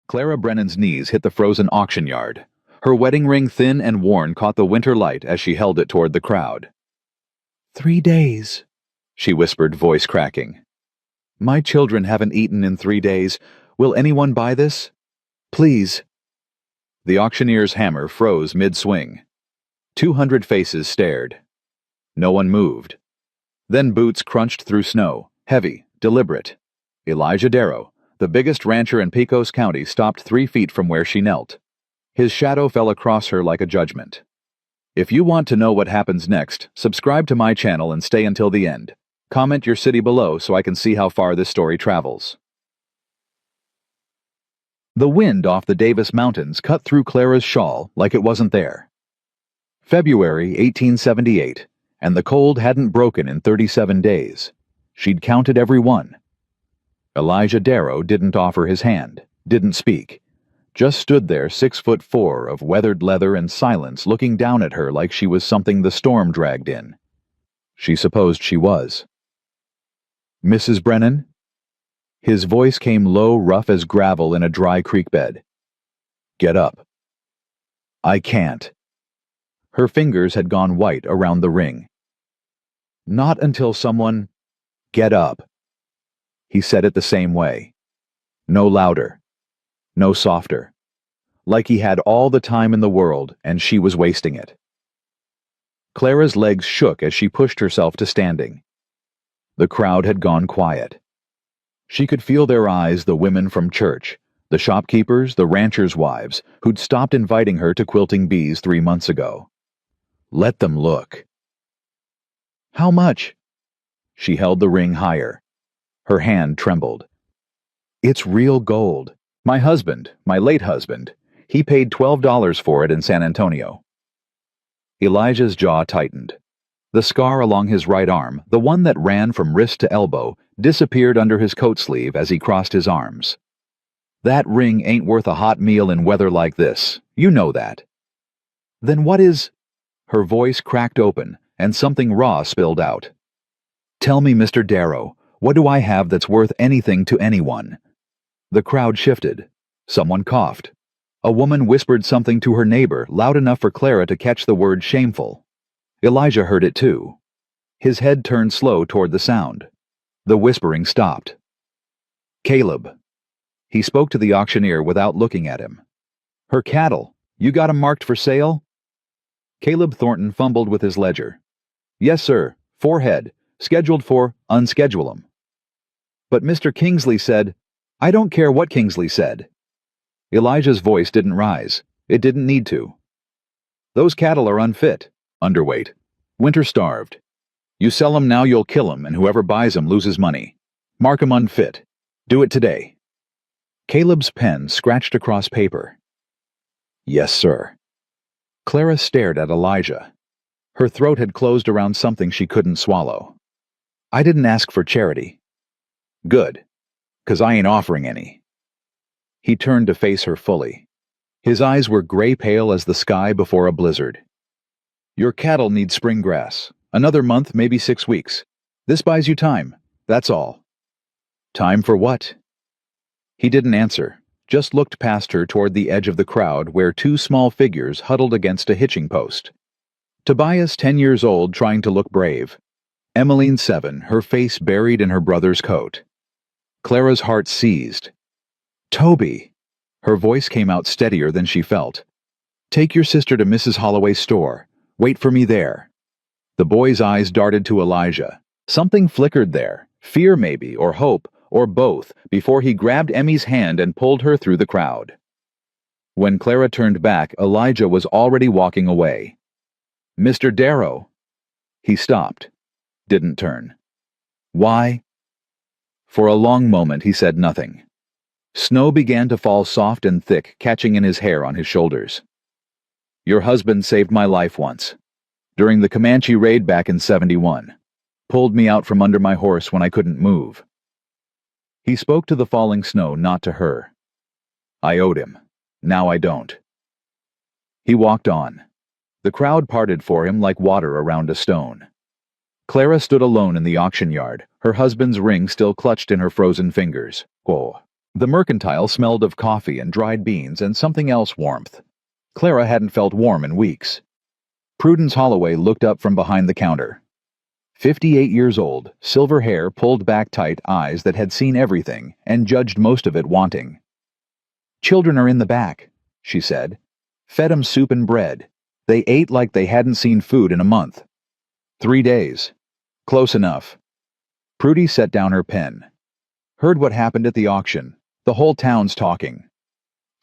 Clara Brennan's knees hit the frozen auction yard. Her wedding ring, thin and worn, caught the winter light as she held it toward the crowd. 3 days, she whispered, voice cracking. My children haven't eaten in 3 days. Will anyone buy this? Please. The auctioneer's hammer froze mid-swing. 200 faces stared. No one moved. Then boots crunched through snow, heavy, deliberate. Elijah Darrow, the biggest rancher in Pecos County, stopped 3 feet from where she knelt. His shadow fell across her like a judgment. If you want to know what happens next, subscribe to my channel and stay until the end. Comment your city below so I can see how far this story travels. The wind off the Davis Mountains cut through Clara's shawl like it wasn't there. February 1878, and the cold hadn't broken in 37 days. She'd counted every one. Elijah Darrow didn't offer his hand, didn't speak. Just stood there, 6'4" of weathered leather and silence, looking down at her like she was something the storm dragged in. She supposed she was. Mrs. Brennan? His voice came low, rough as gravel in a dry creek bed. Get up. I can't. Her fingers had gone white around the ring. Not until someone... Get up. He said it the same way. No louder. No softer. Like he had all the time in the world and she was wasting it. Clara's legs shook as she pushed herself to standing. The crowd had gone quiet. She could feel their eyes, the women from church, the shopkeepers, the ranchers' wives, who'd stopped inviting her to Quilting Bees 3 months ago. Let them look. How much? She held the ring higher. Her hand trembled. It's real gold. My husband, my late husband, he paid $12 for it in San Antonio. Elijah's jaw tightened. The scar along his right arm, the one that ran from wrist to elbow, disappeared under his coat sleeve as he crossed his arms. That ring ain't worth a hot meal in weather like this. You know that. Then what is... Her voice cracked open, and something raw spilled out. Tell me, Mr. Darrow, what do I have that's worth anything to anyone? The crowd shifted. Someone coughed. A woman whispered something to her neighbor, loud enough for Clara to catch the word shameful. Elijah heard it too. His head turned slow toward the sound. The whispering stopped. Caleb. He spoke to the auctioneer without looking at him. Her cattle. You got 'em marked for sale? Caleb Thornton fumbled with his ledger. Yes, sir. 4 head. Scheduled for unschedule 'em. But Mr. Kingsley said... I don't care what Kingsley said. Elijah's voice didn't rise. It didn't need to. Those cattle are unfit, underweight, winter-starved. You sell 'em now, you'll kill 'em, and whoever buys 'em loses money. Mark 'em unfit. Do it today. Caleb's pen scratched across paper. Yes, sir. Clara stared at Elijah. Her throat had closed around something she couldn't swallow. I didn't ask for charity. Good. 'Cause I ain't offering any. He turned to face her fully. His eyes were gray-pale as the sky before a blizzard. Your cattle need spring grass. Another month, maybe 6 weeks. This buys you time. That's all. Time for what? He didn't answer, just looked past her toward the edge of the crowd where 2 small figures huddled against a hitching post. Tobias, 10 years old, trying to look brave. Emmeline, 7, her face buried in her brother's coat. Clara's heart seized. Toby! Her voice came out steadier than she felt. Take your sister to Mrs. Holloway's store. Wait for me there. The boy's eyes darted to Elijah. Something flickered there, fear maybe, or hope, or both, before he grabbed Emmy's hand and pulled her through the crowd. When Clara turned back, Elijah was already walking away. Mr. Darrow! He stopped. Didn't turn. Why? For a long moment he said nothing. Snow began to fall soft and thick, catching in his hair on his shoulders. Your husband saved my life once. During the Comanche raid back in '71. Pulled me out from under my horse when I couldn't move. He spoke to the falling snow, not to her. I owed him. Now I don't. He walked on. The crowd parted for him like water around a stone. Clara stood alone in the auction yard, her husband's ring still clutched in her frozen fingers. Oh. The mercantile smelled of coffee and dried beans and something else warmth. Clara hadn't felt warm in weeks. Prudence Holloway looked up from behind the counter. 58 years old, silver hair pulled back tight, eyes that had seen everything and judged most of it wanting. "Children are in the back," she said. "Fed 'em soup and bread. They ate like they hadn't seen food in a month." 3 days. Close enough. Prudy set down her pen. "Heard what happened at the auction. The whole town's talking."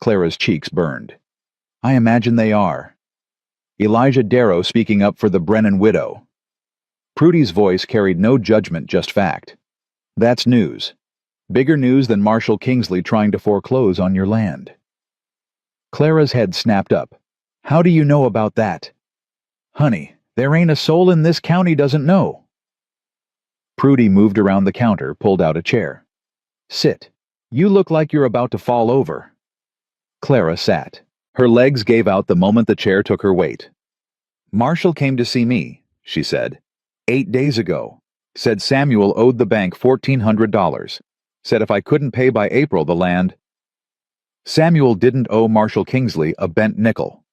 Clara's cheeks burned. "I imagine they are." Elijah Darrow speaking up for the Brennan widow. Prudy's voice carried no judgment, just fact. "That's news. Bigger news than Marshall Kingsley trying to foreclose on your land." Clara's head snapped up. "How do you know about that?" "Honey, there ain't a soul in this county doesn't know." Prudy moved around the counter, pulled out a chair. "Sit. You look like you're about to fall over." Clara sat. Her legs gave out the moment the chair took her weight. "Marshall came to see me," she said. 8 days ago. Said Samuel owed the bank $1,400. Said if I couldn't pay by April, the land—" Samuel didn't owe Marshall Kingsley a bent nickel.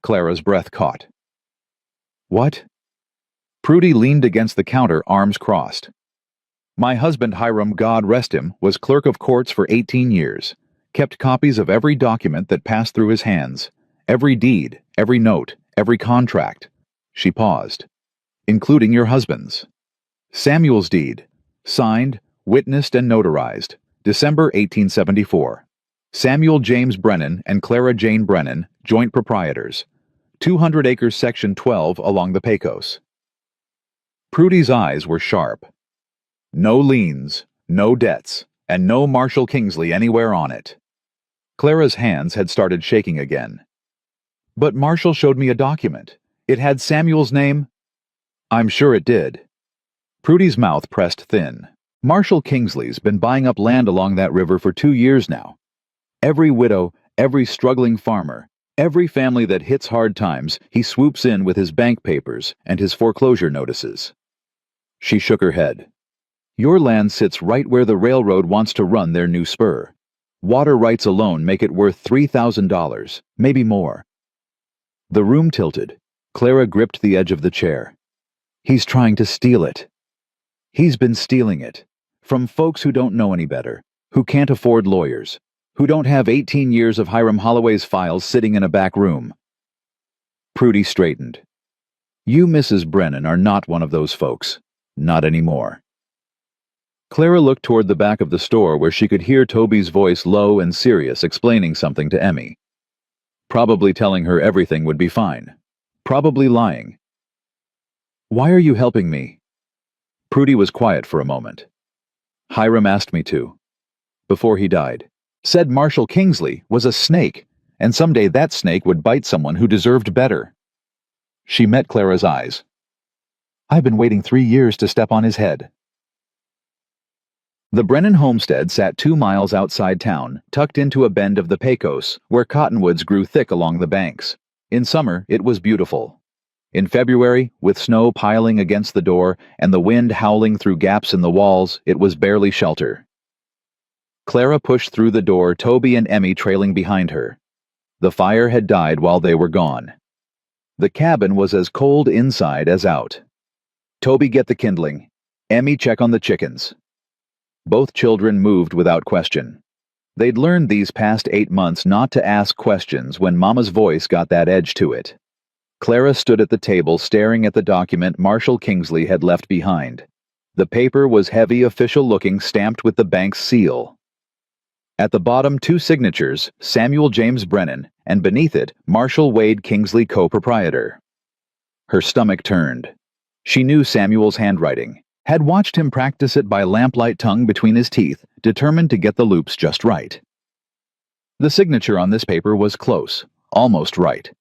Clara's breath caught. "What?" Prudy leaned against the counter, arms crossed. "My husband Hiram, God rest him, was clerk of courts for 18 years. Kept copies of every document that passed through his hands. Every deed, every note, every contract." She paused. "Including your husband's. Samuel's deed. Signed, witnessed, and notarized. December 1874. Samuel James Brennan and Clara Jane Brennan, joint proprietors. 200 acres section 12 along the Pecos." Prudy's eyes were sharp. No liens, no debts, and no Marshall Kingsley anywhere on it. Clara's hands had started shaking again. "But Marshall showed me a document. It had Samuel's name." "I'm sure it did." Prudy's mouth pressed thin. "Marshall Kingsley's been buying up land along that river for 2 years now. Every widow, every struggling farmer, every family that hits hard times, he swoops in with his bank papers and his foreclosure notices." She shook her head. "Your land sits right where the railroad wants to run their new spur. Water rights alone make it worth $3,000, maybe more." The room tilted. Clara gripped the edge of the chair. "He's trying to steal it. He's been stealing it. From folks who don't know any better, who can't afford lawyers, who don't have 18 years of Hiram Holloway's files sitting in a back room." Prudy straightened. "You, Mrs. Brennan, are not one of those folks. Not anymore." Clara looked toward the back of the store where she could hear Toby's voice, low and serious, explaining something to Emmy. Probably telling her everything would be fine. Probably lying. "Why are you helping me?" Prudy was quiet for a moment. "Hiram asked me to. Before he died. Said Marshall Kingsley was a snake, and someday that snake would bite someone who deserved better." She met Clara's eyes. "I've been waiting 3 years to step on his head." The Brennan homestead sat 2 miles outside town, tucked into a bend of the Pecos, where cottonwoods grew thick along the banks. In summer, it was beautiful. In February, with snow piling against the door and the wind howling through gaps in the walls, it was barely shelter. Clara pushed through the door, Toby and Emmy trailing behind her. The fire had died while they were gone. The cabin was as cold inside as out. "Toby, get the kindling. Emmy, check on the chickens." Both children moved without question. They'd learned these past 8 months not to ask questions when Mama's voice got that edge to it. Clara stood at the table staring at the document Marshall Kingsley had left behind. The paper was heavy, official-looking, stamped with the bank's seal. At the bottom, 2 signatures, Samuel James Brennan, and beneath it, Marshall Wade Kingsley, co-proprietor. Her stomach turned. She knew Samuel's handwriting, had watched him practice it by lamplight, tongue between his teeth, determined to get the loops just right. The signature on this paper was close, almost right.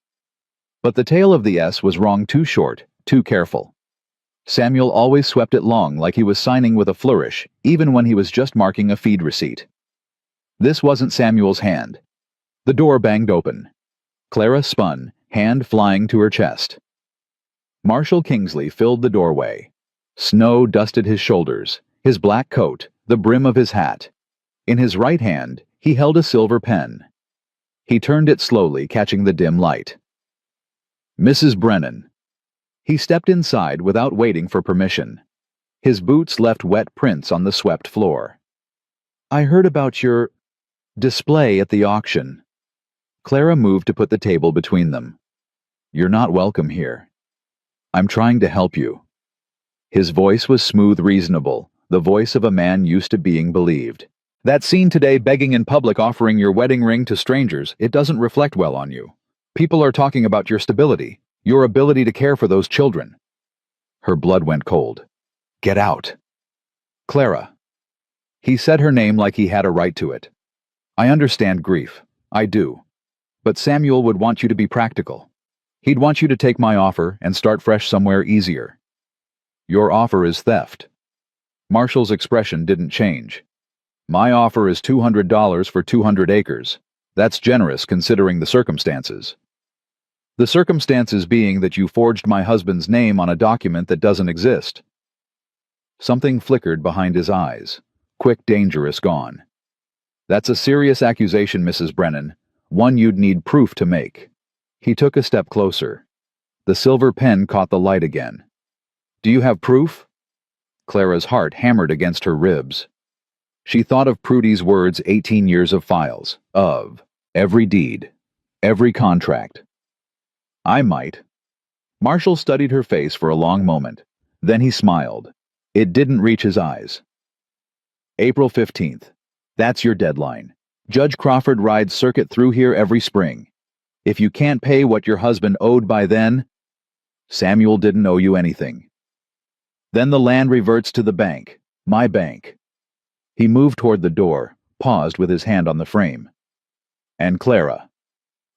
But the tail of the S was wrong, too short, too careful. Samuel always swept it long, like he was signing with a flourish, even when he was just marking a feed receipt. This wasn't Samuel's hand. The door banged open. Clara spun, hand flying to her chest. Marshall Kingsley filled the doorway. Snow dusted his shoulders, his black coat, the brim of his hat. In his right hand, he held a silver pen. He turned it slowly, catching the dim light. Mrs. Brennan. He stepped inside without waiting for permission. His boots left wet prints on the swept floor. I heard about your display at the auction. Clara moved to put the table between them. You're not welcome here. I'm trying to help you. His voice was smooth, reasonable, the voice of a man used to being believed. That scene today, begging in public, offering your wedding ring to strangers, it doesn't reflect well on you. People are talking about your stability, your ability to care for those children. Her blood went cold. Get out. Clara. He said her name like he had a right to it. I understand grief. I do. But Samuel would want you to be practical. He'd want you to take my offer and start fresh somewhere easier. Your offer is theft. Marshall's expression didn't change. My offer is $200 for 200 acres. That's generous considering the circumstances. The circumstances being that you forged my husband's name on a document that doesn't exist. Something flickered behind his eyes. Quick, dangerous, gone. That's a serious accusation, Mrs. Brennan. One you'd need proof to make. He took a step closer. The silver pen caught the light again. Do you have proof? Clara's heart hammered against her ribs. She thought of Prudy's words, 18 years of files, of every deed, every contract. I might. Marshall studied her face for a long moment. Then he smiled. It didn't reach his eyes. April 15th. That's your deadline. Judge Crawford rides circuit through here every spring. If you can't pay what your husband owed by then, Samuel didn't owe you anything. Then the land reverts to the bank, my bank. He moved toward the door, paused with his hand on the frame. And Clara.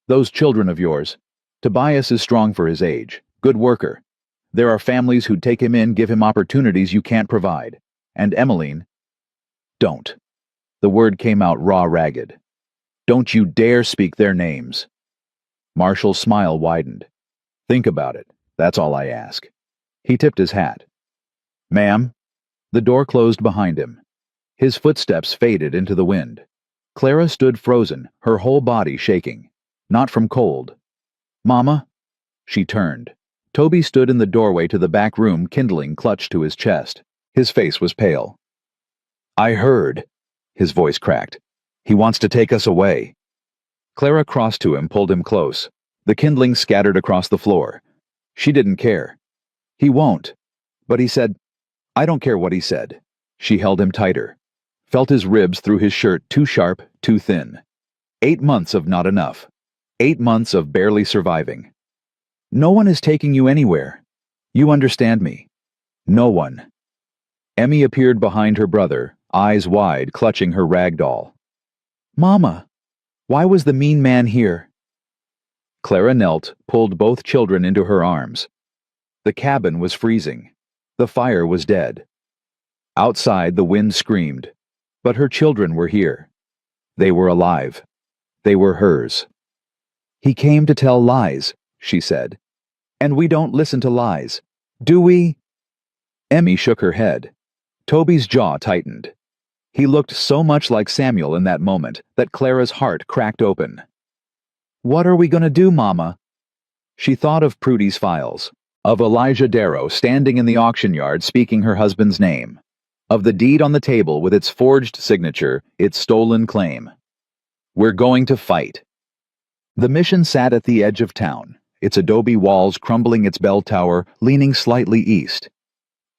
Those children of yours. Tobias is strong for his age, good worker. There are families who'd take him in, give him opportunities you can't provide. And Emmeline. Don't. The word came out raw, ragged. Don't you dare speak their names. Marshall's smile widened. Think about it. That's all I ask. He tipped his hat. Ma'am. The door closed behind him. His footsteps faded into the wind. Clara stood frozen, her whole body shaking. Not from cold. Mama? She turned. Toby stood in the doorway to the back room, kindling clutched to his chest. His face was pale. I heard. His voice cracked. He wants to take us away. Clara crossed to him, pulled him close. The kindling scattered across the floor. She didn't care. He won't. But he said, I don't care what he said. She held him tighter. Felt his ribs through his shirt, too sharp, too thin. 8 months of not enough. 8 months of barely surviving. No one is taking you anywhere. You understand me. No one. Emmy appeared behind her brother, eyes wide, clutching her rag doll. Mama, why was the mean man here? Clara knelt, pulled both children into her arms. The cabin was freezing. The fire was dead. Outside, the wind screamed. But her children were here. They were alive. They were hers. He came to tell lies, she said. And we don't listen to lies. Do we? Emmy shook her head. Toby's jaw tightened. He looked so much like Samuel in that moment that Clara's heart cracked open. What are we going to do, Mama? She thought of Prudy's files, of Elijah Darrow standing in the auction yard speaking her husband's name, of the deed on the table with its forged signature, its stolen claim. We're going to fight. The mission sat at the edge of town, its adobe walls crumbling, its bell tower leaning slightly east.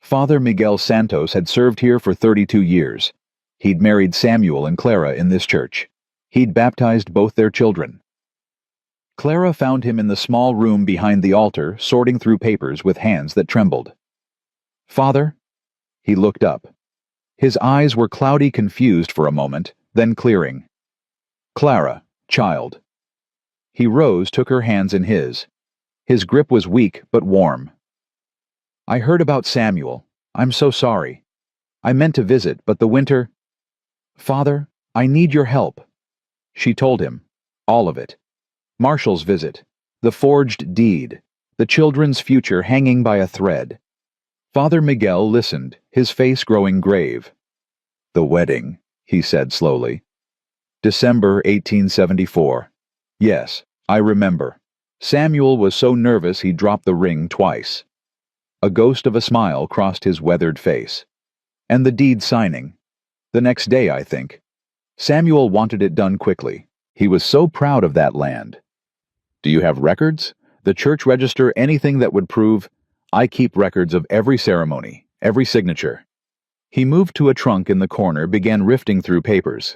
Father Miguel Santos had served here for 32 years. He'd married Samuel and Clara in this church. He'd baptized both their children. Clara found him in the small room behind the altar, sorting through papers with hands that trembled. Father? He looked up. His eyes were cloudy, confused for a moment, then clearing. Clara, child. He rose, took her hands in his. His grip was weak but warm. I heard about Samuel. I'm so sorry. I meant to visit, but the winter... Father, I need your help. She told him. All of it. Marshall's visit. The forged deed. The children's future hanging by a thread. Father Miguel listened, his face growing grave. The wedding, he said slowly. December 1874. Yes, I remember. Samuel was so nervous he dropped the ring twice. A ghost of a smile crossed his weathered face. And the deed signing. The next day, I think. Samuel wanted it done quickly. He was so proud of that land. Do you have records? The church register, anything that would prove? I keep records of every ceremony, every signature. He moved to a trunk in the corner, began rifting through papers.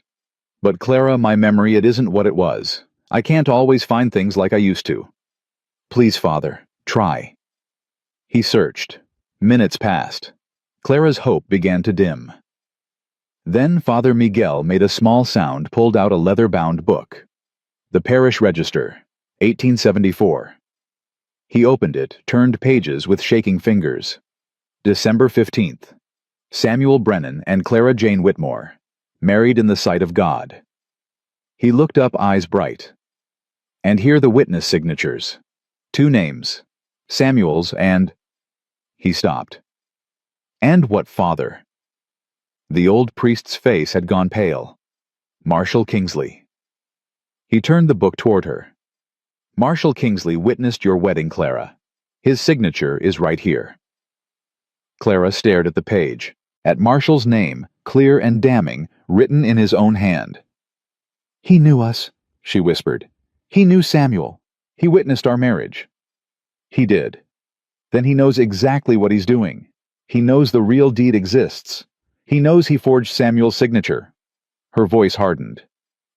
But Clara, my memory, it isn't what it was. I can't always find things like I used to. Please, Father, try. He searched. Minutes passed. Clara's hope began to dim. Then Father Miguel made a small sound, pulled out a leather-bound book. The Parish Register, 1874. He opened it, turned pages with shaking fingers. December 15th. Samuel Brennan and Clara Jane Whitmore, married in the sight of God. He looked up, eyes bright. And here the witness signatures. 2 names, Samuel's and... He stopped. And what father? The old priest's face had gone pale. Marshall Kingsley. He turned the book toward her. Marshall Kingsley witnessed your wedding, Clara. His signature is right here. Clara stared at the page, at Marshall's name, clear and damning, written in his own hand. He knew us, she whispered. He knew Samuel. He witnessed our marriage. He did. Then he knows exactly what he's doing. He knows the real deed exists. He knows he forged Samuel's signature. Her voice hardened.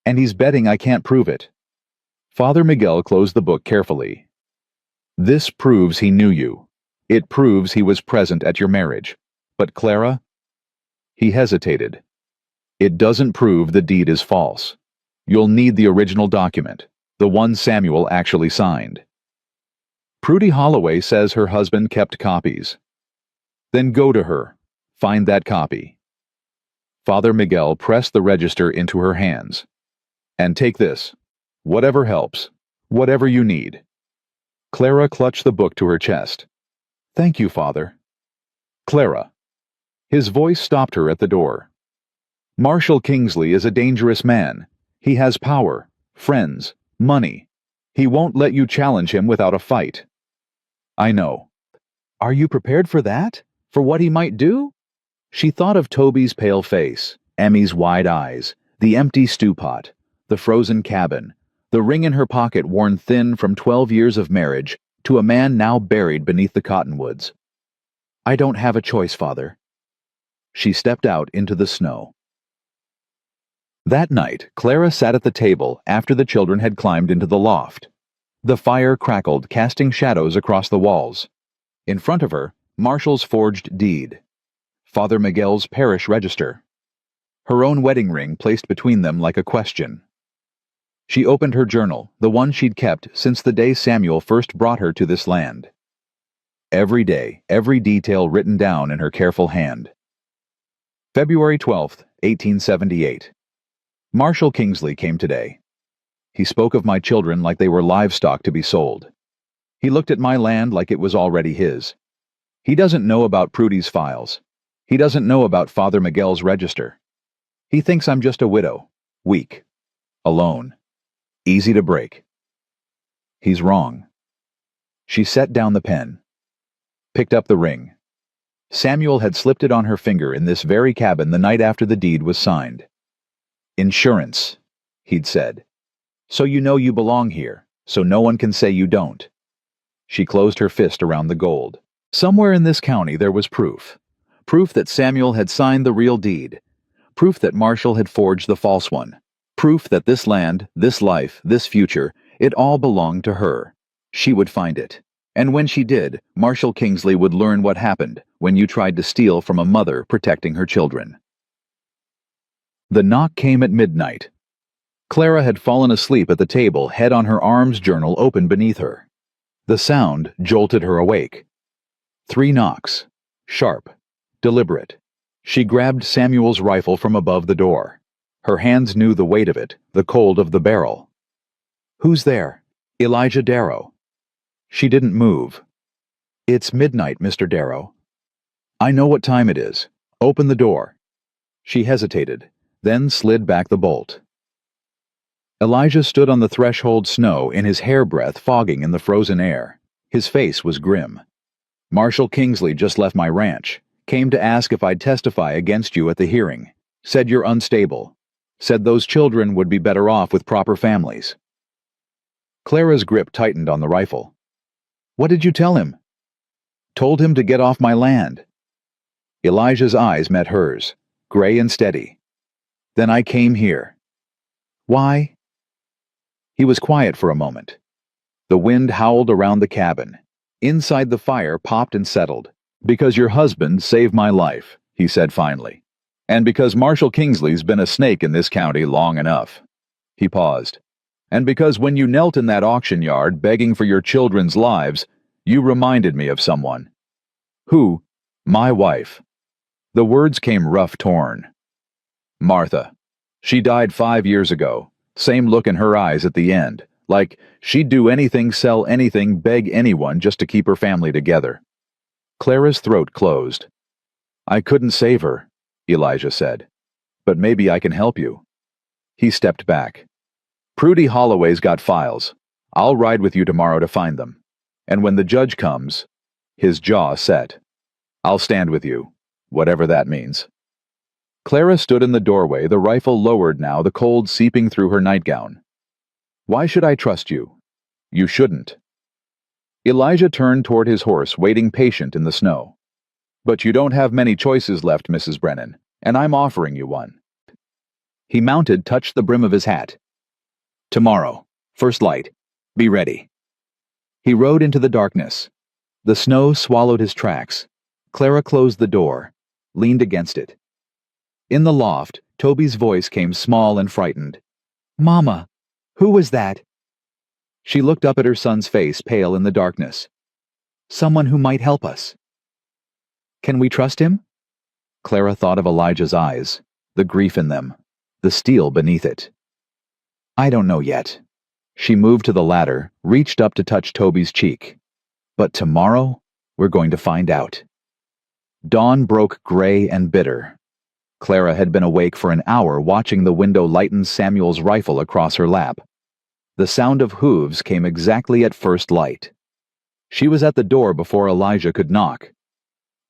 And he's betting I can't prove it. Father Miguel closed the book carefully. This proves he knew you. It proves he was present at your marriage. But Clara? He hesitated. It doesn't prove the deed is false. You'll need the original document, the one Samuel actually signed. Prudy Holloway says her husband kept copies. Then go to her. Find that copy. Father Miguel pressed the register into her hands. And take this. Whatever helps. Whatever you need. Clara clutched the book to her chest. Thank you, Father. Clara. His voice stopped her at the door. Marshall Kingsley is a dangerous man. He has power, friends, money. He won't let you challenge him without a fight. I know. Are you prepared for that? For what he might do? She thought of Toby's pale face, Emmy's wide eyes, the empty stew pot, the frozen cabin, the ring in her pocket worn thin from 12 years of marriage to a man now buried beneath the cottonwoods. I don't have a choice, Father. She stepped out into the snow. That night, Clara sat at the table after the children had climbed into the loft. The fire crackled, casting shadows across the walls. In front of her, Marshall's forged deed. Father Miguel's parish register. Her own wedding ring placed between them like a question. She opened her journal, the one she'd kept since the day Samuel first brought her to this land. Every day, every detail written down in her careful hand. February 12th, 1878. Marshall Kingsley came today. He spoke of my children like they were livestock to be sold. He looked at my land like it was already his. He doesn't know about Prudy's files. He doesn't know about Father Miguel's register. He thinks I'm just a widow, weak, alone, easy to break. He's wrong. She set down the pen, picked up the ring. Samuel had slipped it on her finger in this very cabin the night after the deed was signed. Insurance, he'd said. So you know you belong here, so no one can say you don't. She closed her fist around the gold. Somewhere in this county there was proof. Proof that Samuel had signed the real deed. Proof that Marshall had forged the false one. Proof that this land, this life, this future, it all belonged to her. She would find it. And when she did, Marshall Kingsley would learn what happened when you tried to steal from a mother protecting her children. The knock came at midnight. Clara had fallen asleep at the table, head on her arms, journal open beneath her. The sound jolted her awake. 3 knocks. Sharp. Deliberate. She grabbed Samuel's rifle from above the door. Her hands knew the weight of it, the cold of the barrel. Who's there? Elijah Darrow. She didn't move. It's midnight, Mr. Darrow. I know what time it is. Open the door. She hesitated, then slid back the bolt. Elijah stood on the threshold snow in his hairbreadth fogging in the frozen air. His face was grim. "Marshal Kingsley just left my ranch. Came to ask if I'd testify against you at the hearing. Said you're unstable. Said those children would be better off with proper families." Clara's grip tightened on the rifle. "What did you tell him?" "Told him to get off my land." Elijah's eyes met hers, gray and steady. "Then I came here." "Why?" He was quiet for a moment. The wind howled around the cabin. Inside the fire popped and settled. "Because your husband saved my life," he said finally. "And because Marshal Kingsley's been a snake in this county long enough." He paused. "And because when you knelt in that auction yard begging for your children's lives, you reminded me of someone." "Who?" "My wife." The words came rough-torn. "Martha. She died 5 years ago. Same look in her eyes at the end, like she'd do anything, sell anything, beg anyone just to keep her family together." Clara's throat closed. "I couldn't save her," Elijah said. "But maybe I can help you." He stepped back. "Prudy Holloway's got files. I'll ride with you tomorrow to find them. And when the judge comes," his jaw set, "I'll stand with you, whatever that means." Clara stood in the doorway, the rifle lowered now, the cold seeping through her nightgown. "Why should I trust you?" "You shouldn't." Elijah turned toward his horse, waiting patient in the snow. "But you don't have many choices left, Mrs. Brennan, and I'm offering you one." He mounted, touched the brim of his hat. "Tomorrow, first light. Be ready." He rode into the darkness. The snow swallowed his tracks. Clara closed the door, leaned against it. In the loft, Toby's voice came small and frightened. "Mama, who was that?" She looked up at her son's face, pale in the darkness. "Someone who might help us." "Can we trust him?" Clara thought of Elijah's eyes, the grief in them, the steel beneath it. "I don't know yet." She moved to the ladder, reached up to touch Toby's cheek. "But tomorrow, we're going to find out." Dawn broke gray and bitter. Clara had been awake for an hour watching the window lighten Samuel's rifle across her lap. The sound of hooves came exactly at first light. She was at the door before Elijah could knock.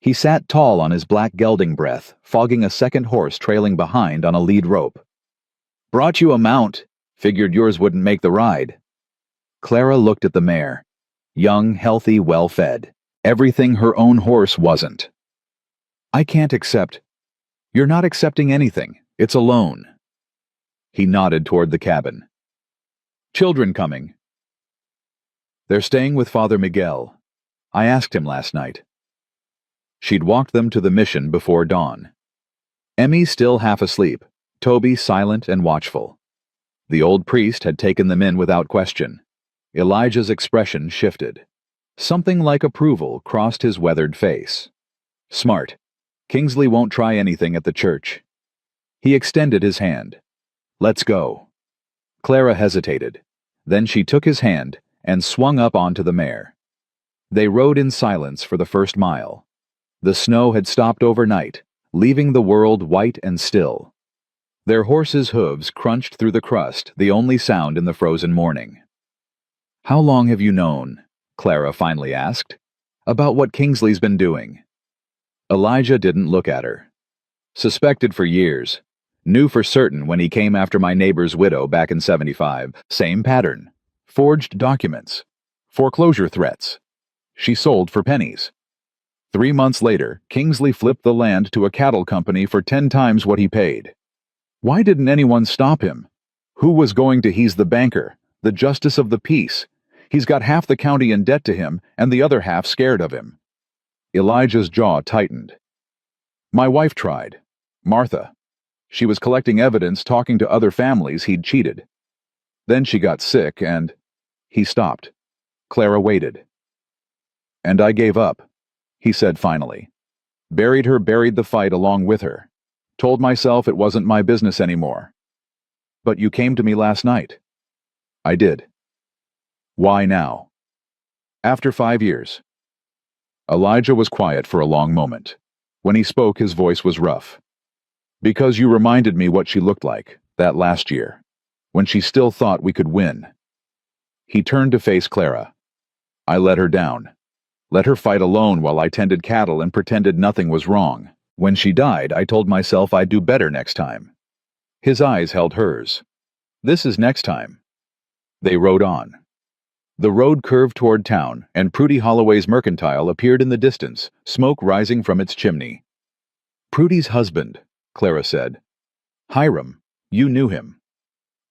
He sat tall on his black gelding breath, fogging a second horse trailing behind on a lead rope. "Brought you a mount. Figured yours wouldn't make the ride." Clara looked at the mare. Young, healthy, well-fed. Everything her own horse wasn't. "I can't accept." "You're not accepting anything. It's a loan." He nodded toward the cabin. "Children coming." "They're staying with Father Miguel. I asked him last night." She'd walked them to the mission before dawn. Emmy still half asleep, Toby silent and watchful. The old priest had taken them in without question. Elijah's expression shifted. Something like approval crossed his weathered face. "Smart. Kingsley won't try anything at the church." He extended his hand. "Let's go." Clara hesitated. Then she took his hand and swung up onto the mare. They rode in silence for the first mile. The snow had stopped overnight, leaving the world white and still. Their horses' hooves crunched through the crust, the only sound in the frozen morning. "How long have you known," Clara finally asked, "about what Kingsley's been doing?" Elijah didn't look at her. "Suspected for years. Knew for certain when he came after my neighbor's widow back in '75. Same pattern. Forged documents. Foreclosure threats. She sold for pennies. 3 months later, Kingsley flipped the land to a cattle company for 10 times what he paid. Why didn't anyone stop him? Who was going to he's the banker, the justice of the peace? He's got half the county in debt to him and the other half scared of him." Elijah's jaw tightened. "My wife tried. Martha. She was collecting evidence, talking to other families he'd cheated. Then she got sick and—" He stopped. Clara waited. "And I gave up," he said finally. "Buried her, buried the fight along with her. Told myself it wasn't my business anymore." "But you came to me last night." "I did." "Why now?" "After 5 years." Elijah was quiet for a long moment. When he spoke, his voice was rough. Because you reminded me what she looked like, that last year, when she still thought we could win. He turned to face Clara. I let her down. Let her fight alone while I tended cattle and pretended nothing was wrong. When she died, I told myself I'd do better next time. His eyes held hers. This is next time. They rode on. The road curved toward town, and Prudy Holloway's mercantile appeared in the distance, smoke rising from its chimney. Prudy's husband, Clara said. Hiram, you knew him.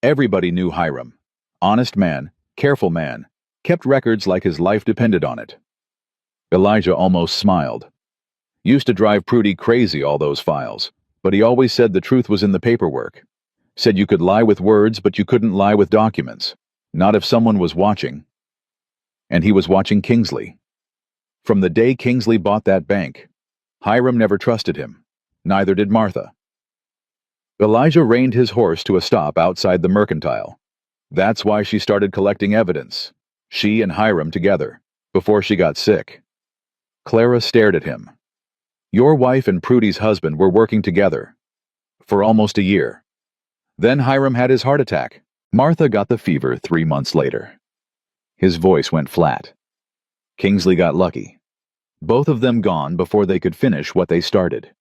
Everybody knew Hiram. Honest man, careful man, kept records like his life depended on it. Elijah almost smiled. Used to drive Prudy crazy, all those files, but he always said the truth was in the paperwork. Said you could lie with words, but you couldn't lie with documents. Not if someone was watching. And he was watching Kingsley. From the day Kingsley bought that bank, Hiram never trusted him. Neither did Martha. Elijah reined his horse to a stop outside the mercantile. That's why she started collecting evidence, she and Hiram together, before she got sick. Clara stared at him. Your wife and Prudy's husband were working together for almost a year. Then Hiram had his heart attack. Martha got the fever 3 months later. His voice went flat. Kingsley got lucky. Both of them gone before they could finish what they started.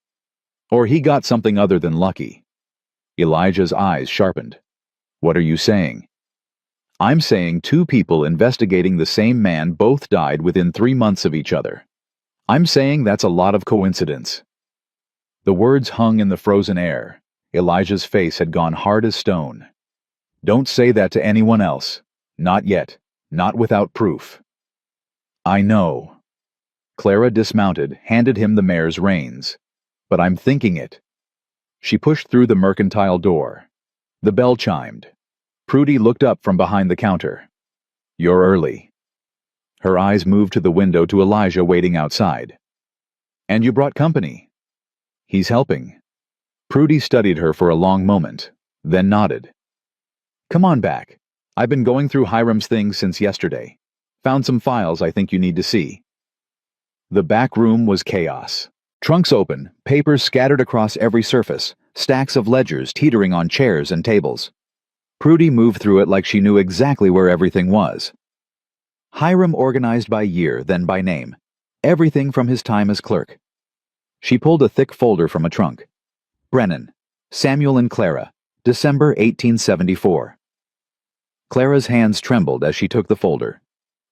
Or he got something other than lucky. Elijah's eyes sharpened. What are you saying? I'm saying 2 people investigating the same man both died within 3 months of each other. I'm saying that's a lot of coincidence. The words hung in the frozen air. Elijah's face had gone hard as stone. Don't say that to anyone else. Not yet. Not without proof. I know. Clara dismounted, handed him the mare's reins. But I'm thinking it. She pushed through the mercantile door. The bell chimed. Prudy looked up from behind the counter. You're early. Her eyes moved to the window to Elijah waiting outside. And you brought company. He's helping. Prudy studied her for a long moment, then nodded. Come on back. I've been going through Hiram's things since yesterday. Found some files I think you need to see. The back room was chaos. Trunks open, papers scattered across every surface, stacks of ledgers teetering on chairs and tables. Prudy moved through it like she knew exactly where everything was. Hiram organized by year, then by name. Everything from his time as clerk. She pulled a thick folder from a trunk. Brennan, Samuel and Clara, December 1874. Clara's hands trembled as she took the folder.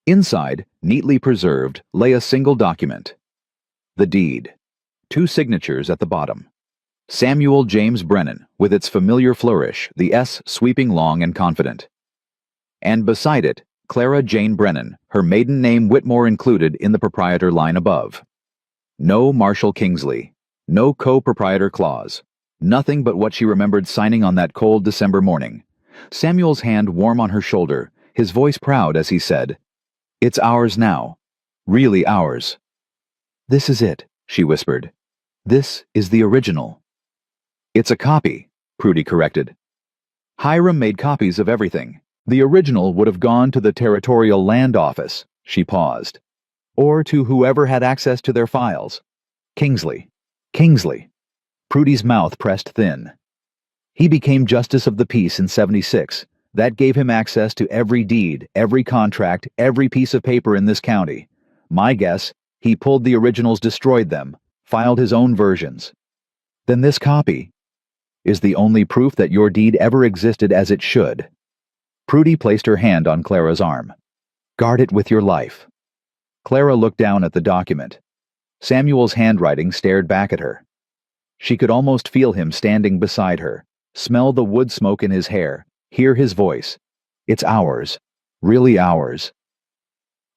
Inside, neatly preserved, lay a single document. The deed. 2 signatures at the bottom. Samuel James Brennan, with its familiar flourish, the S sweeping long and confident. And beside it, Clara Jane Brennan, her maiden name Whitmore included in the proprietor line above. No Marshall Kingsley. No co-proprietor clause. Nothing but what she remembered signing on that cold December morning. Samuel's hand warm on her shoulder, his voice proud as he said, It's ours now. Really ours. This is it, she whispered. This is the original. It's a copy, Prudy corrected. Hiram made copies of everything. The original would have gone to the Territorial Land Office, she paused. Or to whoever had access to their files. Kingsley. Kingsley. Prudy's mouth pressed thin. He became Justice of the Peace in '76. That gave him access to every deed, every contract, every piece of paper in this county. My guess, he pulled the originals, destroyed them, filed his own versions. Then this copy is the only proof that your deed ever existed as it should. Prudy placed her hand on Clara's arm. Guard it with your life. Clara looked down at the document. Samuel's handwriting stared back at her. She could almost feel him standing beside her, smell the wood smoke in his hair, hear his voice. It's ours. Really ours.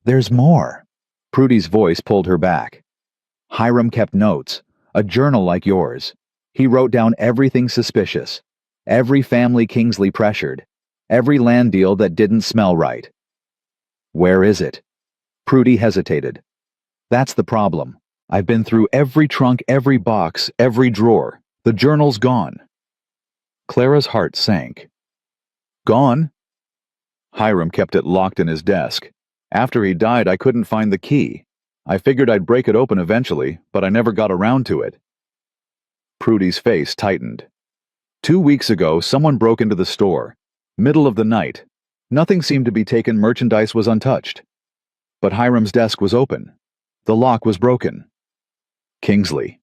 There's more. Prudy's voice pulled her back. Hiram kept notes, a journal like yours. He wrote down everything suspicious, every family Kingsley pressured, every land deal that didn't smell right. Where is it? Prudy hesitated. That's the problem. I've been through every trunk, every box, every drawer. The journal's gone. Clara's heart sank. Gone? Hiram kept it locked in his desk. After he died, I couldn't find the key. I figured I'd break it open eventually, but I never got around to it. Prudy's face tightened. 2 weeks ago, someone broke into the store. Middle of the night. Nothing seemed to be taken, merchandise was untouched. But Hiram's desk was open. The lock was broken. Kingsley.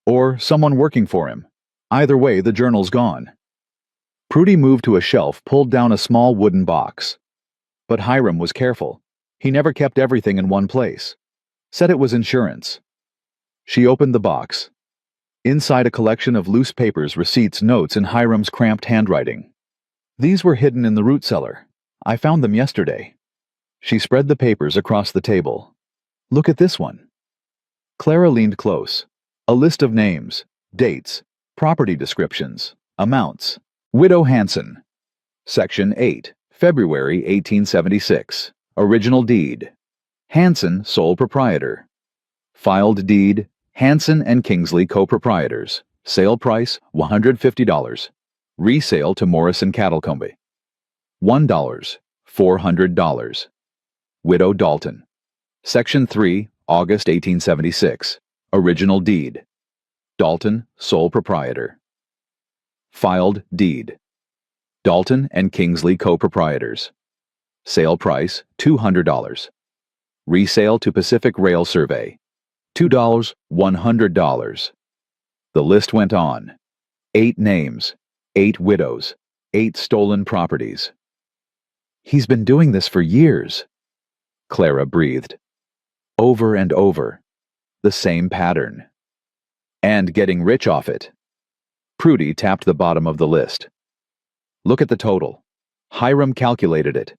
Or someone working for him. Either way, the journal's gone. Prudy moved to a shelf, pulled down a small wooden box. But Hiram was careful. He never kept everything in one place. Said it was insurance. She opened the box. Inside a collection of loose papers, receipts, notes, in Hiram's cramped handwriting. These were hidden in the root cellar. I found them yesterday. She spread the papers across the table. Look at this one. Clara leaned close. A list of names, dates, property descriptions, amounts. Widow Hanson. Section 8, February 1876. Original deed. Hanson, sole proprietor. Filed deed, Hanson and Kingsley co-proprietors. Sale price, $150. Resale to Morrison Cattle Company. $1, $400. Widow Dalton. Section 3, August 1876. Original deed. Dalton, sole proprietor. Filed deed. Dalton and Kingsley co-proprietors. Sale price, $200. Resale to Pacific Rail Survey. $2, $100. The list went on. 8 names, 8 widows, 8 stolen properties. He's been doing this for years. Clara breathed. Over and over. The same pattern. And getting rich off it. Prudy tapped the bottom of the list. Look at the total. Hiram calculated it.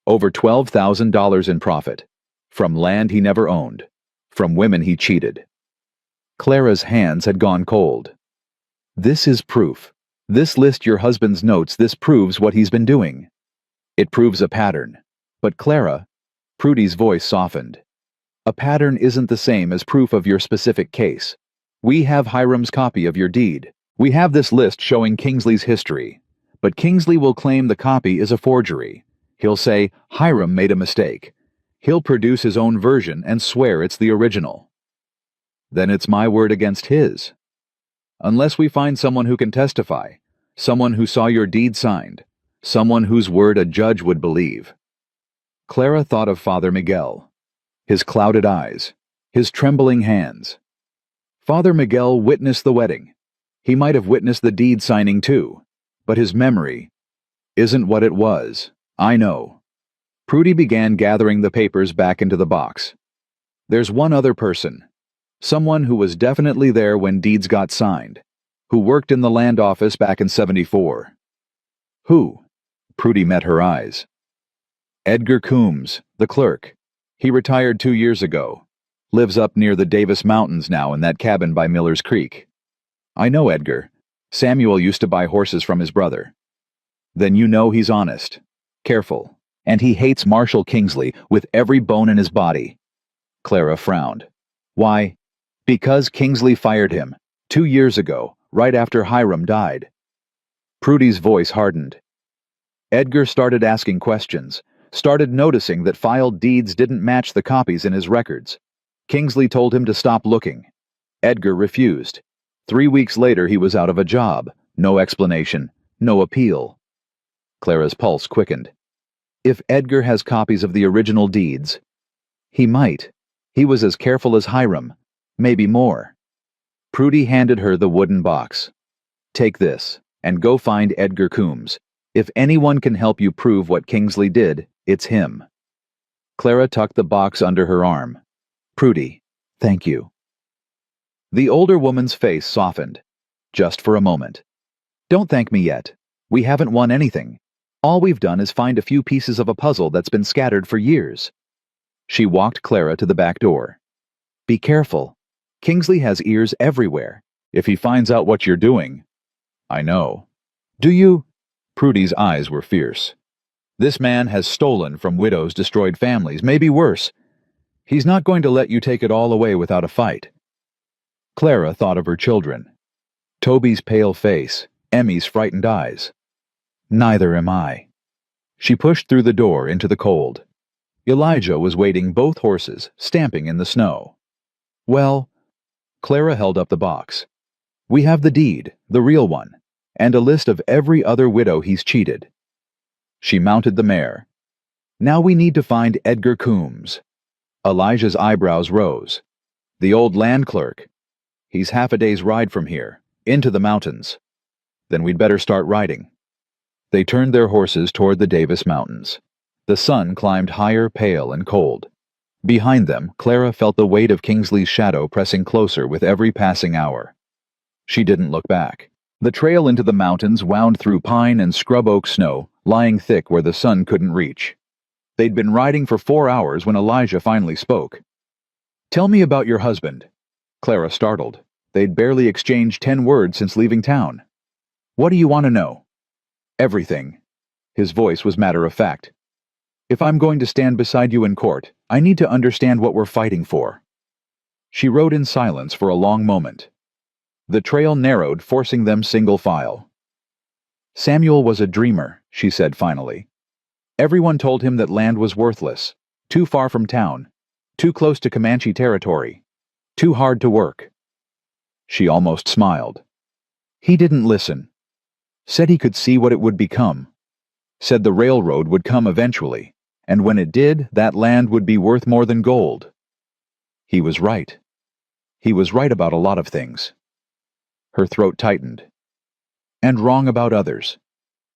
Over $12,000 in profit. From land he never owned. From women he cheated. Clara's hands had gone cold. This is proof. This list, your husband's notes, this proves what he's been doing. It proves a pattern. But Clara, Prudy's voice softened. A pattern isn't the same as proof of your specific case. We have Hiram's copy of your deed. We have this list showing Kingsley's history. But Kingsley will claim the copy is a forgery. He'll say Hiram made a mistake. He'll produce his own version and swear it's the original. Then it's my word against his. Unless we find someone who can testify, someone who saw your deed signed, someone whose word a judge would believe. Clara thought of Father Miguel, his clouded eyes, his trembling hands. Father Miguel witnessed the wedding. He might have witnessed the deed signing too, but his memory isn't what it was. I know. Prudy began gathering the papers back into the box. There's one other person. Someone who was definitely there when deeds got signed, who worked in the land office back in '74. Who? Prudy met her eyes. Edgar Coombs, the clerk. He retired 2 years ago. Lives up near the Davis Mountains now in that cabin by Miller's Creek. I know Edgar. Samuel used to buy horses from his brother. Then you know he's honest, careful, and he hates Marshall Kingsley with every bone in his body. Clara frowned. Why? Because Kingsley fired him 2 years ago, right after Hiram died. Prudy's voice hardened. Edgar started asking questions, started noticing that filed deeds didn't match the copies in his records. Kingsley told him to stop looking. Edgar refused. 3 weeks later he was out of a job. No explanation, no appeal. Clara's pulse quickened. If Edgar has copies of the original deeds, he might. He was as careful as Hiram, maybe more. Prudy handed her the wooden box. Take this, and go find Edgar Coombs. If anyone can help you prove what Kingsley did, it's him. Clara tucked the box under her arm. Prudy, thank you. The older woman's face softened. Just for a moment. Don't thank me yet. We haven't won anything. All we've done is find a few pieces of a puzzle that's been scattered for years. She walked Clara to the back door. Be careful. Kingsley has ears everywhere. If he finds out what you're doing. I know. Do you? Prudy's eyes were fierce. This man has stolen from widows, destroyed families, maybe worse. He's not going to let you take it all away without a fight. Clara thought of her children. Toby's pale face, Emmy's frightened eyes. Neither am I. She pushed through the door into the cold. Elijah was waiting both horses, stamping in the snow. Well, Clara held up the box. We have the deed, the real one, and a list of every other widow he's cheated. She mounted the mare. Now we need to find Edgar Coombs. Elijah's eyebrows rose. The old land clerk. He's half a day's ride from here, into the mountains. Then we'd better start riding. They turned their horses toward the Davis Mountains. The sun climbed higher, pale and cold. Behind them, Clara felt the weight of Kingsley's shadow pressing closer with every passing hour. She didn't look back. The trail into the mountains wound through pine and scrub oak snow, lying thick where the sun couldn't reach. They'd been riding for 4 hours when Elijah finally spoke. "Tell me about your husband." Clara startled. They'd barely exchanged 10 words since leaving town. "What do you want to know?" "Everything." His voice was matter of fact. "If I'm going to stand beside you in court, I need to understand what we're fighting for." She rode in silence for a long moment. The trail narrowed, forcing them single file. "Samuel was a dreamer," she said finally. "Everyone told him that land was worthless, too far from town, too close to Comanche territory, too hard to work." She almost smiled. "He didn't listen. Said he could see what it would become. Said the railroad would come eventually, and when it did, that land would be worth more than gold. He was right. He was right about a lot of things." Her throat tightened. "And wrong about others.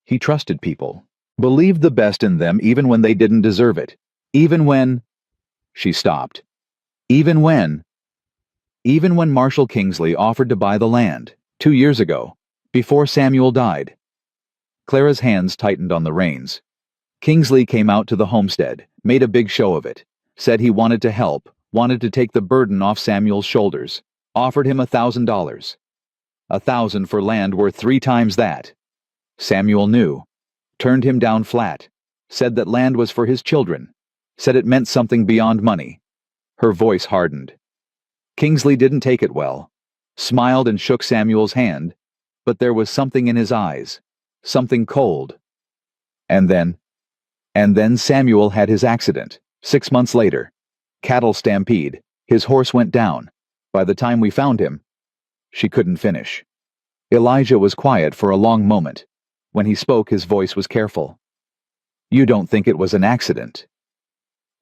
He trusted people, believed the best in them even when they didn't deserve it. Even when—" She stopped. Even when Marshall Kingsley offered to buy the land, 2 years ago, before Samuel died." Clara's hands tightened on the reins. "Kingsley came out to the homestead, made a big show of it, said he wanted to help, wanted to take the burden off Samuel's shoulders, offered him $1,000. $1,000 for land worth 3 times that. Samuel knew, turned him down flat, said that land was for his children, said it meant something beyond money." Her voice hardened. "Kingsley didn't take it well, smiled and shook Samuel's hand, but there was something in his eyes, something cold. And then Samuel had his accident, 6 months later. Cattle stampede, his horse went down. By the time we found him—" She couldn't finish. Elijah was quiet for a long moment. When he spoke, his voice was careful. "You don't think it was an accident?"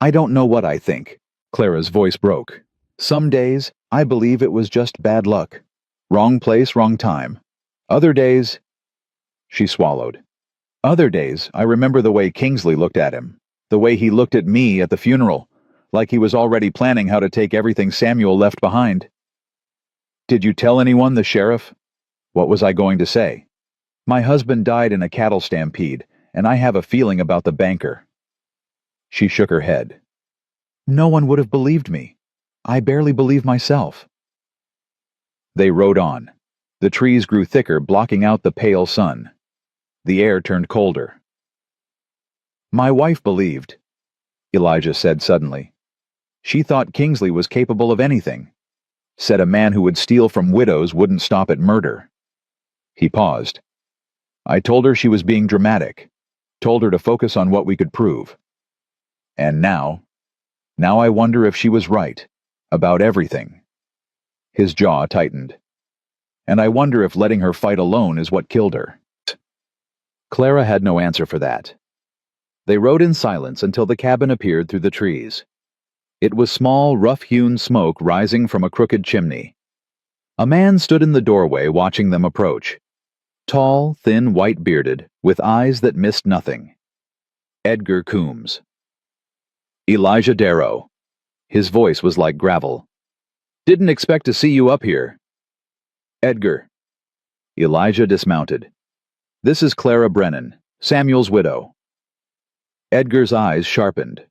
"I don't know what I think." Clara's voice broke. "Some days, I believe it was just bad luck. Wrong place, wrong time. Other days—" She swallowed. "Other days, I remember the way Kingsley looked at him, the way he looked at me at the funeral, like he was already planning how to take everything Samuel left behind." "Did you tell anyone, the sheriff?" "What was I going to say?" "My husband died in a cattle stampede, and I have a feeling about the banker." She shook her head. "No one would have believed me. I barely believe myself." They rode on. The trees grew thicker, blocking out the pale sun. The air turned colder. "My wife believed," Elijah said suddenly. "She thought Kingsley was capable of anything. Said a man who would steal from widows wouldn't stop at murder." He paused. "I told her she was being dramatic. Told her to focus on what we could prove. And now I wonder if she was right. About everything." His jaw tightened. "And I wonder if letting her fight alone is what killed her." Clara had no answer for that. They rode in silence until the cabin appeared through the trees. It was small, rough-hewn smoke rising from a crooked chimney. A man stood in the doorway watching them approach. Tall, thin, white-bearded, with eyes that missed nothing. Edgar Coombs. "Elijah Darrow." His voice was like gravel. "Didn't expect to see you up here." "Edgar." Elijah dismounted. "This is Clara Brennan, Samuel's widow." Edgar's eyes sharpened.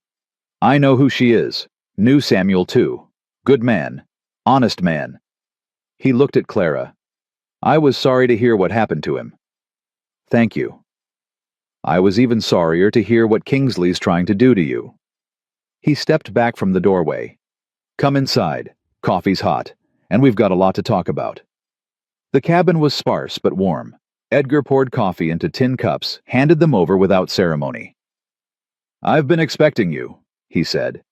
"I know who she is. Knew Samuel too. Good man. Honest man." He looked at Clara. "I was sorry to hear what happened to him." "Thank you." "I was even sorrier to hear what Kingsley's trying to do to you." He stepped back from the doorway. "Come inside. Coffee's hot, and we've got a lot to talk about." The cabin was sparse but warm. Edgar poured coffee into tin cups, handed them over without ceremony. "I've been expecting you," he said.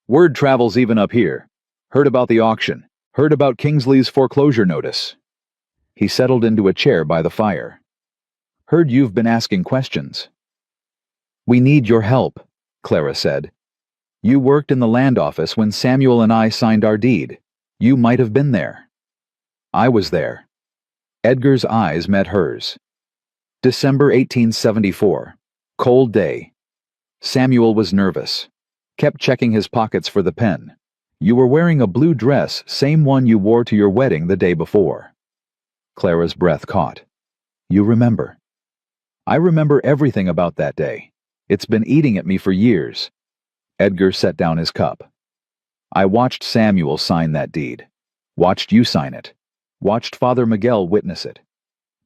"Word travels even up here. Heard about the auction. Heard about Kingsley's foreclosure notice." He settled into a chair by the fire. "Heard you've been asking questions." "We need your help," Clara said. "You worked in the land office when Samuel and I signed our deed. You might have been there." "I was there." Edgar's eyes met hers. December 1874. Cold day. Samuel was nervous. Kept checking his pockets for the pen. "You were wearing a blue dress, same one you wore to your wedding the day before." Clara's breath caught. "You remember?" "I remember everything about that day. It's been eating at me for years." Edgar set down his cup. "I watched Samuel sign that deed. Watched you sign it. Watched Father Miguel witness it.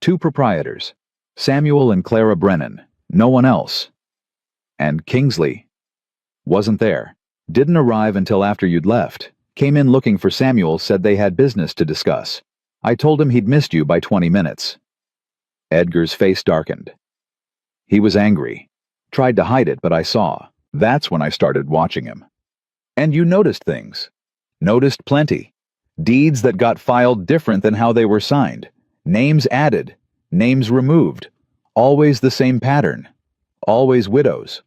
2 proprietors. Samuel and Clara Brennan. No one else. And Kingsley wasn't there. Didn't arrive until after you'd left. Came in looking for Samuel, said they had business to discuss. I told him he'd missed you by 20 minutes. Edgar's face darkened. He was angry. Tried to hide it, but I saw. That's when I started watching him. "And you noticed things." "Noticed plenty. Deeds that got filed different than how they were signed. Names added. Names removed. Always the same pattern. Always widows.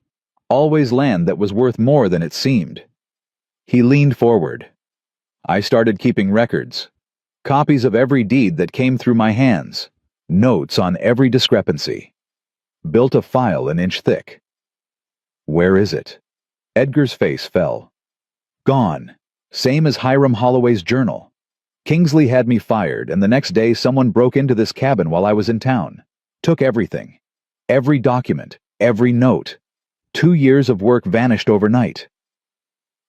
Always land that was worth more than it seemed." He leaned forward. "I started keeping records. Copies of every deed that came through my hands. Notes on every discrepancy. Built a file an inch thick." "Where is it?" Edgar's face fell. "Gone. Same as Hiram Holloway's journal. Kingsley had me fired, and the next day someone broke into this cabin while I was in town. Took everything. Every document. Every note. 2 years of work vanished overnight."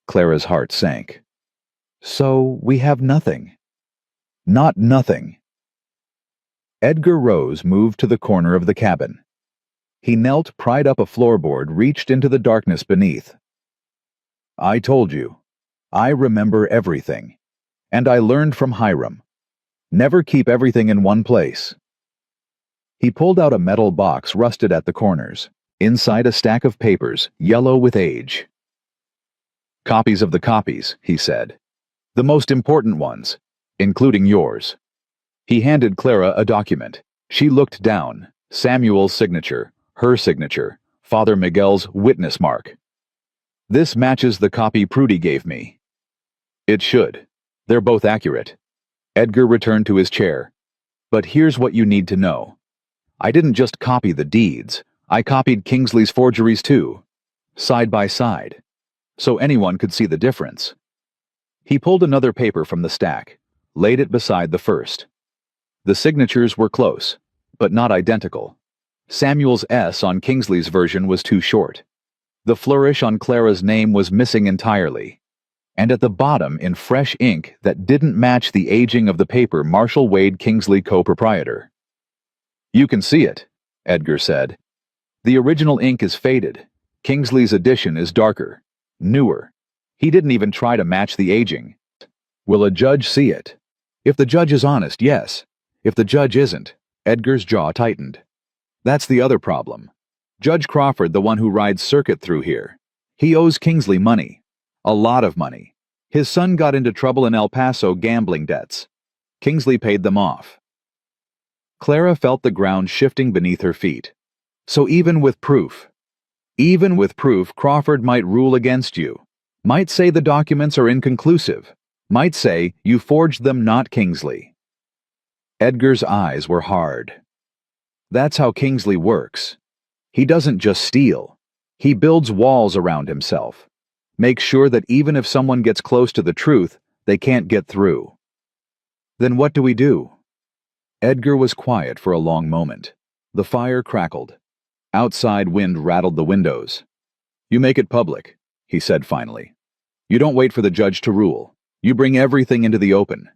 Clara's heart sank. "So we have nothing." "Not nothing." Edgar Rose moved to the corner of the cabin. He knelt, pried up a floorboard, reached into the darkness beneath. "I told you. I remember everything. And I learned from Hiram. Never keep everything in one place." He pulled out a metal box rusted at the corners. Inside a stack of papers, yellow with age. "Copies of the copies," he said. "The most important ones, including yours." He handed Clara a document. She looked down. Samuel's signature, her signature, Father Miguel's witness mark. "This matches the copy Prudy gave me." "It should. They're both accurate." Edgar returned to his chair. "But here's what you need to know. I didn't just copy the deeds. I copied Kingsley's forgeries too. Side by side. So anyone could see the difference." He pulled another paper from the stack, laid it beside the first. The signatures were close, but not identical. Samuel's S on Kingsley's version was too short. The flourish on Clara's name was missing entirely. And at the bottom, in fresh ink that didn't match the aging of the paper, Marshall Wade Kingsley co-proprietor. "You can see it," Edgar said. "The original ink is faded. Kingsley's edition is darker, newer. He didn't even try to match the aging. Will a judge see it? If the judge is honest, yes. If the judge isn't," Edgar's jaw tightened. "That's the other problem. Judge Crawford, the one who rides circuit through here. He owes Kingsley money. A lot of money. His son got into trouble in El Paso gambling debts. Kingsley paid them off." Clara felt the ground shifting beneath her feet. "So even with proof, Crawford might rule against you. Might say the documents are inconclusive. Might say you forged them, not Kingsley." Edgar's eyes were hard. "That's how Kingsley works. He doesn't just steal. He builds walls around himself. Makes sure that even if someone gets close to the truth, they can't get through." "Then what do we do?" Edgar was quiet for a long moment. The fire crackled. Outside wind rattled the windows. "You make it public," he said finally. "You don't wait for the judge to rule. You bring everything into the open.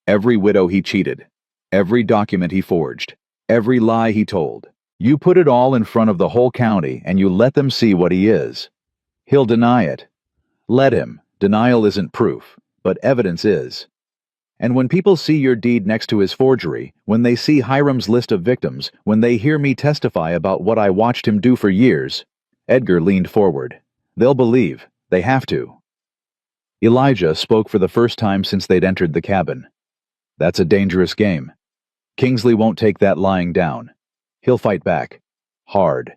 Every widow he cheated. Every document he forged. Every lie he told. You put it all in front of the whole county and you let them see what he is. He'll deny it. Let him. Denial isn't proof, but evidence is. And when people see your deed next to his forgery, when they see Hiram's list of victims, when they hear me testify about what I watched him do for years," Edgar leaned forward, "they'll believe. They have to." Elijah spoke for the first time since they'd entered the cabin. "That's a dangerous game." Kingsley won't take that lying down. He'll fight back. Hard.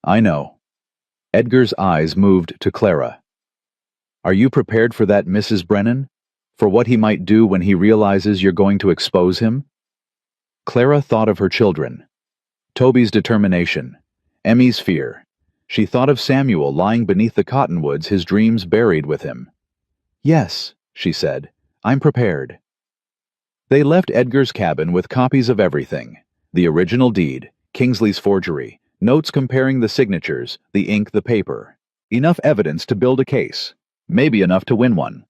I know. Edgar's eyes moved to Clara. Are you prepared for that, Mrs. Brennan? For what he might do when he realizes you're going to expose him? Clara thought of her children. Toby's determination. Emmy's fear. She thought of Samuel lying beneath the cottonwoods, his dreams buried with him. Yes, she said, I'm prepared. They left Edgar's cabin with copies of everything. The original deed, Kingsley's forgery, notes comparing the signatures, the ink, the paper. Enough evidence to build a case. Maybe enough to win one.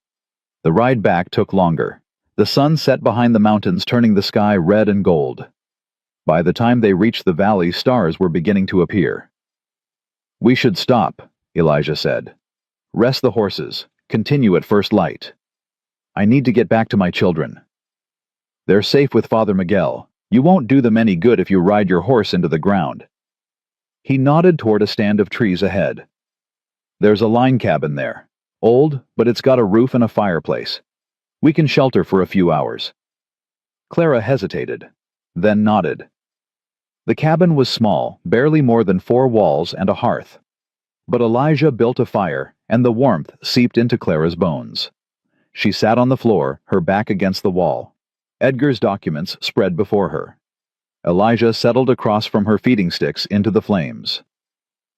The ride back took longer. The sun set behind the mountains, turning the sky red and gold. By the time they reached the valley, stars were beginning to appear. We should stop, Elijah said. Rest the horses. Continue at first light. I need to get back to my children. They're safe with Father Miguel. You won't do them any good if you ride your horse into the ground. He nodded toward a stand of trees ahead. There's a line cabin there. Old, but it's got a roof and a fireplace. We can shelter for a few hours. Clara hesitated, then nodded. The cabin was small, barely more than 4 walls and a hearth. But Elijah built a fire, and the warmth seeped into Clara's bones. She sat on the floor, her back against the wall. Edgar's documents spread before her. Elijah settled across from her feeding sticks into the flames.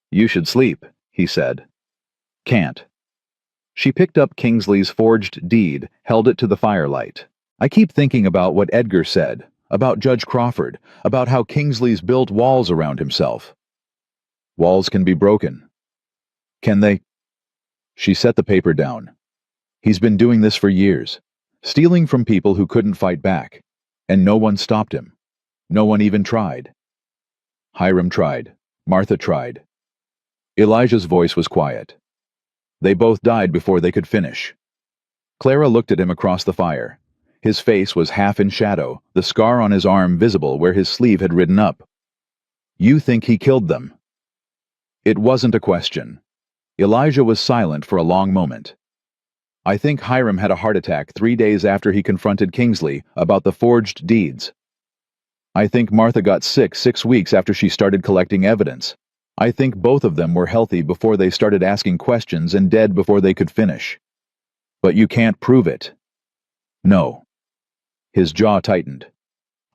You should sleep, he said. Can't. She picked up Kingsley's forged deed, held it to the firelight. I keep thinking about what Edgar said, about Judge Crawford, about how Kingsley's built walls around himself. Walls can be broken. Can they? She set the paper down. He's been doing this for years, stealing from people who couldn't fight back, and no one stopped him. No one even tried. Hiram tried. Martha tried. Elijah's voice was quiet. They both died before they could finish. Clara looked at him across the fire. His face was half in shadow, the scar on his arm visible where his sleeve had ridden up. You think he killed them? It wasn't a question. Elijah was silent for a long moment. I think Hiram had a heart attack 3 days after he confronted Kingsley about the forged deeds. I think Martha got sick 6 weeks after she started collecting evidence. I think both of them were healthy before they started asking questions and dead before they could finish. But you can't prove it. No. His jaw tightened.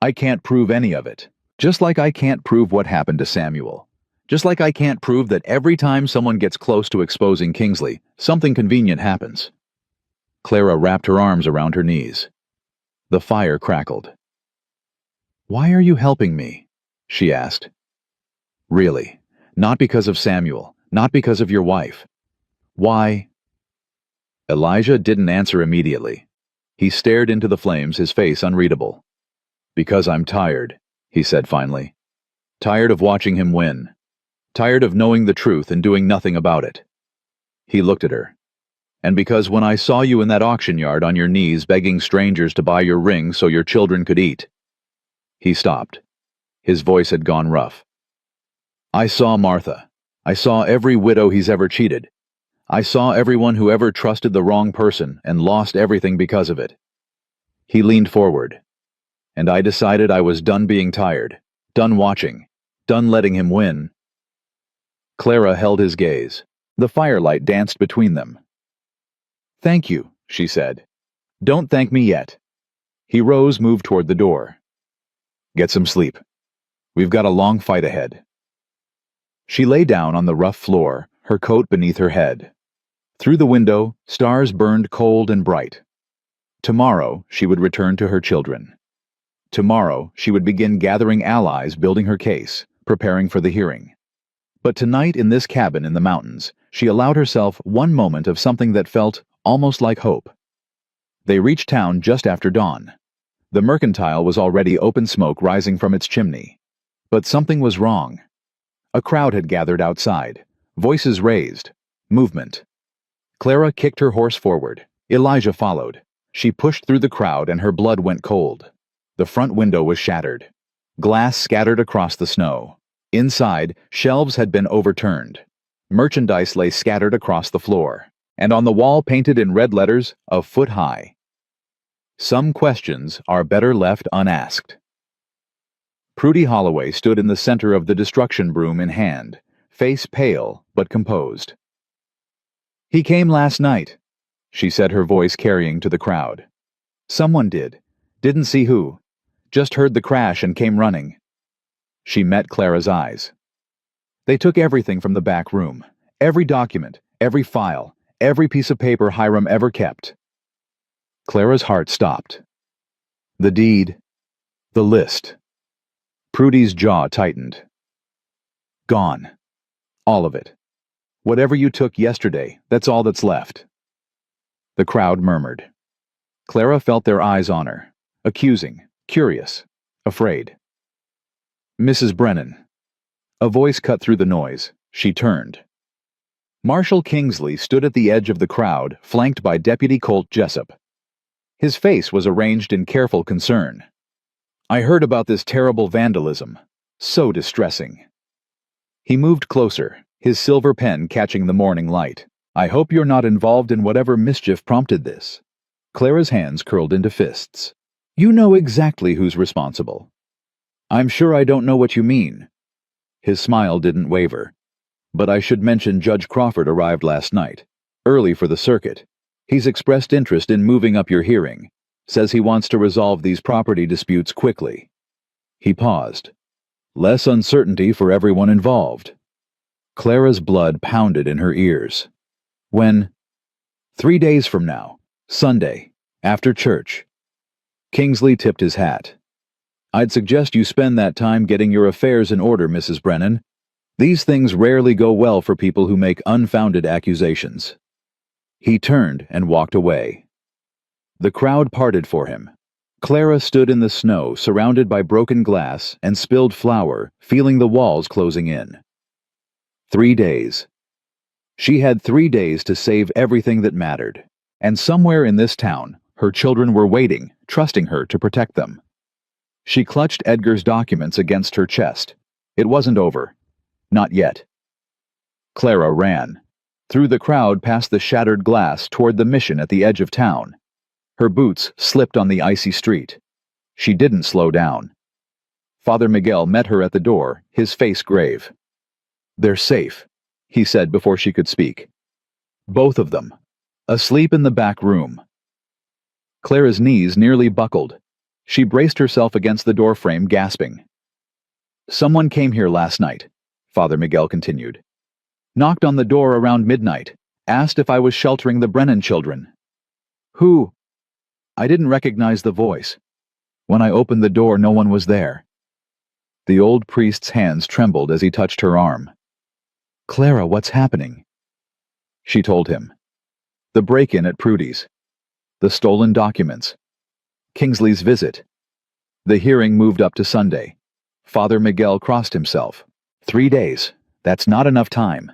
I can't prove any of it. Just like I can't prove what happened to Samuel. Just like I can't prove that every time someone gets close to exposing Kingsley, something convenient happens. Clara wrapped her arms around her knees. The fire crackled. Why are you helping me? She asked. Really, not because of Samuel, not because of your wife. Why? Elijah didn't answer immediately. He stared into the flames, his face unreadable. Because I'm tired, he said finally. Tired of watching him win. Tired of knowing the truth and doing nothing about it. He looked at her. And because when I saw you in that auction yard on your knees begging strangers to buy your ring so your children could eat. He stopped. His voice had gone rough. I saw Martha. I saw every widow he's ever cheated. I saw everyone who ever trusted the wrong person and lost everything because of it. He leaned forward. And I decided I was done being tired, done watching, done letting him win. Clara held his gaze. The firelight danced between them. Thank you, she said. Don't thank me yet. He rose, moved toward the door. Get some sleep. We've got a long fight ahead. She lay down on the rough floor, her coat beneath her head. Through the window, stars burned cold and bright. Tomorrow, she would return to her children. Tomorrow, she would begin gathering allies, building her case, preparing for the hearing. But tonight in this cabin in the mountains, she allowed herself one moment of something that felt almost like hope. They reached town just after dawn. The mercantile was already open smoke rising from its chimney. But something was wrong. A crowd had gathered outside, voices raised, movement. Clara kicked her horse forward. Elijah followed. She pushed through the crowd and her blood went cold. The front window was shattered. Glass scattered across the snow. Inside, shelves had been overturned. Merchandise lay scattered across the floor. And on the wall painted in red letters, a foot high. Some questions are better left unasked. Prudy Holloway stood in the center of the destruction broom in hand, face pale but composed. "He came last night," she said, her voice carrying to the crowd. "Someone did. Didn't see who. Just heard the crash and came running." She met Clara's eyes. "They took everything from the back room. Every document, every file, every piece of paper Hiram ever kept." Clara's heart stopped. The deed, the list. Prudy's jaw tightened. "Gone. All of it. Whatever you took yesterday, that's all that's left." The crowd murmured. Clara felt their eyes on her, accusing, curious, afraid. "Mrs. Brennan." A voice cut through the noise. She turned. Marshal Kingsley stood at the edge of the crowd, flanked by Deputy Colt Jessup. His face was arranged in careful concern. "I heard about this terrible vandalism. So distressing." He moved closer, his silver pen catching the morning light. "I hope you're not involved in whatever mischief prompted this." Clara's hands curled into fists. "You know exactly who's responsible." "I'm sure I don't know what you mean." His smile didn't waver. "But I should mention Judge Crawford arrived last night, early for the circuit. He's expressed interest in moving up your hearing. Says he wants to resolve these property disputes quickly." He paused. "Less uncertainty for everyone involved." Clara's blood pounded in her ears. "When?" "3 days from now. Sunday. After church." Kingsley tipped his hat. "I'd suggest you spend that time getting your affairs in order, Mrs. Brennan. These things rarely go well for people who make unfounded accusations." He turned and walked away. The crowd parted for him. Clara stood in the snow, surrounded by broken glass and spilled flour, feeling the walls closing in. 3 days. She had 3 days to save everything that mattered, and somewhere in this town, her children were waiting, trusting her to protect them. She clutched Edgar's documents against her chest. It wasn't over. Not yet. Clara ran. Through the crowd past the shattered glass toward the mission at the edge of town. Her boots slipped on the icy street. She didn't slow down. Father Miguel met her at the door, his face grave. "They're safe," he said before she could speak. "Both of them. Asleep in the back room." Clara's knees nearly buckled. She braced herself against the doorframe, gasping. "Someone came here last night," Father Miguel continued. "Knocked on the door around midnight, asked if I was sheltering the Brennan children." "Who?" "I didn't recognize the voice. When I opened the door, no one was there." The old priest's hands trembled as he touched her arm. "Clara, what's happening?" She told him. The break-in at Prudy's. The stolen documents. Kingsley's visit. The hearing moved up to Sunday. Father Miguel crossed himself. 3 days. That's not enough time.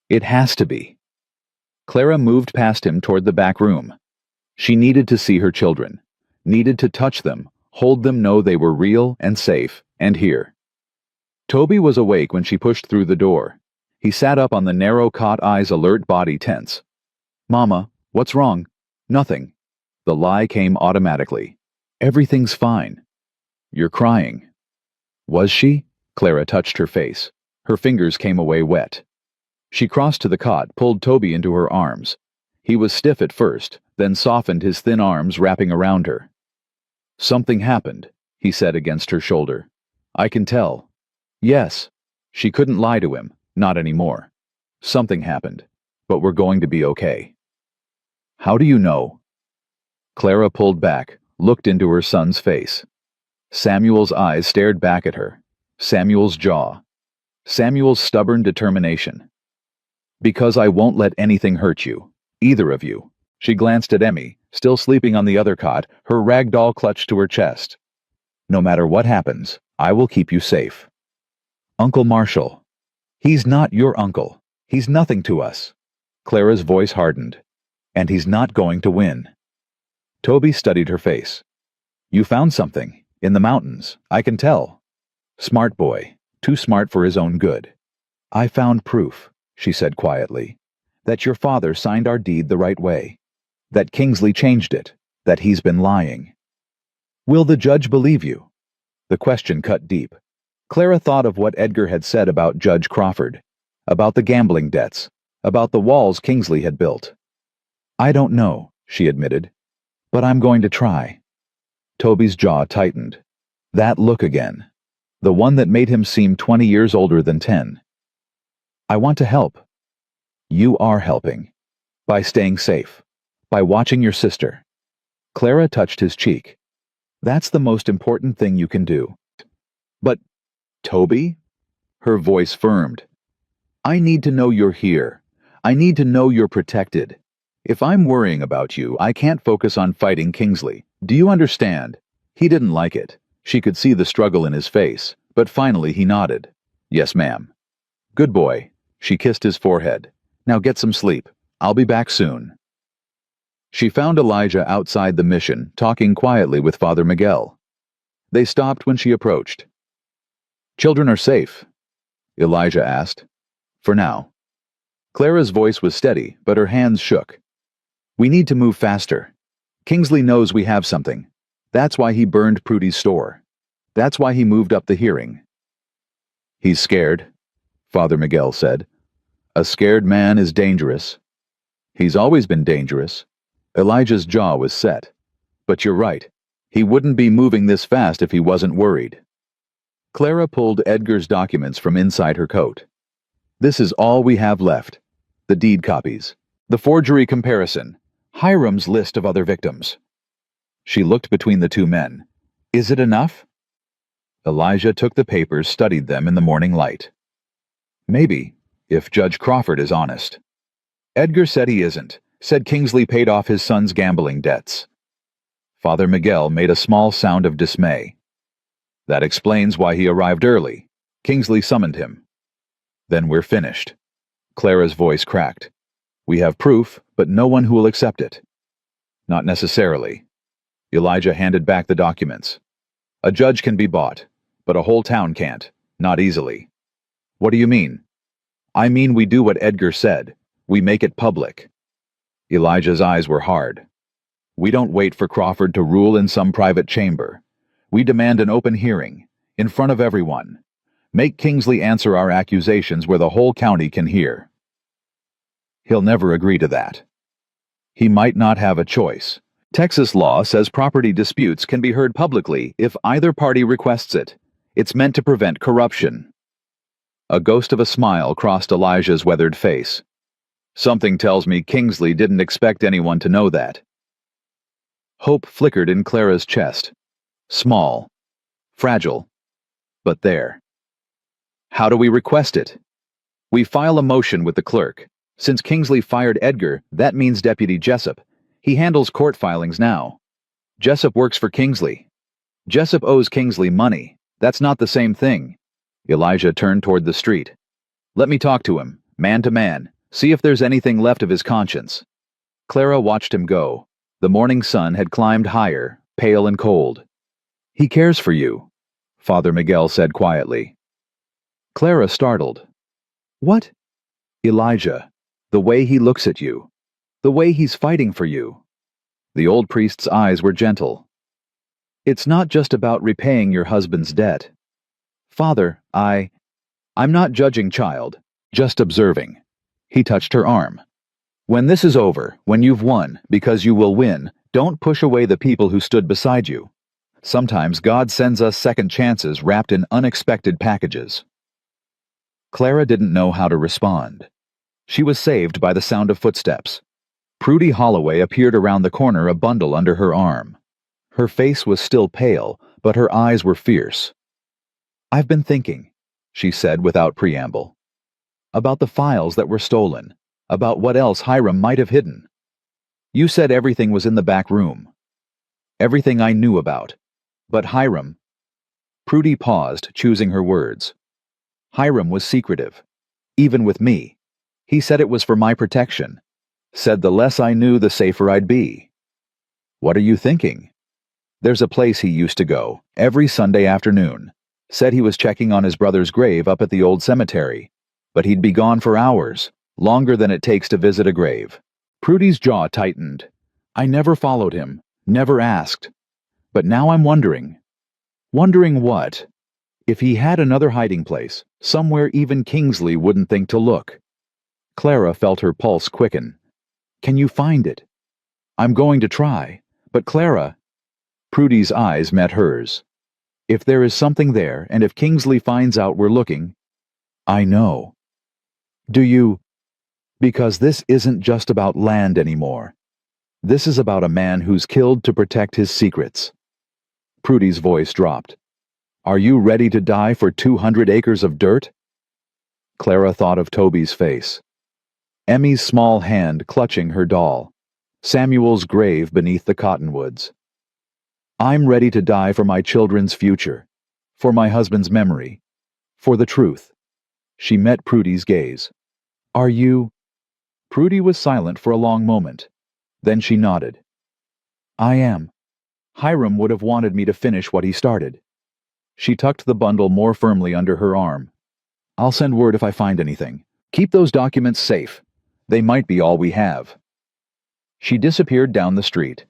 It has to be. Clara moved past him toward the back room. She needed to see her children. Needed to touch them, hold them, know they were real and safe, and here. Toby was awake when she pushed through the door. He sat up on the narrow cot, eyes alert, body tense. "Mama, what's wrong?" "Nothing." The lie came automatically. "Everything's fine." "You're crying." Was she? Clara touched her face. Her fingers came away wet. She crossed to the cot, pulled Toby into her arms. He was stiff at first, then softened, his thin arms wrapping around her. "Something happened," he said against her shoulder. "I can tell." Yes. She couldn't lie to him, not anymore. "Something happened, but we're going to be okay." "How do you know?" Clara pulled back, looked into her son's face. Samuel's eyes stared back at her. Samuel's jaw. Samuel's stubborn determination. "Because I won't let anything hurt you. Either of you." She glanced at Emmy, still sleeping on the other cot, her rag doll clutched to her chest. "No matter what happens, I will keep you safe." "Uncle Marshall." "He's not your uncle. He's nothing to us." Clara's voice hardened. "And he's not going to win." Toby studied her face. "You found something. In the mountains. I can tell." "Smart boy. Too smart for his own good." "I found proof," she said quietly, "that your father signed our deed the right way. That Kingsley changed it. That he's been lying." "Will the judge believe you?" The question cut deep. Clara thought of what Edgar had said about Judge Crawford, about the gambling debts, about the walls Kingsley had built. "I don't know," she admitted, "but I'm going to try." Toby's jaw tightened. That look again. The one that made him seem 20 years older than 10. "I want to help." "You are helping. By staying safe. By watching your sister." Clara touched his cheek. "That's the most important thing you can do." "But, Toby?" Her voice firmed. "I need to know you're here. I need to know you're protected. If I'm worrying about you, I can't focus on fighting Kingsley. Do you understand?" He didn't like it. She could see the struggle in his face, but finally he nodded. "Yes, ma'am." "Good boy." She kissed his forehead. "Now get some sleep. I'll be back soon." She found Elijah outside the mission, talking quietly with Father Miguel. They stopped when she approached. "Children are safe?" Elijah asked. "For now." Clara's voice was steady, but her hands shook. "We need to move faster. Kingsley knows we have something. That's why he burned Prudy's store. That's why he moved up the hearing." "He's scared," Father Miguel said. "A scared man is dangerous." "He's always been dangerous." Elijah's jaw was set. "But you're right. He wouldn't be moving this fast if he wasn't worried." Clara pulled Edgar's documents from inside her coat. "This is all we have left. The deed copies. The forgery comparison. Hiram's list of other victims." She looked between the two men. "Is it enough?" Elijah took the papers, studied them in the morning light. "Maybe, if Judge Crawford is honest." "Edgar said he isn't. Said Kingsley paid off his son's gambling debts." Father Miguel made a small sound of dismay. "That explains why he arrived early. Kingsley summoned him." "Then we're finished." Clara's voice cracked. "We have proof, but no one who will accept it." "Not necessarily." Elijah handed back the documents. "A judge can be bought, but a whole town can't. Not easily." "What do you mean?" "I mean we do what Edgar said. We make it public." Elijah's eyes were hard. "We don't wait for Crawford to rule in some private chamber. We demand an open hearing, in front of everyone. Make Kingsley answer our accusations where the whole county can hear." "He'll never agree to that." "He might not have a choice. Texas law says property disputes can be heard publicly if either party requests it. It's meant to prevent corruption." A ghost of a smile crossed Elijah's weathered face. "Something tells me Kingsley didn't expect anyone to know that." Hope flickered in Clara's chest. Small. Fragile. But there. "How do we request it?" "We file a motion with the clerk. Since Kingsley fired Edgar, that means Deputy Jessup. He handles court filings now. Jessup works for Kingsley. Jessup owes Kingsley money. That's not the same thing." Elijah turned toward the street. "Let me talk to him, man to man, see if there's anything left of his conscience." Clara watched him go. The morning sun had climbed higher, pale and cold. "He cares for you," Father Miguel said quietly. Clara startled. "What?" "Elijah. The way he looks at you. The way he's fighting for you." The old priest's eyes were gentle. "It's not just about repaying your husband's debt. Father, I'm not judging, child, just observing." He touched her arm. "When this is over, when you've won, because you will win, don't push away the people who stood beside you. Sometimes God sends us second chances wrapped in unexpected packages." Clara didn't know how to respond. She was saved by the sound of footsteps. Prudy Holloway appeared around the corner, a bundle under her arm. Her face was still pale, but her eyes were fierce. "I've been thinking," she said without preamble, "about the files that were stolen, about what else Hiram might have hidden. You said everything was in the back room. Everything I knew about. But Hiram—" Prudy paused, choosing her words. "Hiram was secretive. Even with me. He said it was for my protection. Said the less I knew, the safer I'd be." "What are you thinking?" "There's a place he used to go, every Sunday afternoon. Said he was checking on his brother's grave up at the old cemetery. But he'd be gone for hours, longer than it takes to visit a grave." Prudy's jaw tightened. "I never followed him, never asked. But now I'm wondering." Wondering what? If he had another hiding place, somewhere even Kingsley wouldn't think to look. Clara felt her pulse quicken. Can you find it? I'm going to try. But Clara... Prudy's eyes met hers. If there is something there, and if Kingsley finds out we're looking... I know. Do you... Because this isn't just about land anymore. This is about a man who's killed to protect his secrets. Prudy's voice dropped. Are you ready to die for 200 acres of dirt? Clara thought of Toby's face. Emmy's small hand clutching her doll. Samuel's grave beneath the cottonwoods. I'm ready to die for my children's future, for my husband's memory, for the truth. She met Prudy's gaze. Are you... Prudy was silent for a long moment. Then she nodded. I am. Hiram would have wanted me to finish what he started. She tucked the bundle more firmly under her arm. I'll send word if I find anything. Keep those documents safe. They might be all we have. She disappeared down the street.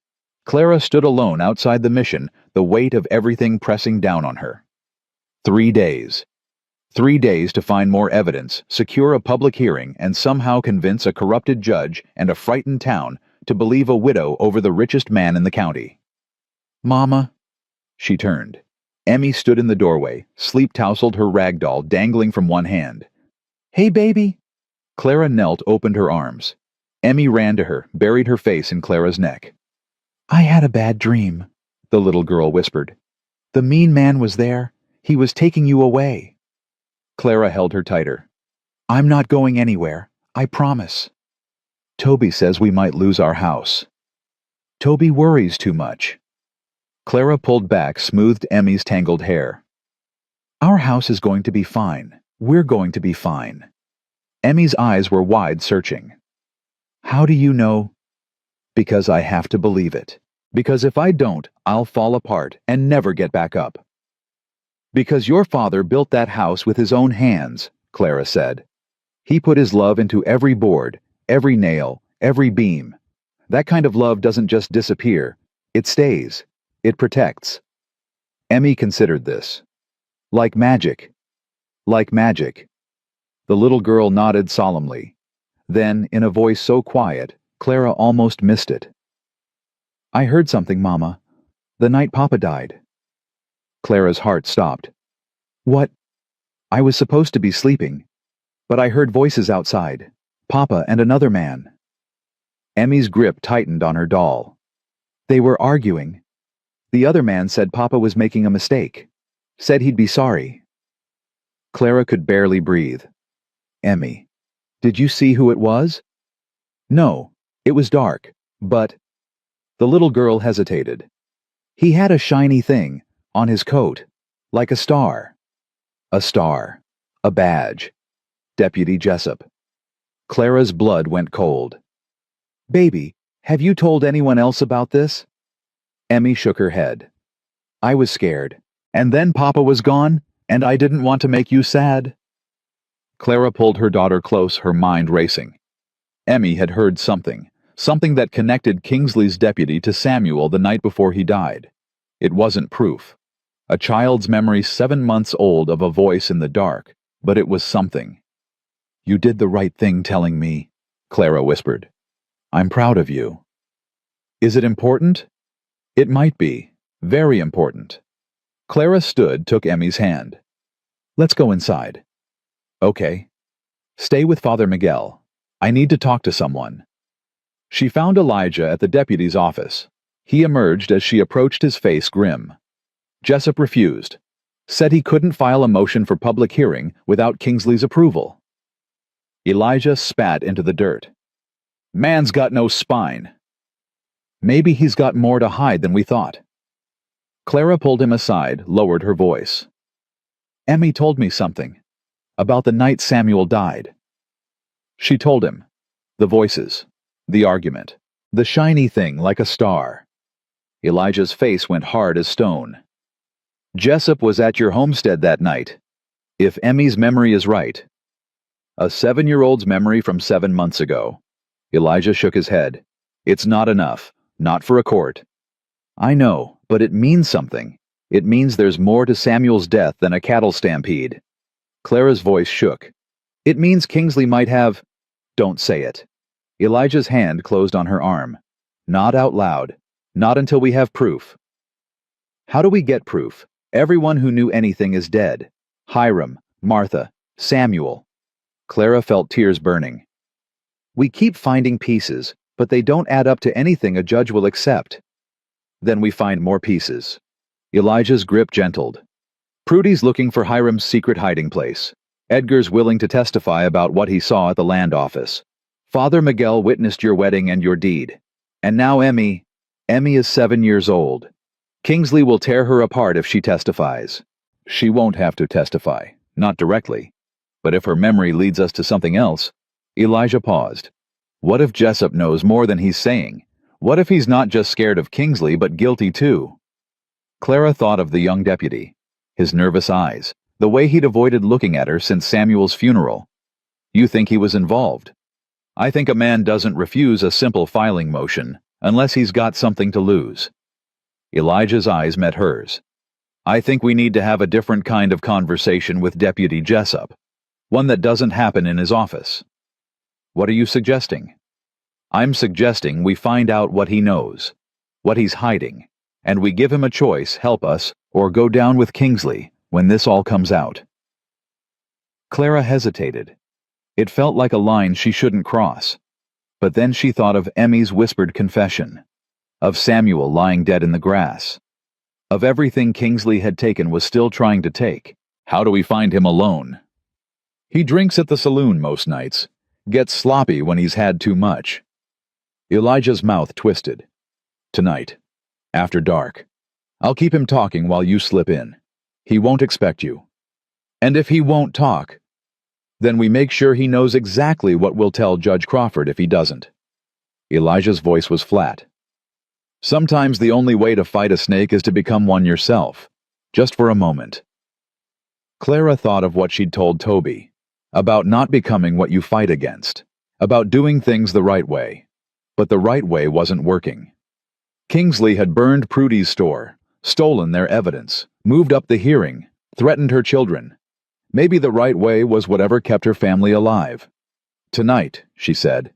Clara stood alone outside the mission, the weight of everything pressing down on her. 3 days. 3 days to find more evidence, secure a public hearing, and somehow convince a corrupted judge and a frightened town to believe a widow over the richest man in the county. Mama. She turned. Emmy stood in the doorway, sleep-tousled her rag doll dangling from one hand. Hey, baby. Clara knelt, opened her arms. Emmy ran to her, buried her face in Clara's neck. I had a bad dream, the little girl whispered. The mean man was there. He was taking you away. Clara held her tighter. I'm not going anywhere. I promise. Toby says we might lose our house. Toby worries too much. Clara pulled back, smoothed Emmy's tangled hair. Our house is going to be fine. We're going to be fine. Emmy's eyes were wide, searching. How do you know? Because I have to believe it. Because if I don't, I'll fall apart and never get back up. Because your father built that house with his own hands, Clara said. He put his love into every board, every nail, every beam. That kind of love doesn't just disappear. It stays. It protects. Emmy considered this. Like magic. Like magic. The little girl nodded solemnly. Then, in a voice so quiet, Clara almost missed it. I heard something, Mama. The night Papa died. Clara's heart stopped. What? I was supposed to be sleeping, but I heard voices outside. Papa and another man. Emmy's grip tightened on her doll. They were arguing. The other man said Papa was making a mistake. Said he'd be sorry. Clara could barely breathe. Emmy, did you see who it was? No, it was dark, but... The little girl hesitated. He had a shiny thing on his coat, like a star. A star. A badge. Deputy Jessup. Clara's blood went cold. Baby, have you told anyone else about this? Emmy shook her head. I was scared, and then Papa was gone, and I didn't want to make you sad. Clara pulled her daughter close, her mind racing. Emmy had heard something that connected Kingsley's deputy to Samuel the night before he died. It wasn't proof. A child's memory 7 months old of a voice in the dark, but it was something. You did the right thing telling me, Clara whispered. I'm proud of you. Is it important? It might be. Very important. Clara stood, took Emmy's hand. Let's go inside. Okay. Stay with Father Miguel. I need to talk to someone. She found Elijah at the deputy's office. He emerged as she approached, his face grim. Jessup refused. Said he couldn't file a motion for public hearing without Kingsley's approval. Elijah spat into the dirt. Man's got no spine. Maybe he's got more to hide than we thought. Clara pulled him aside, lowered her voice. Emmy told me something. About the night Samuel died. She told him. The voices. The argument. The shiny thing like a star. Elijah's face went hard as stone. Jessup was at your homestead that night. If Emmy's memory is right. A 7-year-old's memory from 7 months ago. Elijah shook his head. It's not enough. Not for a court. I know, but it means something. It means there's more to Samuel's death than a cattle stampede. Clara's voice shook. It means Kingsley might have... Don't say it. Elijah's hand closed on her arm. Not out loud. Not until we have proof. How do we get proof? Everyone who knew anything is dead. Hiram, Martha, Samuel. Clara felt tears burning. We keep finding pieces, but they don't add up to anything a judge will accept. Then we find more pieces. Elijah's grip gentled. Prudy's looking for Hiram's secret hiding place. Edgar's willing to testify about what he saw at the land office. Father Miguel witnessed your wedding and your deed. And now Emmy is 7 years old. Kingsley will tear her apart if she testifies. She won't have to testify, not directly. But if her memory leads us to something else... Elijah paused. What if Jessup knows more than he's saying? What if he's not just scared of Kingsley, but guilty too? Clara thought of the young deputy. His nervous eyes, the way he'd avoided looking at her since Samuel's funeral. You think he was involved? I think a man doesn't refuse a simple filing motion unless he's got something to lose. Elijah's eyes met hers. I think we need to have a different kind of conversation with Deputy Jessup. One that doesn't happen in his office. What are you suggesting? I'm suggesting we find out what he knows, what he's hiding, and we give him a choice, help us, or go down with Kingsley when this all comes out. Clara hesitated. It felt like a line she shouldn't cross. But then she thought of Emmy's whispered confession, of Samuel lying dead in the grass, of everything Kingsley had taken was still trying to take. How do we find him alone? He drinks at the saloon most nights, gets sloppy when he's had too much. Elijah's mouth twisted. Tonight, after dark. I'll keep him talking while you slip in. He won't expect you. And if he won't talk, then we make sure he knows exactly what we'll tell Judge Crawford if he doesn't. Elijah's voice was flat. Sometimes the only way to fight a snake is to become one yourself, just for a moment. Clara thought of what she'd told Toby, about not becoming what you fight against, about doing things the right way. But the right way wasn't working. Kingsley had burned Prudy's store, stolen their evidence, moved up the hearing, threatened her children. Maybe the right way was whatever kept her family alive. Tonight, she said,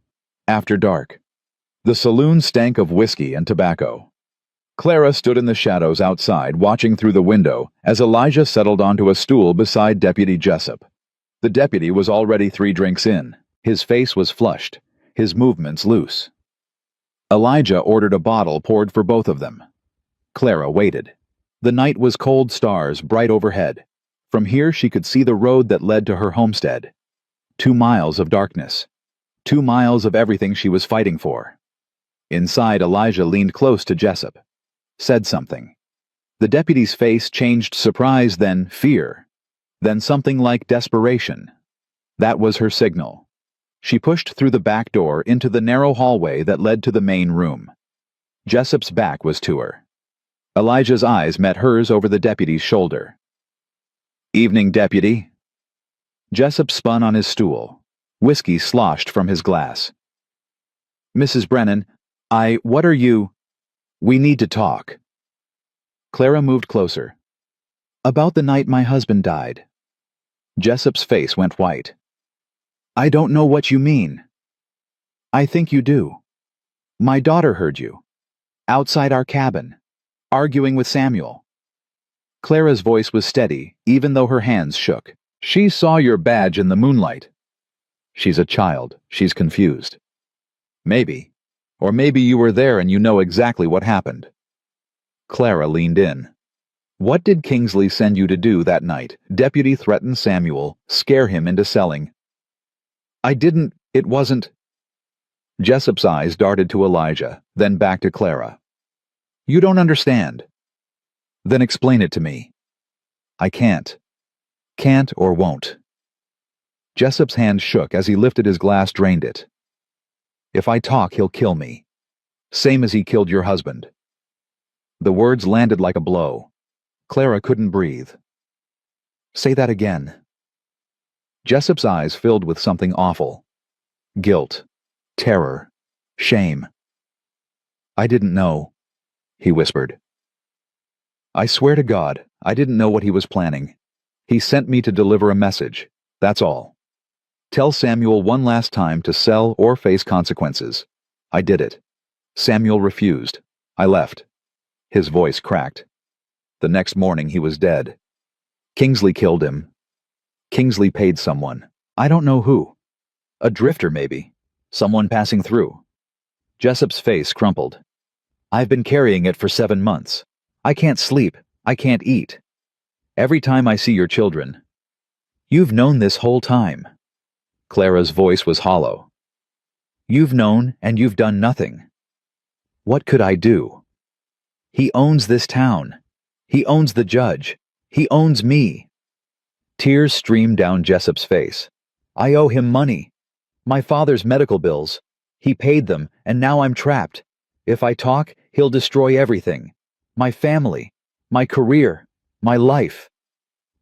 after dark. The saloon stank of whiskey and tobacco. Clara stood in the shadows outside, watching through the window as Elijah settled onto a stool beside Deputy Jessup. The deputy was already 3 drinks in. His face was flushed, his movements loose. Elijah ordered a bottle poured for both of them. Clara waited. The night was cold stars bright overhead. From here she could see the road that led to her homestead. 2 miles of darkness. 2 miles of everything she was fighting for. Inside, Elijah leaned close to Jessup. Said something. The deputy's face changed surprise, then fear. Then something like desperation. That was her signal. She pushed through the back door into the narrow hallway that led to the main room. Jessup's back was to her. Elijah's eyes met hers over the deputy's shoulder. Evening, deputy. Jessup spun on his stool. Whiskey sloshed from his glass. Mrs. Brennan, what are you... We need to talk. Clara moved closer. About the night my husband died. Jessup's face went white. I don't know what you mean. I think you do. My daughter heard you. Outside our cabin. Arguing with Samuel. Clara's voice was steady, even though her hands shook. She saw your badge in the moonlight. She's a child. She's confused. Maybe. Or maybe you were there and you know exactly what happened. Clara leaned in. What did Kingsley send you to do that night? Deputy threaten Samuel, scare him into selling. I didn't, it wasn't... Jessup's eyes darted to Elijah, then back to Clara. You don't understand. Then explain it to me. I can't. Can't or won't. Jessup's hand shook as he lifted his glass, drained it. If I talk, he'll kill me. Same as he killed your husband. The words landed like a blow. Clara couldn't breathe. Say that again. Jessup's eyes filled with something awful. Guilt. Terror. Shame. I didn't know, he whispered. I swear to God, I didn't know what he was planning. He sent me to deliver a message. That's all. Tell Samuel one last time to sell or face consequences. I did it. Samuel refused. I left. His voice cracked. The next morning he was dead. Kingsley killed him. Kingsley paid someone. I don't know who. A drifter, maybe. Someone passing through. Jessup's face crumpled. I've been carrying it for 7 months. I can't sleep. I can't eat. Every time I see your children. You've known this whole time. Clara's voice was hollow. You've known and you've done nothing. What could I do? He owns this town. He owns the judge. He owns me. Tears streamed down Jessup's face. I owe him money. My father's medical bills. He paid them, and now I'm trapped. If I talk, he'll destroy everything. My family, my career, my life.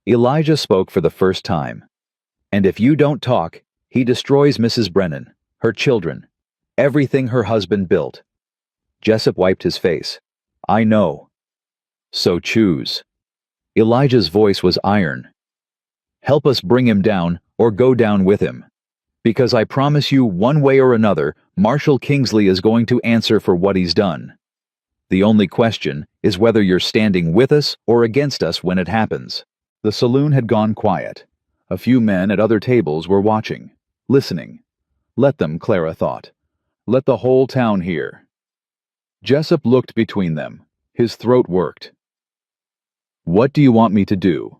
Elijah spoke for the first time. And if you don't talk, he destroys Mrs. Brennan, her children, everything her husband built. Jessup wiped his face. I know. So choose. Elijah's voice was iron. Help us bring him down, or go down with him. Because I promise you, one way or another, Marshal Kingsley is going to answer for what he's done. The only question is whether you're standing with us or against us when it happens. The saloon had gone quiet. A few men at other tables were watching, listening. Let them, Clara thought. Let the whole town hear. Jessup looked between them. His throat worked. What do you want me to do?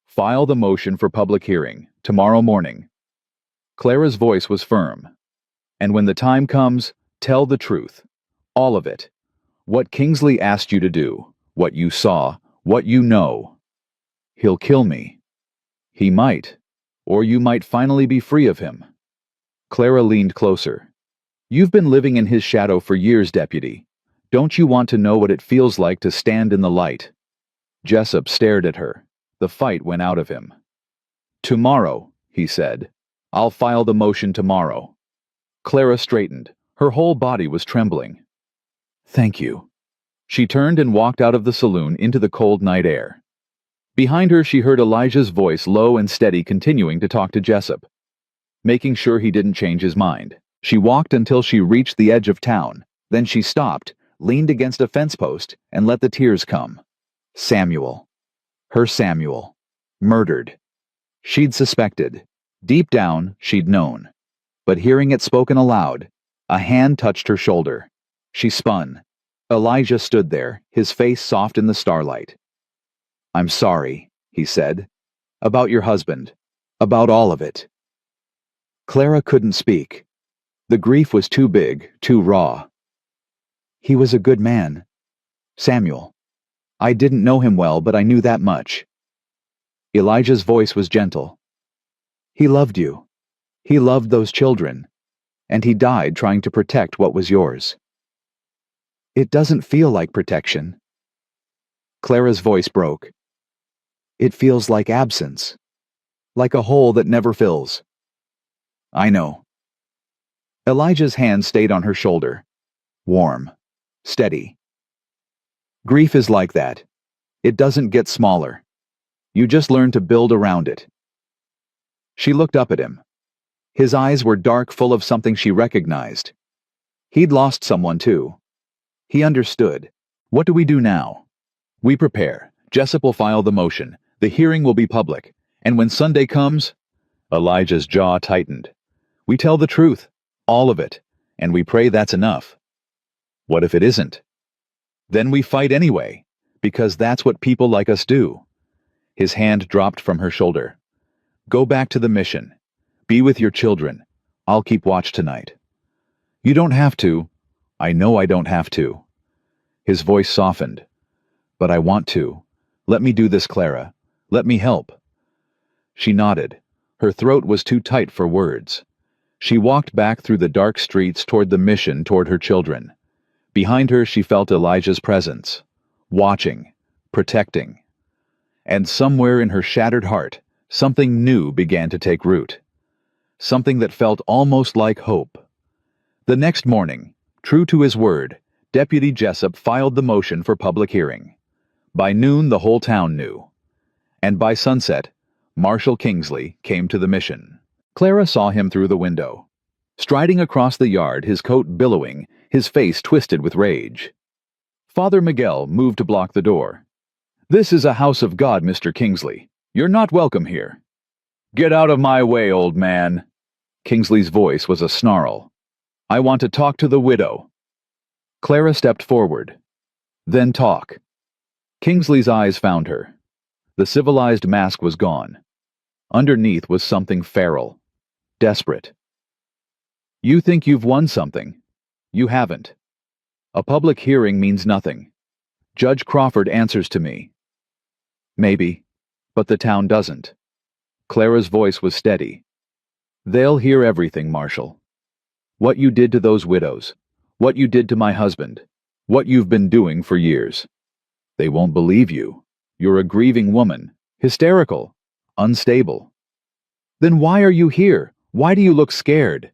File the motion for public hearing, tomorrow morning. Clara's voice was firm. And when the time comes, tell the truth. All of it. What Kingsley asked you to do, what you saw, what you know. He'll kill me. He might. Or you might finally be free of him. Clara leaned closer. You've been living in his shadow for years, Deputy. Don't you want to know what it feels like to stand in the light? Jessup stared at her. The fight went out of him. Tomorrow, he said. I'll file the motion tomorrow. Clara straightened. Her whole body was trembling. Thank you. She turned and walked out of the saloon into the cold night air. Behind her she heard Elijah's voice, low and steady, continuing to talk to Jessup. Making sure he didn't change his mind, she walked until she reached the edge of town. Then she stopped, leaned against a fence post, and let the tears come. Samuel. Her Samuel. Murdered. She'd suspected. Deep down, she'd known. But hearing it spoken aloud, a hand touched her shoulder. She spun. Elijah stood there, his face soft in the starlight. I'm sorry, he said. About your husband. About all of it. Clara couldn't speak. The grief was too big, too raw. He was a good man. Samuel. I didn't know him well, but I knew that much. Elijah's voice was gentle. He loved you. He loved those children. And he died trying to protect what was yours. It doesn't feel like protection. Clara's voice broke. It feels like absence. Like a hole that never fills. I know. Elijah's hand stayed on her shoulder. Warm. Steady. Grief is like that. It doesn't get smaller. You just learn to build around it. She looked up at him. His eyes were dark, full of something she recognized. He'd lost someone too. He understood. What do we do now? We prepare. Jessup will file the motion. The hearing will be public. And when Sunday comes... Elijah's jaw tightened. We tell the truth. All of it. And we pray that's enough. What if it isn't? Then we fight anyway. Because that's what people like us do. His hand dropped from her shoulder. Go back to the mission. Be with your children. I'll keep watch tonight. You don't have to. I know I don't have to. His voice softened. But I want to. Let me do this, Clara. Let me help. She nodded. Her throat was too tight for words. She walked back through the dark streets toward the mission, toward her children. Behind her she felt Elijah's presence. Watching. Protecting. And somewhere in her shattered heart, something new began to take root. Something that felt almost like hope. The next morning, true to his word, Deputy Jessup filed the motion for public hearing. By noon, the whole town knew. And by sunset, Marshal Kingsley came to the mission. Clara saw him through the window, striding across the yard, his coat billowing, his face twisted with rage. Father Miguel moved to block the door. "This is a house of God, Mr. Kingsley. You're not welcome here." "Get out of my way, old man." Kingsley's voice was a snarl. "I want to talk to the widow." Clara stepped forward. "Then talk." Kingsley's eyes found her. The civilized mask was gone. Underneath was something feral, desperate. "You think you've won something. You haven't. A public hearing means nothing. Judge Crawford answers to me." "Maybe, but the town doesn't." Clara's voice was steady. "They'll hear everything, Marshal. What you did to those widows, what you did to my husband, what you've been doing for years. They won't believe you. You're a grieving woman, hysterical, unstable. Then why are you here? Why do you look scared?"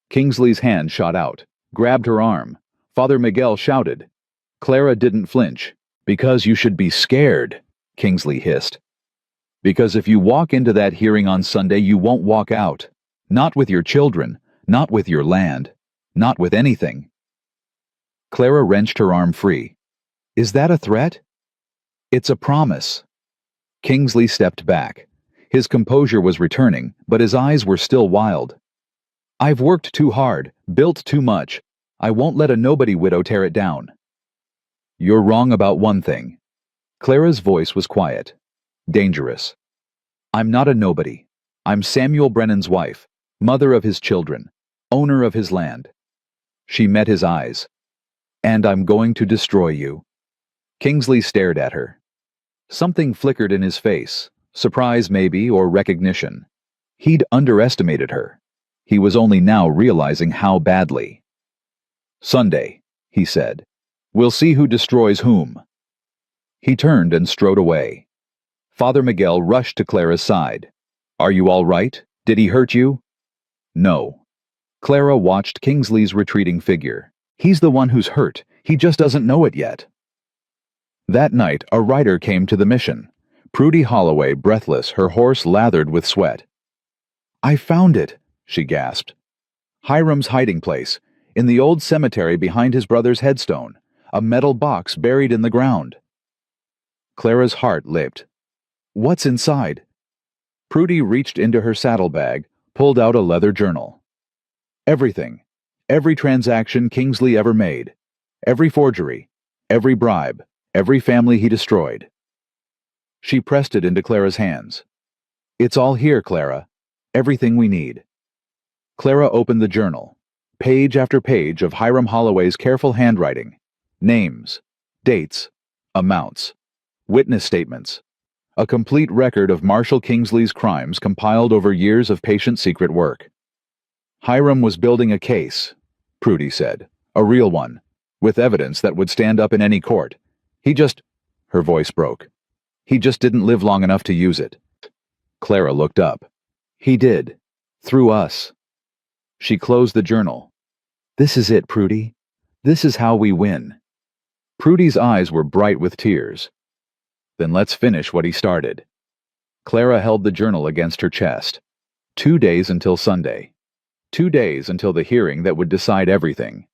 Kingsley's hand shot out, grabbed her arm. Father Miguel shouted. Clara didn't flinch. "Because you should be scared," Kingsley hissed. "Because if you walk into that hearing on Sunday, you won't walk out. Not with your children, not with your land, not with anything." Clara wrenched her arm free. "Is that a threat?" "It's a promise." Kingsley stepped back. His composure was returning, but his eyes were still wild. "I've worked too hard, built too much. I won't let a nobody widow tear it down." "You're wrong about one thing." Clara's voice was quiet, dangerous. "I'm not a nobody. I'm Samuel Brennan's wife, mother of his children, owner of his land." She met his eyes. "And I'm going to destroy you." Kingsley stared at her. Something flickered in his face, surprise maybe, or recognition. He'd underestimated her. He was only now realizing how badly. "Sunday," he said. "We'll see who destroys whom." He turned and strode away. Father Miguel rushed to Clara's side. "Are you all right? Did he hurt you?" "No." Clara watched Kingsley's retreating figure. "He's the one who's hurt. He just doesn't know it yet." That night, a rider came to the mission. Prudy Holloway, breathless, her horse lathered with sweat. "I found it," she gasped. "Hiram's hiding place, in the old cemetery behind his brother's headstone, a metal box buried in the ground." Clara's heart leaped. "What's inside?" Prudy reached into her saddlebag, pulled out a leather journal. "Everything. Every transaction Kingsley ever made. Every forgery. Every bribe. Every family he destroyed." She pressed it into Clara's hands. "It's all here, Clara. Everything we need." Clara opened the journal. Page after page of Hiram Holloway's careful handwriting. Names, dates, amounts, witness statements. A complete record of Marshal Kingsley's crimes compiled over years of patient secret work. "Hiram was building a case," Prudy said. "A real one, with evidence that would stand up in any court. He just—" Her voice broke. "He just didn't live long enough to use it." Clara looked up. "He did. Through us." She closed the journal. "This is it, Prudy. This is how we win." Prudy's eyes were bright with tears. "Then let's finish what he started." Clara held the journal against her chest. 2 days until Sunday. 2 days until the hearing that would decide everything.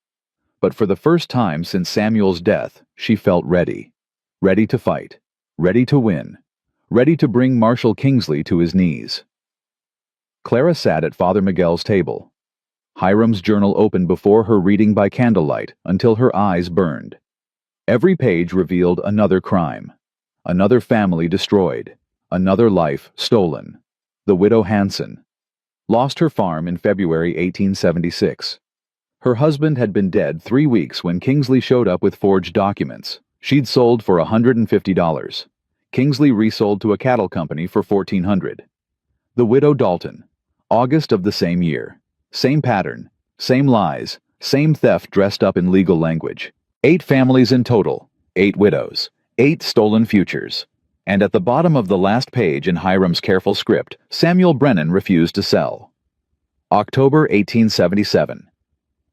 But for the first time since Samuel's death, she felt ready. Ready to fight. Ready to win. Ready to bring Marshal Kingsley to his knees. Clara sat at Father Miguel's table. Hiram's journal opened before her, reading by candlelight until her eyes burned. Every page revealed another crime. Another family destroyed. Another life stolen. The widow Hanson lost her farm in February 1876. Her husband had been dead 3 weeks when Kingsley showed up with forged documents. She'd sold for $150. Kingsley resold to a cattle company for $1,400. The widow Dalton, August of the same year. Same pattern, same lies, same theft dressed up in legal language. 8 families in total, 8 widows, 8 stolen futures. And at the bottom of the last page in Hiram's careful script, Samuel Brennan refused to sell. October 1877.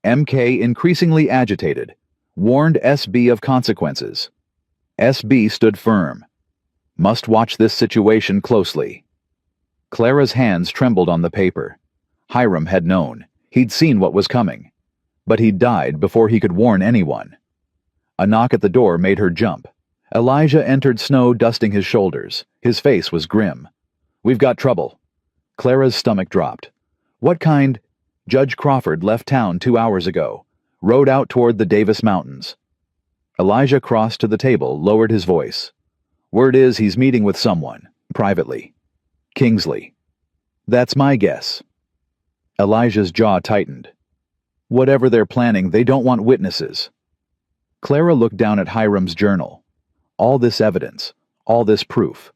MK increasingly agitated, warned SB of consequences. SB stood firm. Must watch this situation closely. Clara's hands trembled on the paper. Hiram had known. He'd seen what was coming. But he'd died before he could warn anyone. A knock at the door made her jump. Elijah entered, snow dusting his shoulders. His face was grim. "We've got trouble." Clara's stomach dropped. "What kind?" "Judge Crawford left town 2 hours ago. Rode out toward the Davis Mountains." Elijah crossed to the table, lowered his voice. "Word is he's meeting with someone, privately. Kingsley." "That's my guess." Elijah's jaw tightened. "Whatever they're planning, they don't want witnesses." Clara looked down at Hiram's journal. All this evidence, all this proof.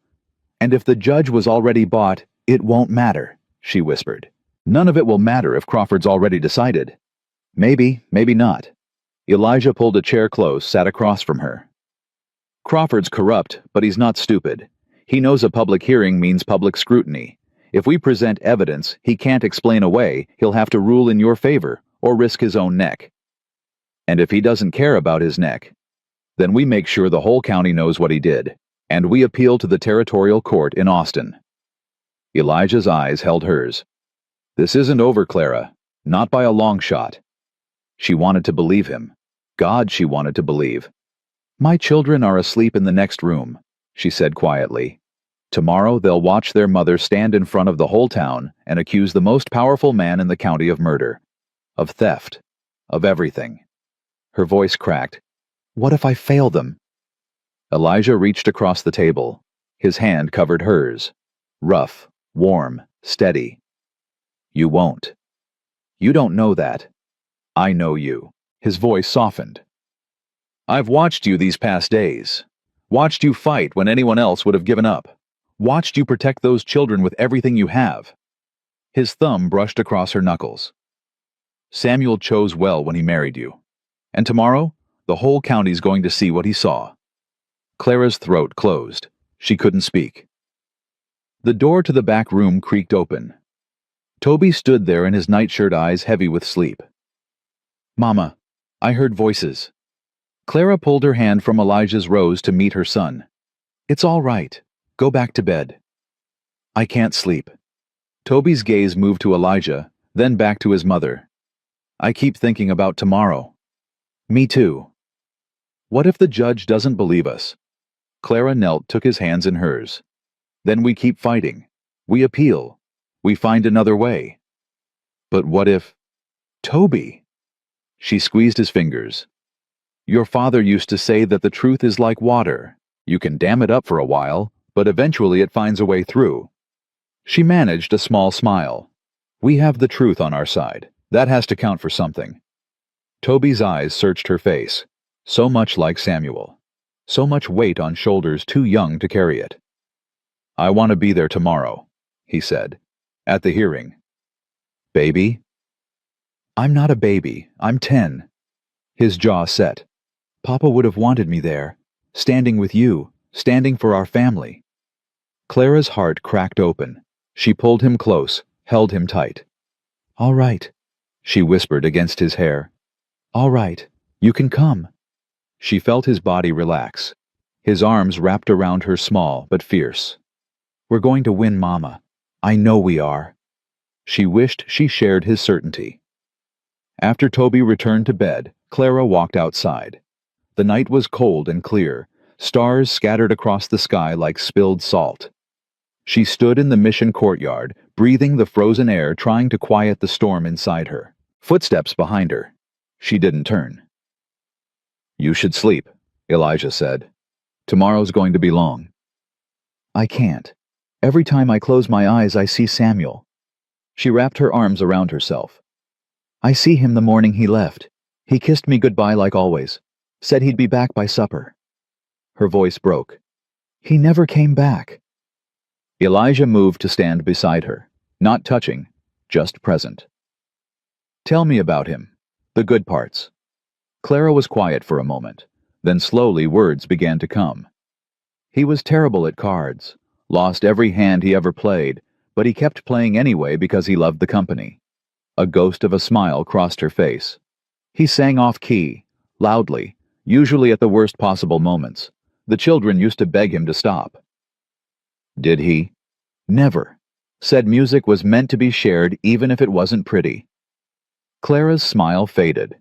"And if the judge was already bought, it won't matter," she whispered. "None of it will matter if Crawford's already decided." "Maybe, maybe not." Elijah pulled a chair close, sat across from her. "Crawford's corrupt, but he's not stupid. He knows a public hearing means public scrutiny. If we present evidence he can't explain away, he'll have to rule in your favor or risk his own neck. And if he doesn't care about his neck, then we make sure the whole county knows what he did, and we appeal to the territorial court in Austin." Elijah's eyes held hers. "This isn't over, Clara. Not by a long shot." She wanted to believe him. God, she wanted to believe. "My children are asleep in the next room," she said quietly. "Tomorrow they'll watch their mother stand in front of the whole town and accuse the most powerful man in the county of murder, of theft, of everything." Her voice cracked. "What if I fail them?" Elijah reached across the table. His hand covered hers. Rough, warm, steady. "You won't. You don't know that. I know you." His voice softened. "I've watched you these past days. Watched you fight when anyone else would have given up. Watched you protect those children with everything you have." His thumb brushed across her knuckles. "Samuel chose well when he married you. And tomorrow, the whole county's going to see what he saw." Clara's throat closed. She couldn't speak. The door to the back room creaked open. Toby stood there in his nightshirt, eyes heavy with sleep. "Mama, I heard voices." Clara pulled her hand from Elijah's rose to meet her son. "It's all right. Go back to bed." "I can't sleep." Toby's gaze moved to Elijah, then back to his mother. "I keep thinking about tomorrow." "Me too." "What if the judge doesn't believe us?" Clara knelt, took his hands in hers. "Then we keep fighting. We appeal. We find another way." "But what if—" "Toby!" She squeezed his fingers. "Your father used to say that the truth is like water. You can dam it up for a while, but eventually it finds a way through." She managed a small smile. "We have the truth on our side. That has to count for something." Toby's eyes searched her face. So much like Samuel. So much weight on shoulders too young to carry it. "I want to be there tomorrow," he said. "At the hearing." "Baby?" "I'm not a baby. I'm 10. His jaw set. "Papa would have wanted me there. Standing with you. Standing for our family." Clara's heart cracked open. She pulled him close, held him tight. "All right," she whispered against his hair. "All right. You can come." She felt his body relax. His arms wrapped around her, small but fierce. "We're going to win, Mama. I know we are." She wished she shared his certainty. After Toby returned to bed, Clara walked outside. The night was cold and clear, stars scattered across the sky like spilled salt. She stood in the mission courtyard, breathing the frozen air, trying to quiet the storm inside her. Footsteps behind her. She didn't turn. "You should sleep," Elijah said. "Tomorrow's going to be long." "I can't. Every time I close my eyes I see Samuel." She wrapped her arms around herself. "I see him the morning he left. He kissed me goodbye like always. Said he'd be back by supper." Her voice broke. "He never came back." Elijah moved to stand beside her, not touching, just present. "Tell me about him. The good parts." Clara was quiet for a moment. Then slowly words began to come. "He was terrible at cards. Lost every hand he ever played, but he kept playing anyway because he loved the company." A ghost of a smile crossed her face. "He sang off key, loudly, usually at the worst possible moments. The children used to beg him to stop. Did he? Never. Said music was meant to be shared even if it wasn't pretty. Clara's smile faded.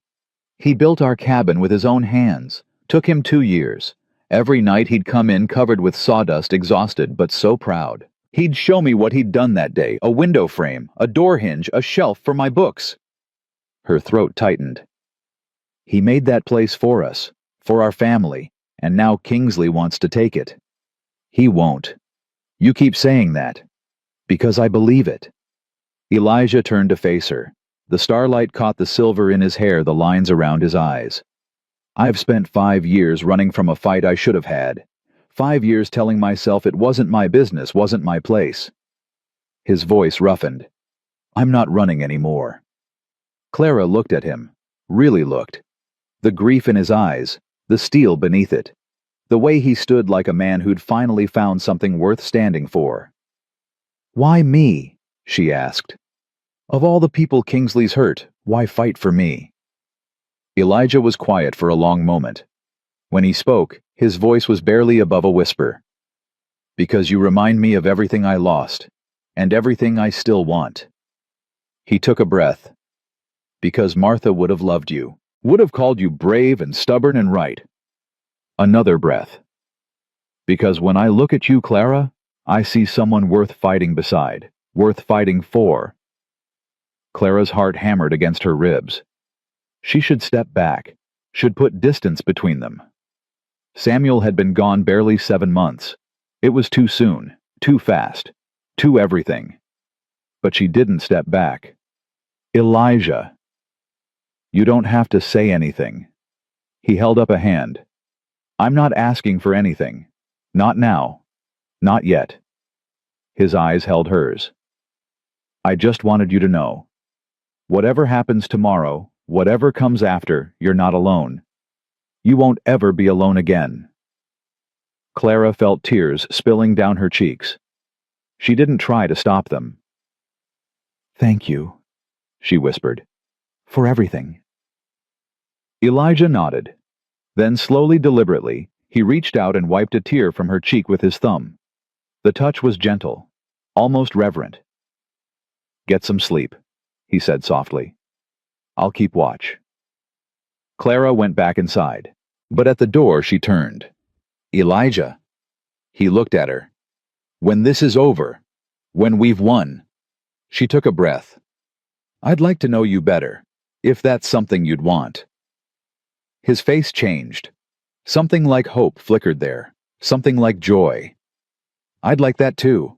He built our cabin with his own hands. Took him 2 years. Every night he'd come in covered with sawdust, exhausted, but so proud. He'd show me what he'd done that day, a window frame, a door hinge, a shelf for my books. Her throat tightened. He made that place for us, for our family, and now Kingsley wants to take it. He won't. You keep saying that. Because I believe it. Elijah turned to face her. The starlight caught the silver in his hair, the lines around his eyes. I've spent 5 years running from a fight I should have had. 5 years telling myself it wasn't my business, wasn't my place. His voice roughened. I'm not running anymore. Clara looked at him, really looked. The grief in his eyes, the steel beneath it. The way he stood like a man who'd finally found something worth standing for. Why me? She asked. Of all the people Kingsley's hurt, why fight for me? Elijah was quiet for a long moment. When he spoke, his voice was barely above a whisper. Because you remind me of everything I lost, and everything I still want. He took a breath. Because Martha would have loved you, would have called you brave and stubborn and right. Another breath. Because when I look at you, Clara, I see someone worth fighting beside, worth fighting for. Clara's heart hammered against her ribs. She should step back, should put distance between them. Samuel had been gone barely 7 months. It was too soon, too fast, too everything. But she didn't step back. Elijah. You don't have to say anything. He held up a hand. I'm not asking for anything. Not now. Not yet. His eyes held hers. I just wanted you to know. Whatever happens tomorrow, whatever comes after, you're not alone. You won't ever be alone again. Clara felt tears spilling down her cheeks. She didn't try to stop them. Thank you, she whispered, for everything. Elijah nodded. Then slowly, deliberately, he reached out and wiped a tear from her cheek with his thumb. The touch was gentle, almost reverent. Get some sleep, he said softly. I'll keep watch. Clara went back inside, but at the door she turned. Elijah. He looked at her. When this is over, when we've won. She took a breath. I'd like to know you better, if that's something you'd want. His face changed. Something like hope flickered there, something like joy. I'd like that too.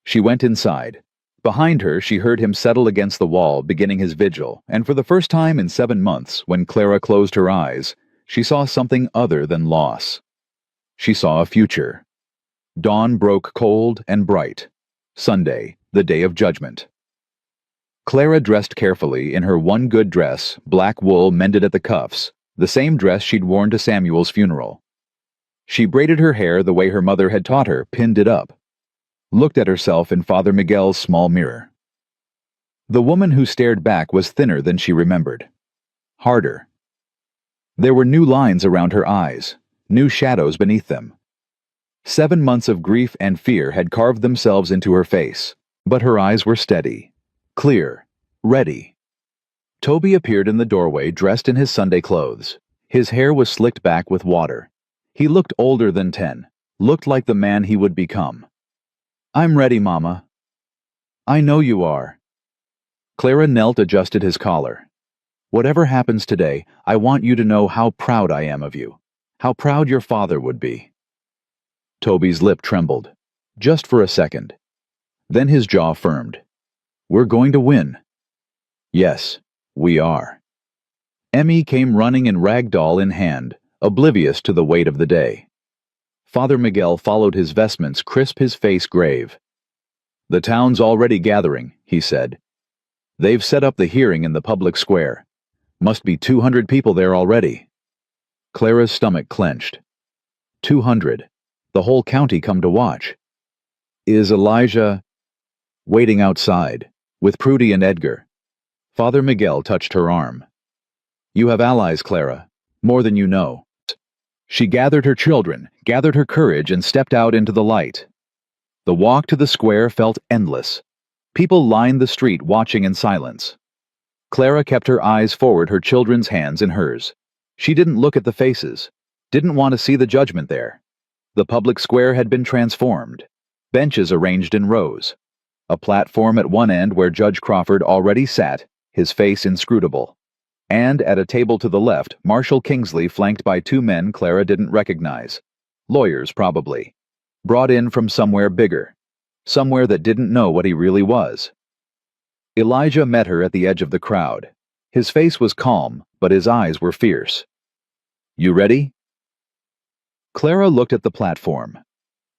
She went inside. Behind her, she heard him settle against the wall, beginning his vigil, and for the first time in 7 months, when Clara closed her eyes, she saw something other than loss. She saw a future. Dawn broke cold and bright. Sunday, the day of judgment. Clara dressed carefully in her one good dress, black wool mended at the cuffs, the same dress she'd worn to Samuel's funeral. She braided her hair the way her mother had taught her, pinned it up. Looked at herself in Father Miguel's small mirror. The woman who stared back was thinner than she remembered. Harder. There were new lines around her eyes, new shadows beneath them. 7 months of grief and fear had carved themselves into her face, but her eyes were steady, clear, ready. Toby appeared in the doorway dressed in his Sunday clothes. His hair was slicked back with water. He looked older than 10, looked like the man he would become. I'm ready, Mama. I know you are. Clara knelt, adjusted his collar. Whatever happens today, I want you to know how proud I am of you, how proud your father would be. Toby's lip trembled, just for a second. Then his jaw firmed. We're going to win. Yes, we are. Emmy came running in rag doll in hand, oblivious to the weight of the day. Father Miguel followed his vestments crisp, his face grave. The town's already gathering, he said. They've set up the hearing in the public square. Must be 200 people there already. Clara's stomach clenched. 200. The whole county come to watch. Is Elijah... Waiting outside, with Prudy and Edgar. Father Miguel touched her arm. You have allies, Clara, more than you know. She gathered her children, gathered her courage, and stepped out into the light. The walk to the square felt endless. People lined the street watching in silence. Clara kept her eyes forward, her children's hands in hers. She didn't look at the faces, didn't want to see the judgment there. The public square had been transformed. Benches arranged in rows. A platform at one end where Judge Crawford already sat, his face inscrutable. And at a table to the left, Marshall Kingsley flanked by two men Clara didn't recognize. Lawyers, probably. Brought in from somewhere bigger. Somewhere that didn't know what he really was. Elijah met her at the edge of the crowd. His face was calm, but his eyes were fierce. "You ready?" Clara looked at the platform.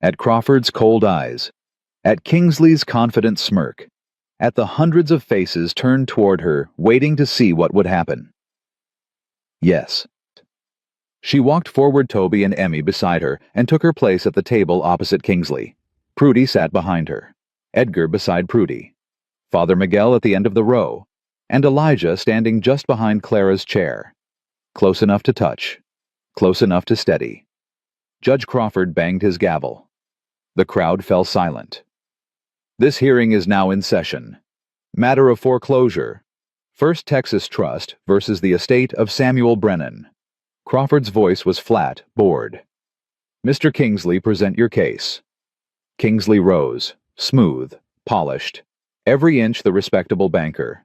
At Crawford's cold eyes. At Kingsley's confident smirk. At the hundreds of faces turned toward her, waiting to see what would happen. Yes. She walked forward, Toby and Emmy beside her, and took her place at the table opposite Kingsley. Prudy sat behind her. Edgar beside Prudy. Father Miguel at the end of the row. And Elijah standing just behind Clara's chair. Close enough to touch. Close enough to steady. Judge Crawford banged his gavel. The crowd fell silent. This hearing is now in session. Matter of foreclosure. First Texas Trust versus the estate of Samuel Brennan. Crawford's voice was flat, bored. "Mr. Kingsley, present your case." Kingsley rose, smooth, polished, every inch the respectable banker.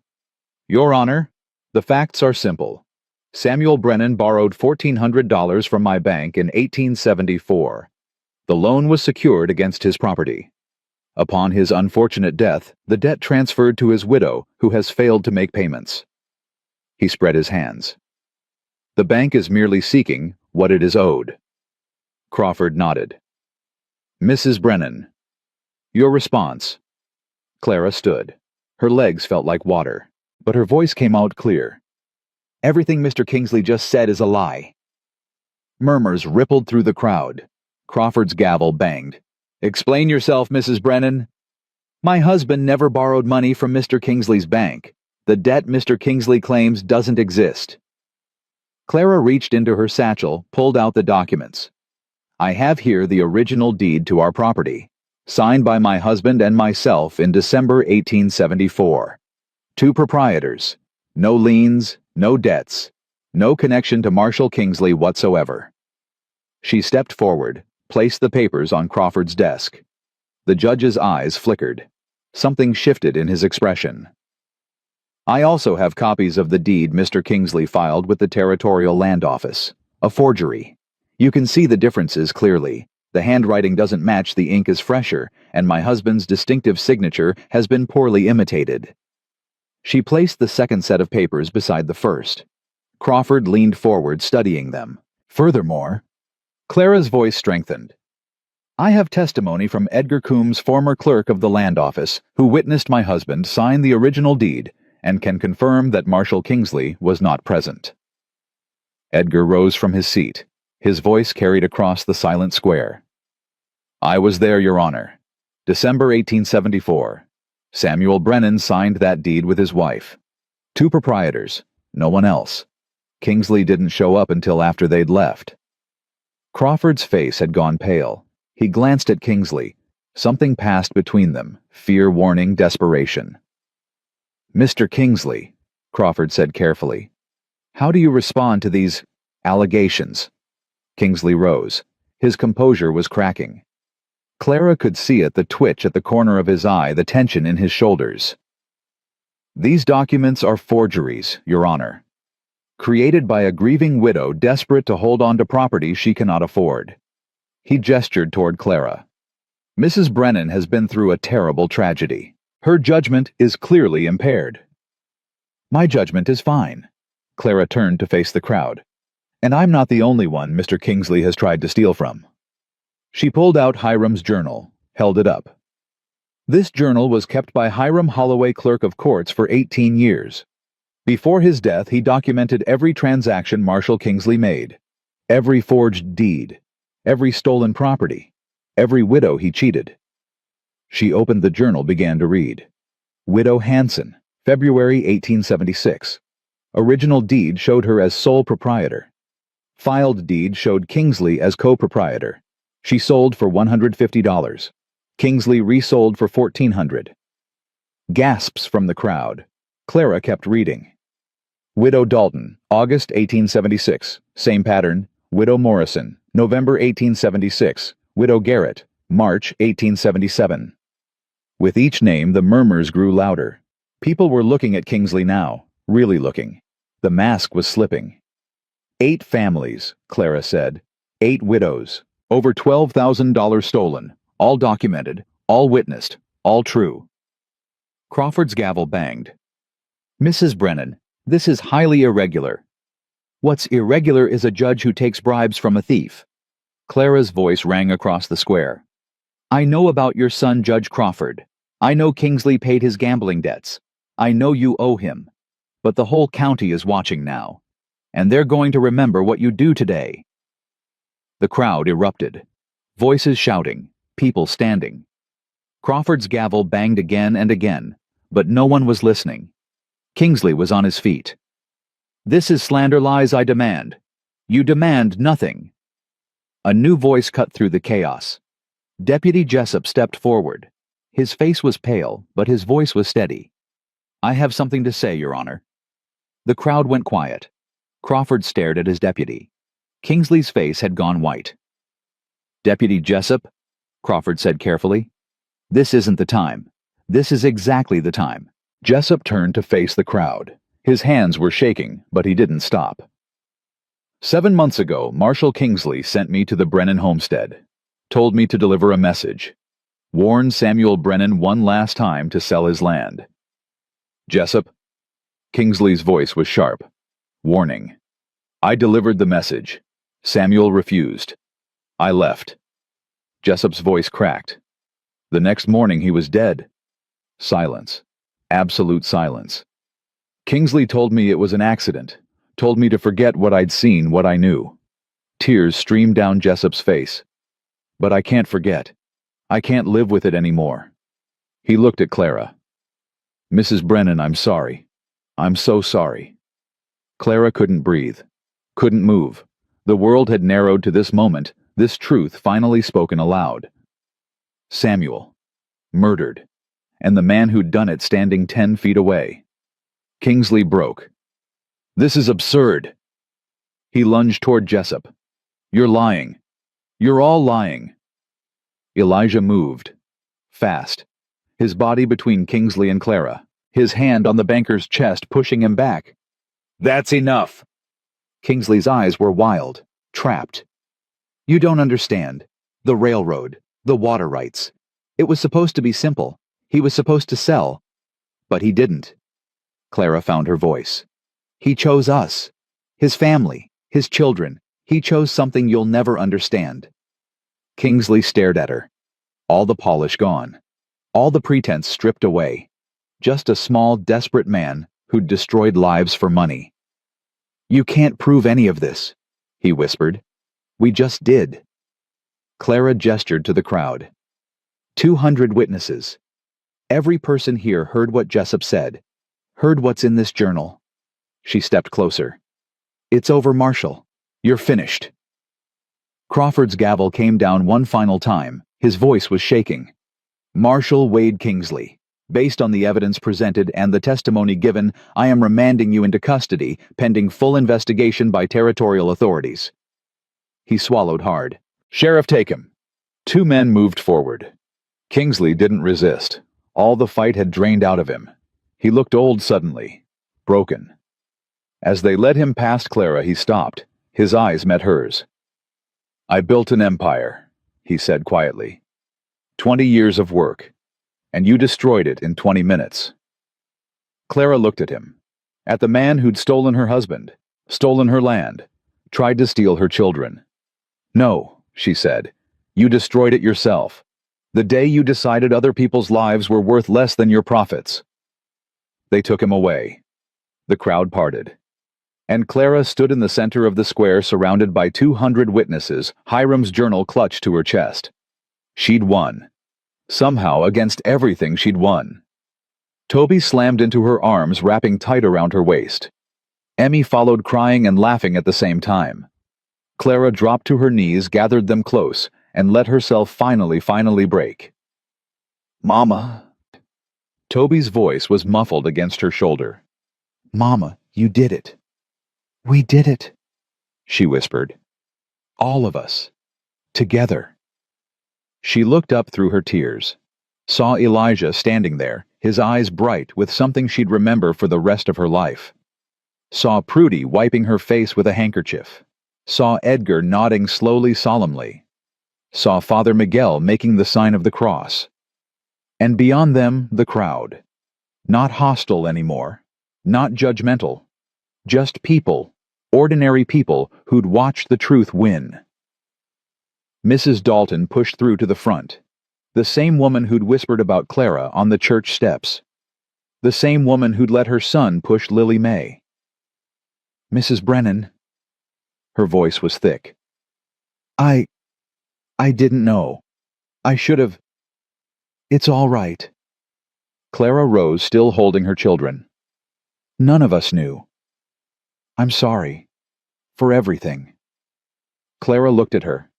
"Your Honor, the facts are simple. Samuel Brennan borrowed $1,400 from my bank in 1874. The loan was secured against his property. Upon his unfortunate death, the debt transferred to his widow, who has failed to make payments." He spread his hands. "The bank is merely seeking what it is owed." Crawford nodded. "Mrs. Brennan, your response." Clara stood. Her legs felt like water, but her voice came out clear. "Everything Mr. Kingsley just said is a lie." Murmurs rippled through the crowd. Crawford's gavel banged. "Explain yourself, Mrs. Brennan." "My husband never borrowed money from Mr. Kingsley's bank. The debt Mr. Kingsley claims doesn't exist." Clara reached into her satchel, pulled out the documents. "I have here the original deed to our property, signed by my husband and myself in December 1874. 2 proprietors. No liens, no debts, no connection to Marshall Kingsley whatsoever." She stepped forward, placed the papers on Crawford's desk. The judge's eyes flickered. Something shifted in his expression. "I also have copies of the deed Mr. Kingsley filed with the Territorial Land Office. A forgery. You can see the differences clearly. The handwriting doesn't match, the ink is fresher, and my husband's distinctive signature has been poorly imitated." She placed the second set of papers beside the first. Crawford leaned forward, studying them. "Furthermore," Clara's voice strengthened, "I have testimony from Edgar Coombs, former clerk of the Land Office, who witnessed my husband sign the original deed and can confirm that Marshall Kingsley was not present." Edgar rose from his seat. His voice carried across the silent square. "I was there, Your Honor. December 1874. Samuel Brennan signed that deed with his wife. 2 proprietors, no one else. Kingsley didn't show up until after they'd left." Crawford's face had gone pale. He glanced at Kingsley. Something passed between them, fear, warning, desperation. "Mr. Kingsley," Crawford said carefully, "how do you respond to these allegations?" Kingsley rose. His composure was cracking. Clara could see it, the twitch at the corner of his eye, the tension in his shoulders. "These documents are forgeries, Your Honor. Created by a grieving widow desperate to hold on to property she cannot afford." He gestured toward Clara. "Mrs. Brennan has been through a terrible tragedy. Her judgment is clearly impaired." "My judgment is fine." Clara turned to face the crowd. "And I'm not the only one Mr. Kingsley has tried to steal from." She pulled out Hiram's journal, held it up. This journal was kept by Hiram Holloway, clerk of courts, for 18 years. Before his death, he documented every transaction Marshall Kingsley made, every forged deed, every stolen property, every widow he cheated. She opened the journal, began to read. Widow Hanson, February 1876. Original deed showed her as sole proprietor. Filed deed showed Kingsley as co-proprietor. She sold for $150. Kingsley resold for $1,400. Gasps from the crowd. Clara kept reading. Widow Dalton, August 1876. Same pattern. Widow Morrison, November 1876. Widow Garrett, March 1877. With each name, the murmurs grew louder. People were looking at Kingsley now, really looking. The mask was slipping. 8 families, Clara said. 8 widows. Over $12,000 stolen. All documented. All witnessed. All true. Crawford's gavel banged. Mrs. Brennan, this is highly irregular. What's irregular is a judge who takes bribes from a thief. Clara's voice rang across the square. I know about your son, Judge Crawford. I know Kingsley paid his gambling debts. I know you owe him. But the whole county is watching now. And they're going to remember what you do today. The crowd erupted. Voices shouting, people standing. Crawford's gavel banged again and again, but no one was listening. Kingsley was on his feet. This is slander lies I demand. You demand nothing. A new voice cut through the chaos. Deputy Jessup stepped forward. His face was pale, but his voice was steady. I have something to say, Your Honor. The crowd went quiet. Crawford stared at his deputy. Kingsley's face had gone white. Deputy Jessup, Crawford said carefully, this isn't the time. This is exactly the time. Jessup turned to face the crowd. His hands were shaking, but he didn't stop. 7 months ago, Marshal Kingsley sent me to the Brennan homestead. Told me to deliver a message. Warned Samuel Brennan one last time to sell his land. Jessup. Kingsley's voice was sharp. Warning. I delivered the message. Samuel refused. I left. Jessup's voice cracked. The next morning he was dead. Silence. Absolute silence. Kingsley told me it was an accident. Told me to forget what I'd seen, what I knew. Tears streamed down Jessup's face. But I can't forget. I can't live with it anymore. He looked at Clara. Mrs. Brennan, I'm sorry. I'm so sorry. Clara couldn't breathe. Couldn't move. The world had narrowed to this moment, this truth finally spoken aloud. Samuel. Murdered. And the man who'd done it standing 10 feet away. Kingsley broke. This is absurd. He lunged toward Jessup. You're lying. You're all lying. Elijah moved. Fast. His body between Kingsley and Clara. His hand on the banker's chest pushing him back. That's enough. Kingsley's eyes were wild, trapped. You don't understand. The railroad, the water rights. It was supposed to be simple. He was supposed to sell. But he didn't. Clara found her voice. He chose us. His family, his children. He chose something you'll never understand. Kingsley stared at her. All the polish gone. All the pretense stripped away. Just a small, desperate man who'd destroyed lives for money. You can't prove any of this, he whispered. We just did. Clara gestured to the crowd. 200 witnesses. Every person here heard what Jessup said, heard what's in this journal. She stepped closer. It's over, Marshal. You're finished. Crawford's gavel came down one final time. His voice was shaking. Marshal Wade Kingsley, based on the evidence presented and the testimony given, I am remanding you into custody, pending full investigation by territorial authorities. He swallowed hard. Sheriff, take him. 2 men moved forward. Kingsley didn't resist. All the fight had drained out of him. He looked old suddenly, broken. As they led him past Clara, he stopped. His eyes met hers. I built an empire, he said quietly. 20 years of work, and you destroyed it in 20 minutes. Clara looked at him, at the man who'd stolen her husband, stolen her land, tried to steal her children. No, she said, you destroyed it yourself. The day you decided other people's lives were worth less than your profits. They took him away. The crowd parted. And Clara stood in the center of the square surrounded by 200 witnesses, Hiram's journal clutched to her chest. She'd won. Somehow, against everything, she'd won. Toby slammed into her arms, wrapping tight around her waist. Emmy followed, crying and laughing at the same time. Clara dropped to her knees, gathered them close, and let herself finally break. "Mama." Toby's voice was muffled against her shoulder. "Mama, you did it." "We did it," she whispered. "All of us. Together." She looked up through her tears, saw Elijah standing there, his eyes bright with something she'd remember for the rest of her life. Saw Prudy wiping her face with a handkerchief. Saw Edgar nodding slowly, solemnly. Saw Father Miguel making the sign of the cross. And beyond them, the crowd. Not hostile anymore, not judgmental. Just people, ordinary people who'd watched the truth win. Mrs. Dalton pushed through to the front. The same woman who'd whispered about Clara on the church steps. The same woman who'd let her son push Lily May. "Mrs. Brennan." Her voice was thick. I didn't know. I should have. It's all right." Clara rose, still holding her children. "None of us knew. I'm sorry. For everything." Clara looked at her,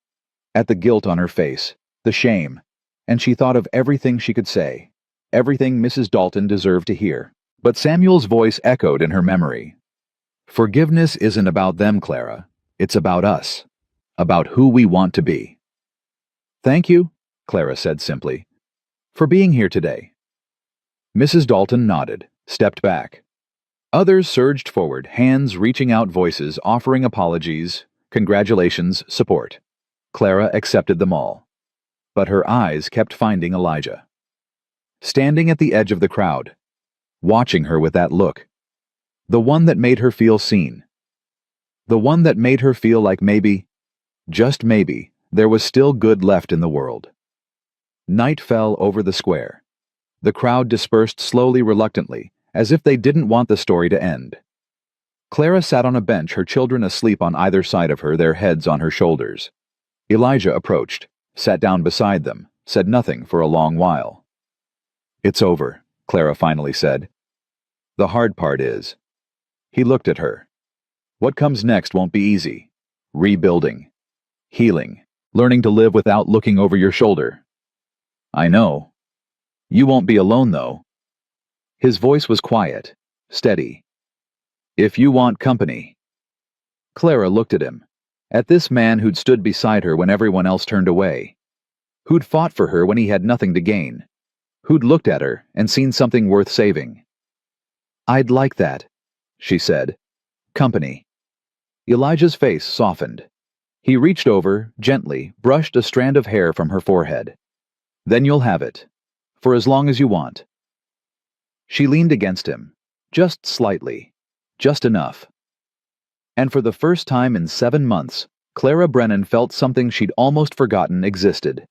at the guilt on her face, the shame, and she thought of everything she could say, everything Mrs. Dalton deserved to hear. But Samuel's voice echoed in her memory. "Forgiveness isn't about them, Clara. It's about us. About who we want to be." "Thank you," Clara said simply, "for being here today." Mrs. Dalton nodded, stepped back. Others surged forward, hands reaching out, voices offering apologies, congratulations, support. Clara accepted them all. But her eyes kept finding Elijah. Standing at the edge of the crowd, watching her with that look. The one that made her feel seen. The one that made her feel like maybe, just maybe, there was still good left in the world. Night fell over the square. The crowd dispersed slowly, reluctantly, as if they didn't want the story to end. Clara sat on a bench, her children asleep on either side of her, their heads on her shoulders. Elijah approached, sat down beside them, said nothing for a long while. "It's over," Clara finally said. "The hard part is." He looked at her. "What comes next won't be easy. Rebuilding. Healing. Learning to live without looking over your shoulder." "I know. You won't be alone, though." His voice was quiet, steady. "If you want company." Clara looked at him, at this man who'd stood beside her when everyone else turned away, who'd fought for her when he had nothing to gain, who'd looked at her and seen something worth saving. "I'd like that," she said. "Company." Elijah's face softened. He reached over, gently, brushed a strand of hair from her forehead. "Then you'll have it. For as long as you want." She leaned against him, just slightly, just enough. And for the first time in 7 months, Clara Brennan felt something she'd almost forgotten existed.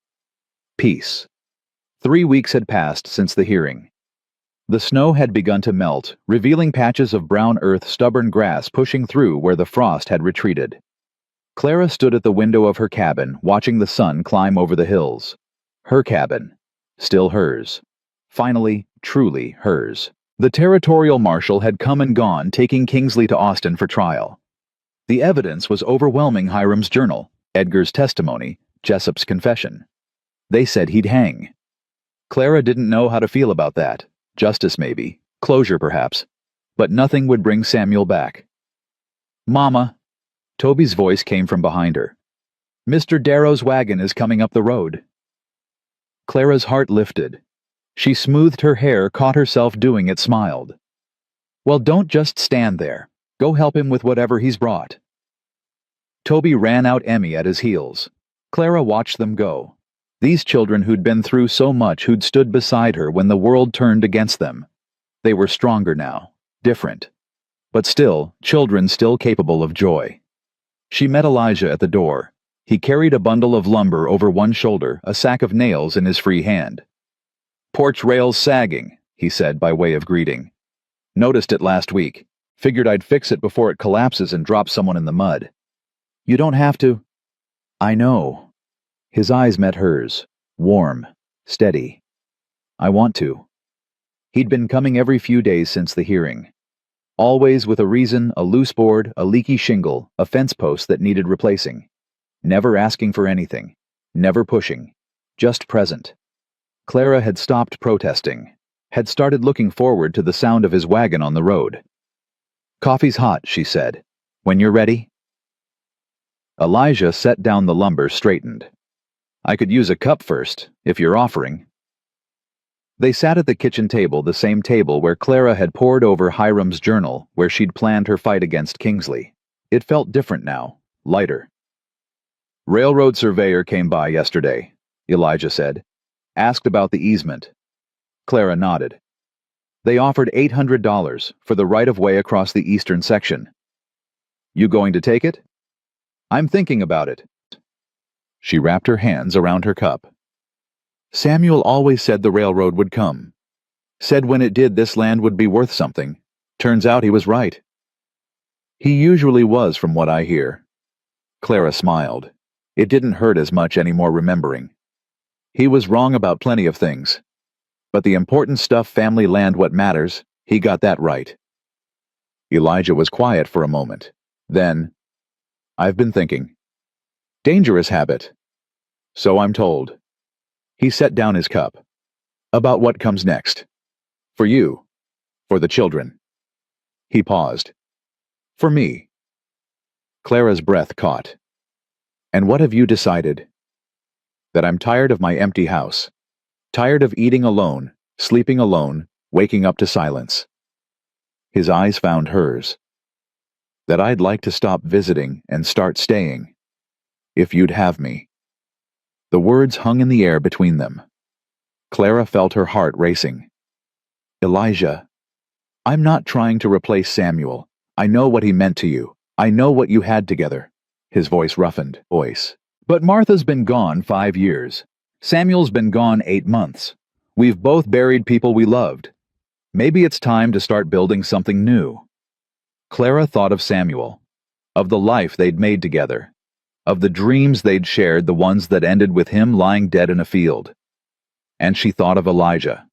Peace. 3 weeks had passed since the hearing. The snow had begun to melt, revealing patches of brown earth, stubborn grass pushing through where the frost had retreated. Clara stood at the window of her cabin, watching the sun climb over the hills. Her cabin. Still hers. Finally, truly hers. The territorial marshal had come and gone, taking Kingsley to Austin for trial. The evidence was overwhelming: Hiram's journal, Edgar's testimony, Jessup's confession. They said he'd hang. Clara didn't know how to feel about that. Justice maybe, closure perhaps, but nothing would bring Samuel back. "Mama," Toby's voice came from behind her. "Mr. Darrow's wagon is coming up the road." Clara's heart lifted. She smoothed her hair, caught herself doing it, smiled. "Well, don't just stand there. Go help him with whatever he's brought." Toby ran out, Emmy at his heels. Clara watched them go. These children who'd been through so much, who'd stood beside her when the world turned against them. They were stronger now, different. But still, children still capable of joy. She met Elijah at the door. He carried a bundle of lumber over one shoulder, a sack of nails in his free hand. "Porch rail's sagging," he said by way of greeting. "Noticed it last week. Figured I'd fix it before it collapses and drops someone in the mud." "You don't have to." "I know." His eyes met hers, warm, steady. "I want to." He'd been coming every few days since the hearing. Always with a reason, a loose board, a leaky shingle, a fence post that needed replacing. Never asking for anything. Never pushing. Just present. Clara had stopped protesting. Had started looking forward to the sound of his wagon on the road. "Coffee's hot," she said. "When you're ready." Elijah set down the lumber, straightened. "I could use a cup first, if you're offering." They sat at the kitchen table, the same table where Clara had pored over Hiram's journal, where she'd planned her fight against Kingsley. It felt different now, lighter. "Railroad surveyor came by yesterday," Elijah said. "Asked about the easement." Clara nodded. "They offered $800 for the right-of-way across the eastern section. You going to take it?" "I'm thinking about it." She wrapped her hands around her cup. "Samuel always said the railroad would come. Said when it did this land would be worth something. Turns out he was right." "He usually was, from what I hear." Clara smiled. It didn't hurt as much anymore remembering. "He was wrong about plenty of things. But the important stuff, family land, what matters, he got that right." Elijah was quiet for a moment. Then, "I've been thinking." "Dangerous habit." "So I'm told." He set down his cup. "About what comes next. For you. For the children." He paused. "For me." Clara's breath caught. "And what have you decided?" "That I'm tired of my empty house. Tired of eating alone, sleeping alone, waking up to silence." His eyes found hers. "That I'd like to stop visiting and start staying. If you'd have me." The words hung in the air between them. Clara felt her heart racing. "Elijah, I'm not trying to replace Samuel. I know what he meant to you. I know what you had together." His voice roughened. "But Martha's been gone 5 years. Samuel's been gone 8 months. We've both buried people we loved. Maybe it's time to start building something new." Clara thought of Samuel, of the life they'd made together, of the dreams they'd shared, the ones that ended with him lying dead in a field. And she thought of Elijah,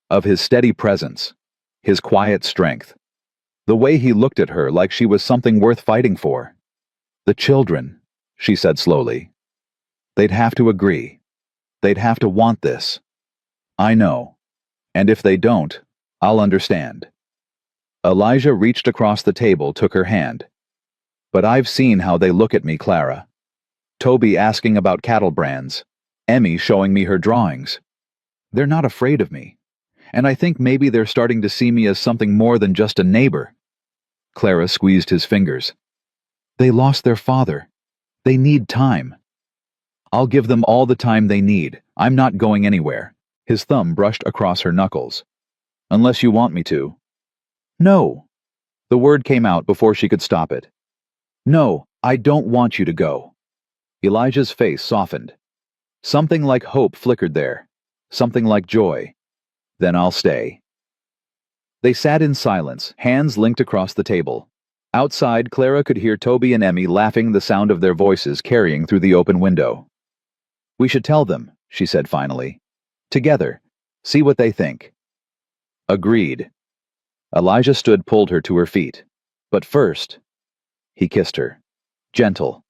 of his steady presence, his quiet strength, the way he looked at her like she was something worth fighting for. "The children," she said slowly. "They'd have to agree. They'd have to want this. I know. And if they don't, I'll understand." Elijah reached across the table, took her hand. "But I've seen how they look at me, Clara. Toby asking about cattle brands. Emmy showing me her drawings. They're not afraid of me. And I think maybe they're starting to see me as something more than just a neighbor." Clara squeezed his fingers. "They lost their father. They need time." "I'll give them all the time they need. I'm not going anywhere." His thumb brushed across her knuckles. "Unless you want me to." "No." The word came out before she could stop it. "No, I don't want you to go." Elijah's face softened. Something like hope flickered there. Something like joy. "Then I'll stay." They sat in silence, hands linked across the table. Outside, Clara could hear Toby and Emmy laughing, the sound of their voices carrying through the open window. "We should tell them," she said finally. "Together. See what they think." Agreed. Elijah stood, pulled her to her feet. But first, he kissed her. Gentle.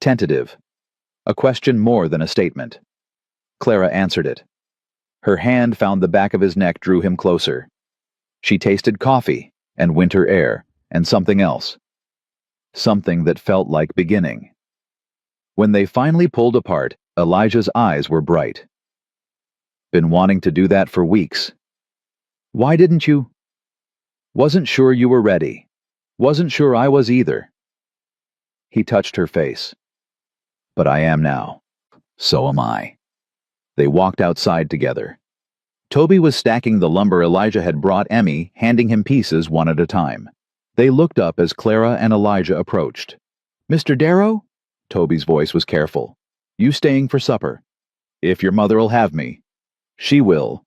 Tentative. A question more than a statement. Clara answered it. Her hand found the back of his neck, drew him closer. She tasted coffee, and winter air, and something else. Something that felt like beginning. When they finally pulled apart, Elijah's eyes were bright. "Been wanting to do that for weeks." "Why didn't you?" "Wasn't sure you were ready. Wasn't sure I was either." He touched her face. "But I am now. So am I." They walked outside together. Toby was stacking the lumber Elijah had brought Emmy, handing him pieces one at a time. They looked up as Clara and Elijah approached. "Mr. Darrow?" Toby's voice was careful. "You staying for supper?" "If your mother'll have me." "She will."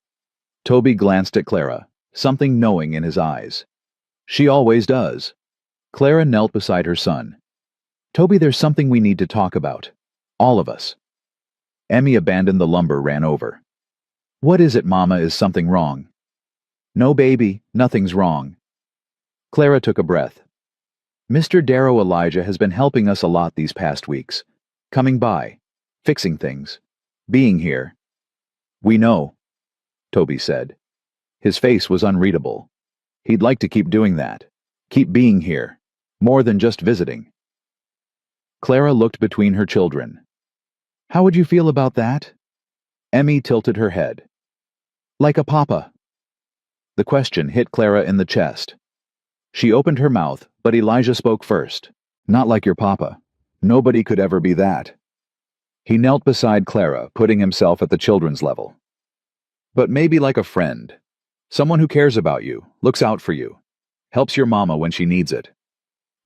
Toby glanced at Clara, something knowing in his eyes. "She always does." Clara knelt beside her son. "Toby, there's something we need to talk about. All of us." Emmy abandoned the lumber, ran over. "What is it, Mama? Is something wrong?" "No, baby, nothing's wrong." Clara took a breath. Mr. Darrow Elijah has been helping us a lot these past weeks. Coming by, fixing things, being here. We know, Toby said. His face was unreadable. He'd like to keep doing that. Keep being here. More than just visiting. Clara looked between her children. How would you feel about that? Emmy tilted her head. Like a papa. The question hit Clara in the chest. She opened her mouth, but Elijah spoke first. Not like your papa. Nobody could ever be that. He knelt beside Clara, putting himself at the children's level. But maybe like a friend. Someone who cares about you, looks out for you, helps your mama when she needs it.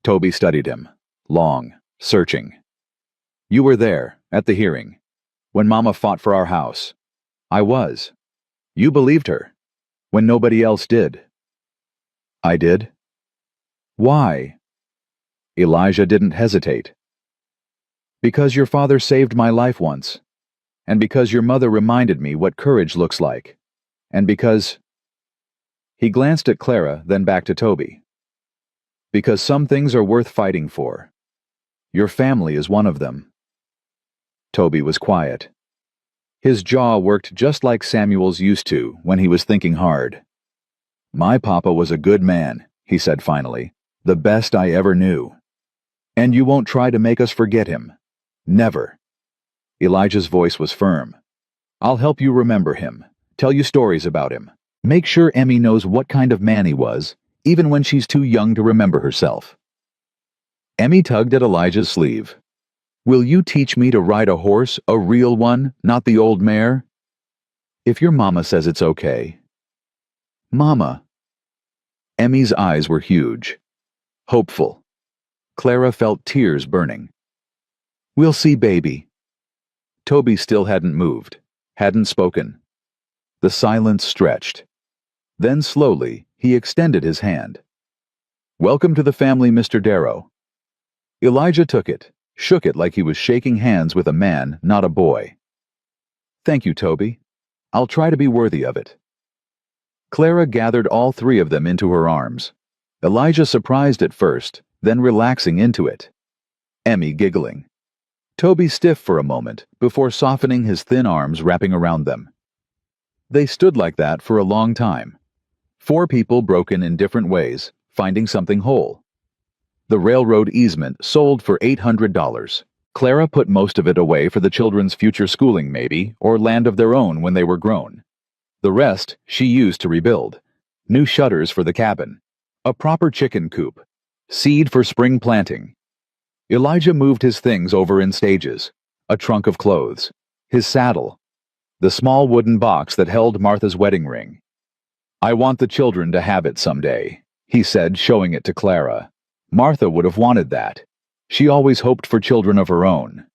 Toby studied him, long, searching. You were there, at the hearing, when Mama fought for our house. I was. You believed her, when nobody else did. I did. Why? Elijah didn't hesitate. Because your father saved my life once, and because your mother reminded me what courage looks like, and because... He glanced at Clara, then back to Toby. Because some things are worth fighting for. Your family is one of them. Toby was quiet. His jaw worked just like Samuel's used to when he was thinking hard. My papa was a good man, he said finally, the best I ever knew. And you won't try to make us forget him. Never. Elijah's voice was firm. I'll help you remember him, tell you stories about him. Make sure Emmy knows what kind of man he was, even when she's too young to remember herself. Emmy tugged at Elijah's sleeve. Will you teach me to ride a horse, a real one, not the old mare? If your mama says it's okay. Mama. Emmy's eyes were huge. Hopeful. Clara felt tears burning. We'll see, baby. Toby still hadn't moved, hadn't spoken. The silence stretched. Then slowly, he extended his hand. Welcome to the family, Mr. Darrow. Elijah took it, shook it like he was shaking hands with a man, not a boy. Thank you, Toby. I'll try to be worthy of it. Clara gathered all three of them into her arms. Elijah surprised at first, then relaxing into it. Emmy giggling. Toby stiff for a moment, before softening his thin arms wrapping around them. They stood like that for a long time. 4 people broken in different ways, finding something whole. The railroad easement sold for $800. Clara put most of it away for the children's future schooling maybe, or land of their own when they were grown. The rest she used to rebuild. New shutters for the cabin. A proper chicken coop. Seed for spring planting. Elijah moved his things over in stages. A trunk of clothes. His saddle. The small wooden box that held Martha's wedding ring. I want the children to have it someday, he said, showing it to Clara. Martha would have wanted that. She always hoped for children of her own.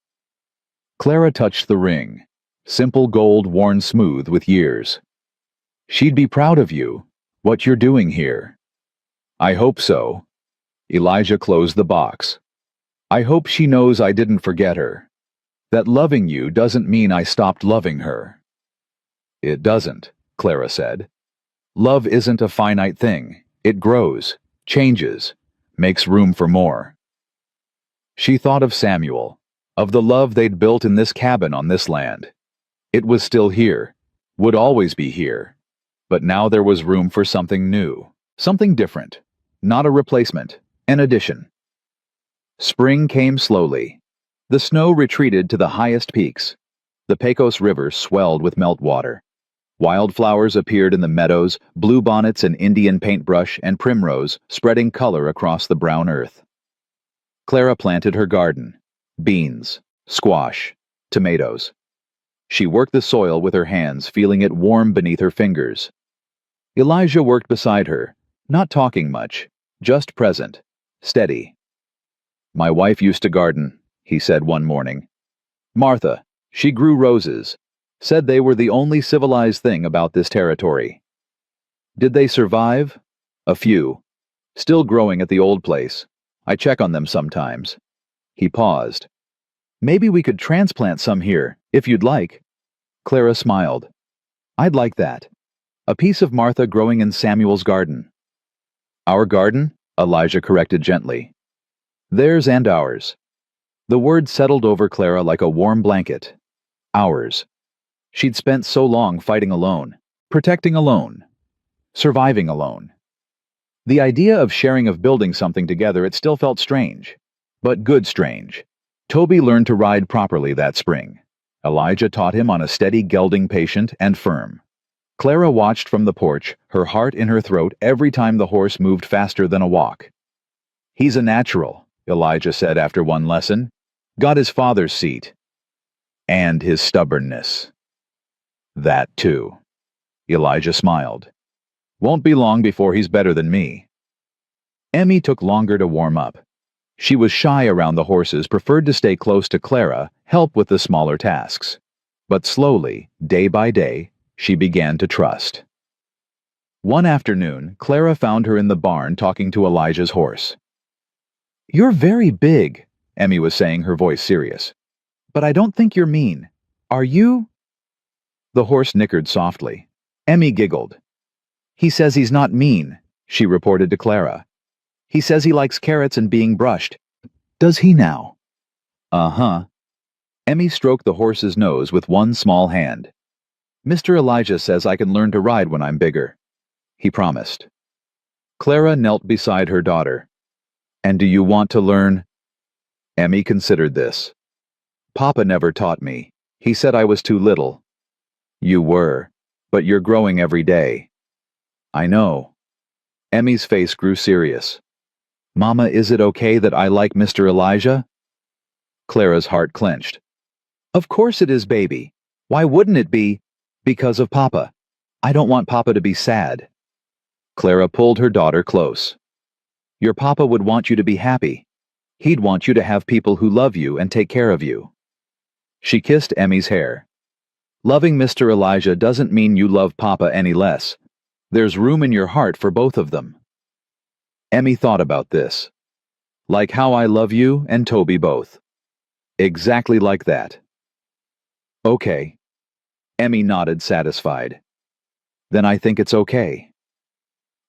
Clara touched the ring. Simple gold worn smooth with years. She'd be proud of you, what you're doing here. I hope so. Elijah closed the box. I hope she knows I didn't forget her. That loving you doesn't mean I stopped loving her. It doesn't, Clara said. Love isn't a finite thing. It grows, changes, makes room for more. She thought of Samuel, of the love they'd built in this cabin on this land. It was still here, would always be here. But now there was room for something new, something different, not a replacement, an addition. Spring came slowly. The snow retreated to the highest peaks. The Pecos River swelled with meltwater. Wildflowers appeared in the meadows, bluebonnets and Indian paintbrush and primrose spreading color across the brown earth. Clara planted her garden. Beans, squash, tomatoes. She worked the soil with her hands, feeling it warm beneath her fingers. Elijah worked beside her, not talking much, just present, steady. My wife used to garden, he said one morning. Martha, she grew roses. Said they were the only civilized thing about this territory. Did they survive? A few. Still growing at the old place. I check on them sometimes. He paused. Maybe we could transplant some here, if you'd like. Clara smiled. I'd like that. A piece of Martha growing in Samuel's garden. Our garden? Elijah corrected gently. Theirs and ours. The word settled over Clara like a warm blanket. Ours. She'd spent so long fighting alone, protecting alone, surviving alone. The idea of sharing, of building something together, it still felt strange. But good strange. Toby learned to ride properly that spring. Elijah taught him on a steady gelding, patient and firm. Clara watched from the porch, her heart in her throat every time the horse moved faster than a walk. He's a natural, Elijah said after one lesson. Got his father's seat. And his stubbornness. That too. Elijah smiled. Won't be long before he's better than me. Emmy took longer to warm up. She was shy around the horses, preferred to stay close to Clara, help with the smaller tasks. But slowly, day by day, she began to trust. One afternoon, Clara found her in the barn talking to Elijah's horse. You're very big, Emmy was saying, her voice serious. But I don't think you're mean. Are you? The horse nickered softly. Emmy giggled. He says he's not mean, she reported to Clara. He says he likes carrots and being brushed. Does he now? Uh-huh. Emmy stroked the horse's nose with one small hand. Mr. Elijah says I can learn to ride when I'm bigger. He promised. Clara knelt beside her daughter. And do you want to learn? Emmy considered this. Papa never taught me. He said I was too little. You were, but you're growing every day. I know. Emmy's face grew serious. Mama, is it okay that I like Mr. Elijah? Clara's heart clenched. Of course it is, baby. Why wouldn't it be? Because of Papa. I don't want Papa to be sad. Clara pulled her daughter close. Your Papa would want you to be happy. He'd want you to have people who love you and take care of you. She kissed Emmy's hair. Loving Mr. Elijah doesn't mean you love Papa any less. There's room in your heart for both of them. Emmy thought about this. Like how I love you and Toby both. Exactly like that. Okay. Emmy nodded, satisfied. Then I think it's okay.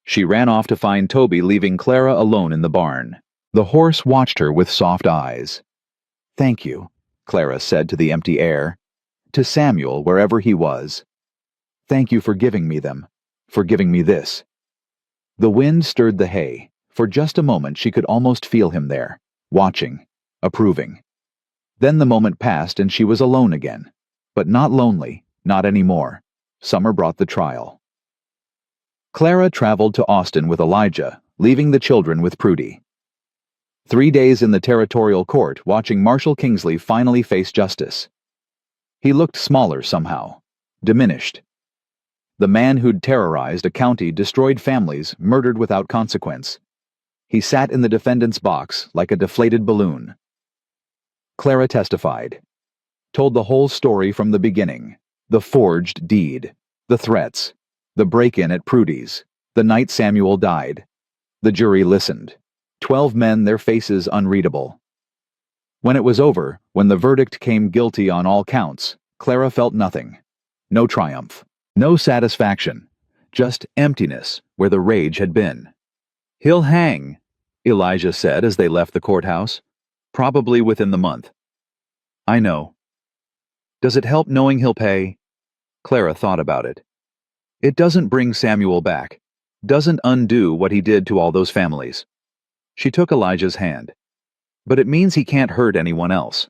She ran off to find Toby, leaving Clara alone in the barn. The horse watched her with soft eyes. Thank you, Clara said to the empty air. To Samuel, wherever he was. Thank you for giving me them. For giving me this. The wind stirred the hay. For just a moment she could almost feel him there, watching, approving. Then the moment passed and she was alone again. But not lonely, not anymore. Summer brought the trial. Clara traveled to Austin with Elijah, leaving the children with Prudy. 3 days in the territorial court, watching Marshal Kingsley finally face justice. He looked smaller somehow, diminished. The man who'd terrorized a county, destroyed families, murdered without consequence. He sat in the defendant's box like a deflated balloon. Clara testified. Told the whole story from the beginning. The forged deed. The threats. The break-in at Prudy's. The night Samuel died. The jury listened. 12 men, their faces unreadable. When it was over, when the verdict came guilty on all counts, Clara felt nothing. No triumph. No satisfaction. Just emptiness where the rage had been. He'll hang, Elijah said as they left the courthouse. Probably within the month. I know. Does it help knowing he'll pay? Clara thought about it. It doesn't bring Samuel back. Doesn't undo what he did to all those families. She took Elijah's hand. But it means he can't hurt anyone else.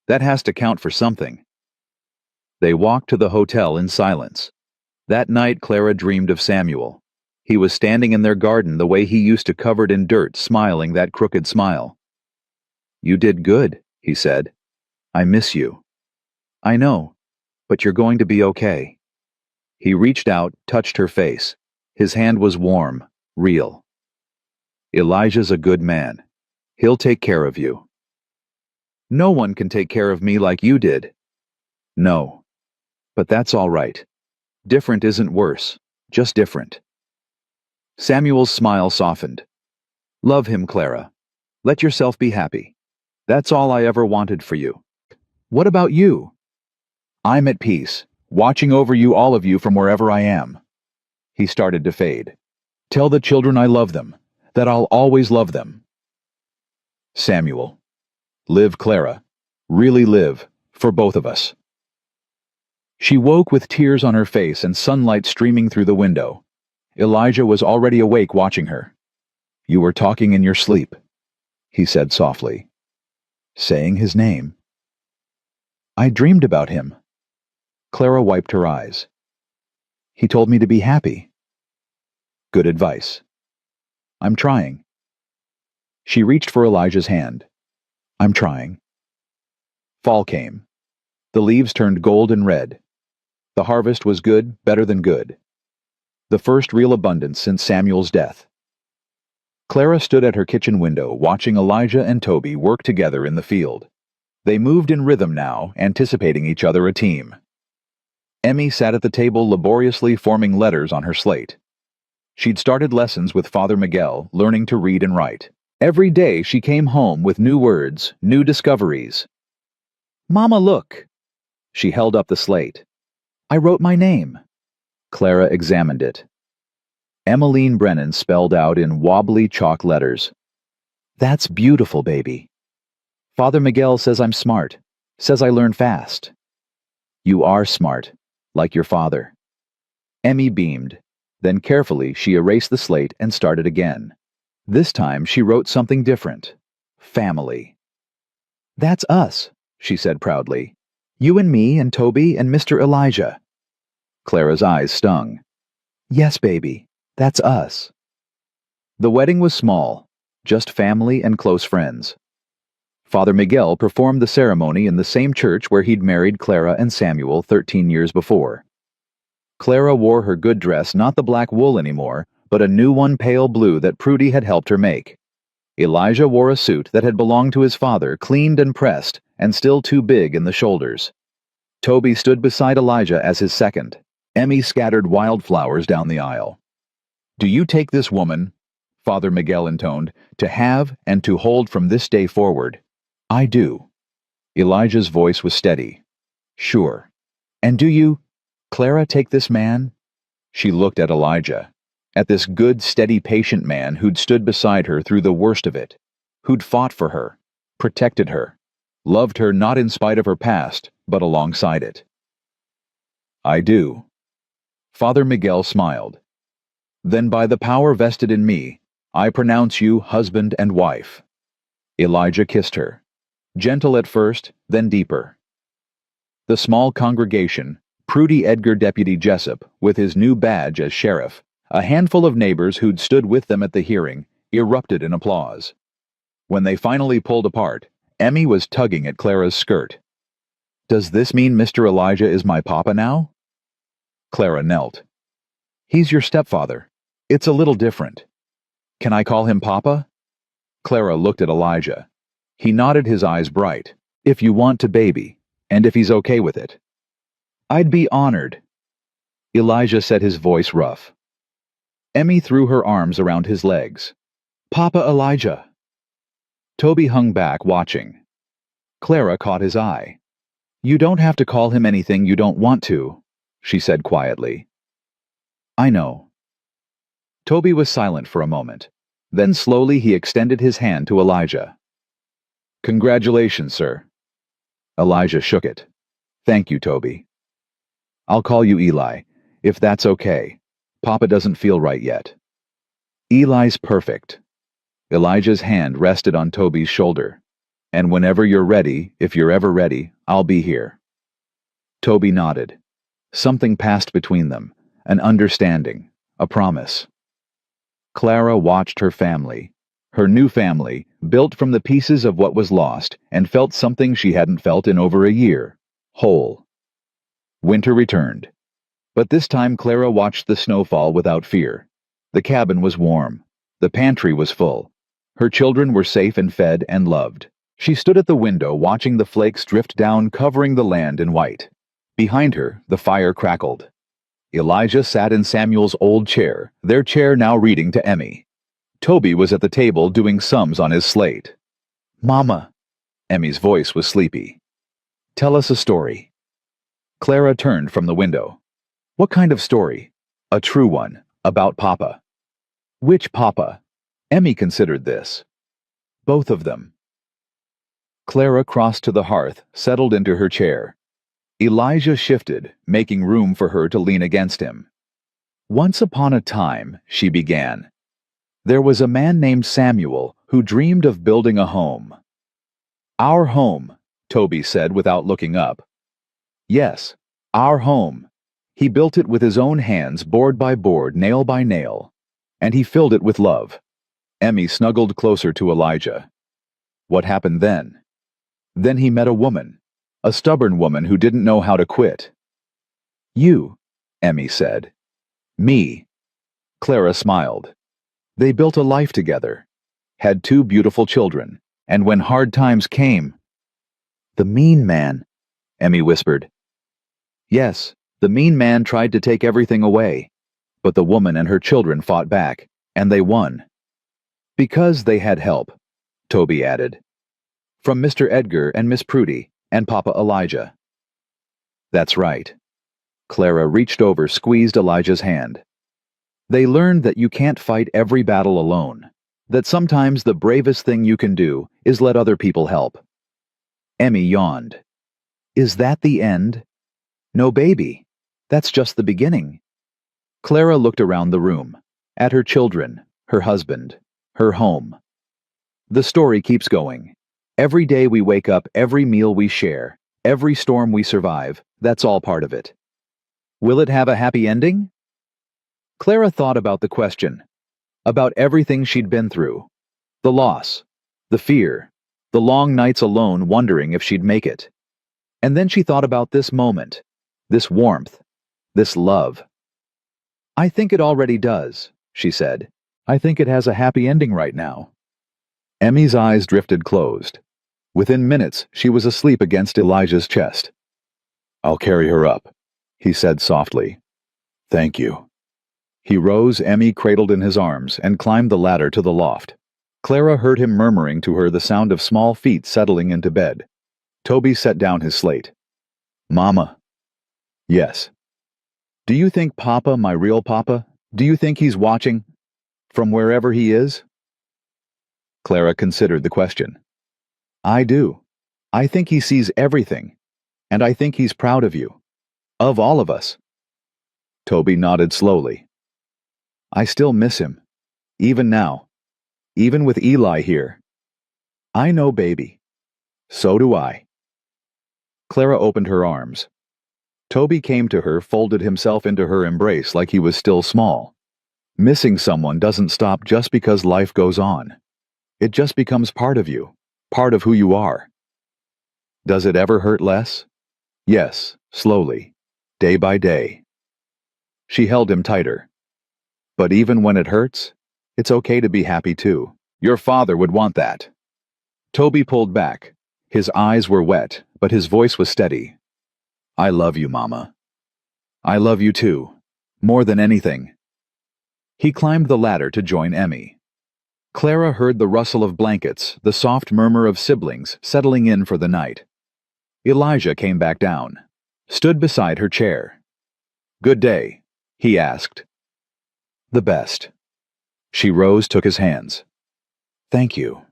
That has to count for something. They walked to the hotel in silence. That night Clara dreamed of Samuel. He was standing in their garden the way he used to, covered in dirt, smiling that crooked smile. You did good, he said. I miss you. I know, but you're going to be okay. He reached out, touched her face. His hand was warm, real. Elijah's a good man. He'll take care of you. No one can take care of me like you did. No. But that's all right. Different isn't worse, just different. Samuel's smile softened. Love him, Clara. Let yourself be happy. That's all I ever wanted for you. What about you? I'm at peace, watching over you, all of you, from wherever I am. He started to fade. Tell the children I love them, that I'll always love them. Samuel. Live, Clara. Really live, for both of us. She woke with tears on her face and sunlight streaming through the window. Elijah was already awake watching her. You were talking in your sleep, he said softly. Saying his name. I dreamed about him. Clara wiped her eyes. He told me to be happy. Good advice. I'm trying. She reached for Elijah's hand. I'm trying. Fall came. The leaves turned gold and red. The harvest was good, better than good. The first real abundance since Samuel's death. Clara stood at her kitchen window watching Elijah and Toby work together in the field. They moved in rhythm now, anticipating each other a team. Emmy sat at the table laboriously forming letters on her slate. She'd started lessons with Father Miguel, learning to read and write. Every day she came home with new words, new discoveries. Mama, look! She held up the slate. I wrote my name. Clara examined it. Emmeline Brennan spelled out in wobbly chalk letters. That's beautiful, baby. Father Miguel says I'm smart, says I learn fast. You are smart, like your father. Emmy beamed. Then carefully she erased the slate and started again. This time she wrote something different. Family. That's us, she said proudly. You and me and Toby and Mr. Elijah. Clara's eyes stung. Yes, baby, that's us. The wedding was small, just family and close friends. Father Miguel performed the ceremony in the same church where he'd married Clara and Samuel 13 years before. Clara wore her good dress, not the black wool anymore, but a new one pale blue that Prudy had helped her make. Elijah wore a suit that had belonged to his father, cleaned and pressed, and still too big in the shoulders. Toby stood beside Elijah as his second. Emmy scattered wildflowers down the aisle. Do you take this woman, Father Miguel intoned, to have and to hold from this day forward? I do. Elijah's voice was steady. Sure. And do you, Clara, take this man? She looked at Elijah. At this good, steady, patient man who'd stood beside her through the worst of it, who'd fought for her, protected her, loved her not in spite of her past, but alongside it. I do. Father Miguel smiled. Then by the power vested in me, I pronounce you husband and wife. Elijah kissed her, gentle at first, then deeper. The small congregation, Prudy Edgar Deputy Jessup, with his new badge as sheriff, a handful of neighbors who'd stood with them at the hearing, erupted in applause. When they finally pulled apart, Emmy was tugging at Clara's skirt. Does this mean Mr. Elijah is my papa now? Clara knelt. He's your stepfather. It's a little different. Can I call him Papa? Clara looked at Elijah. He nodded, his eyes bright. If you want to, baby, and if he's okay with it. I'd be honored. Elijah said, his voice rough. Emmy threw her arms around his legs. Papa Elijah. Toby hung back, watching. Clara caught his eye. You don't have to call him anything you don't want to, she said quietly. I know. Toby was silent for a moment. Then slowly he extended his hand to Elijah. Congratulations, sir. Elijah shook it. Thank you, Toby. I'll call you Eli, if that's okay. Papa doesn't feel right yet. Eli's perfect. Elijah's hand rested on Toby's shoulder. And whenever you're ready, if you're ever ready, I'll be here. Toby nodded. Something passed between them, an understanding, a promise. Clara watched her family, her new family, built from the pieces of what was lost, and felt something she hadn't felt in over a year, whole. Winter returned. But this time Clara watched the snowfall without fear. The cabin was warm. The pantry was full. Her children were safe and fed and loved. She stood at the window watching the flakes drift down, covering the land in white. Behind her, the fire crackled. Elijah sat in Samuel's old chair, their chair now reading to Emmy. Toby was at the table doing sums on his slate. Mama. Emmy's voice was sleepy. Tell us a story. Clara turned from the window. What kind of story? A true one, about Papa. Which Papa? Emmy considered this. Both of them. Clara crossed to the hearth, settled into her chair. Elijah shifted, making room for her to lean against him. Once upon a time, she began, there was a man named Samuel who dreamed of building a home. Our home, Toby said without looking up. Yes, our home. He built it with his own hands, board by board, nail by nail. And he filled it with love. Emmy snuggled closer to Elijah. What happened then? Then he met a woman, a stubborn woman who didn't know how to quit. You, Emmy said. Me. Clara smiled. They built a life together, had 2 beautiful children, and when hard times came... The mean man, Emmy whispered. Yes, the mean man tried to take everything away, but the woman and her children fought back, and they won. Because they had help, Toby added. From Mr. Edgar and Miss Prudy and Papa Elijah. That's right. Clara reached over, squeezed Elijah's hand. They learned that you can't fight every battle alone, that sometimes the bravest thing you can do is let other people help. Emmy yawned. Is that the end? No, baby. That's just the beginning. Clara looked around the room, at her children, her husband, her home. The story keeps going. Every day we wake up, every meal we share, every storm we survive, that's all part of it. Will it have a happy ending? Clara thought about the question, about everything she'd been through, the loss, the fear, the long nights alone wondering if she'd make it. And then she thought about this moment, this warmth, this love. I think it already does, she said. I think it has a happy ending right now. Emmy's eyes drifted closed. Within minutes, she was asleep against Elijah's chest. I'll carry her up, he said softly. Thank you. He rose, Emmy cradled in his arms, and climbed the ladder to the loft. Clara heard him murmuring to her the sound of small feet settling into bed. Toby set down his slate. Mama. Yes. Do you think Papa, my real Papa, do you think he's watching? From wherever he is? Clara considered the question. I do. I think he sees everything. And I think he's proud of you. Of all of us. Toby nodded slowly. I still miss him. Even now. Even with Eli here. I know, baby. So do I. Clara opened her arms. Toby came to her, folded himself into her embrace like he was still small. Missing someone doesn't stop just because life goes on. It just becomes part of you, part of who you are. Does it ever hurt less? Yes, slowly, day by day. She held him tighter. But even when it hurts, it's okay to be happy too. Your father would want that. Toby pulled back. His eyes were wet, but his voice was steady. I love you, Mama. I love you too, more than anything. He climbed the ladder to join Emmy. Clara heard the rustle of blankets, the soft murmur of siblings settling in for the night. Elijah came back down, stood beside her chair. Good day, he asked. The best. She rose, took his hands. Thank you.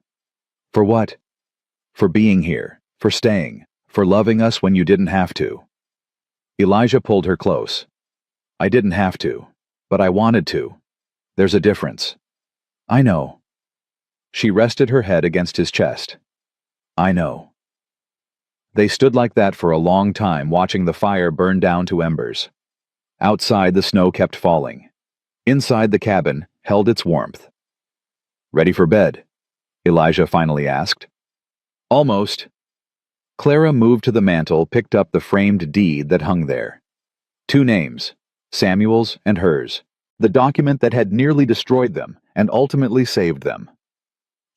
For what? For being here, for staying, for loving us when you didn't have to. Elijah pulled her close. I didn't have to, but I wanted to. There's a difference. I know. She rested her head against his chest. I know. They stood like that for a long time, watching the fire burn down to embers. Outside, the snow kept falling. Inside, the cabin held its warmth. Ready for bed? Elijah finally asked. Almost. Clara moved to the mantel, picked up the framed deed that hung there. 2 names, Samuel's and hers, the document that had nearly destroyed them and ultimately saved them.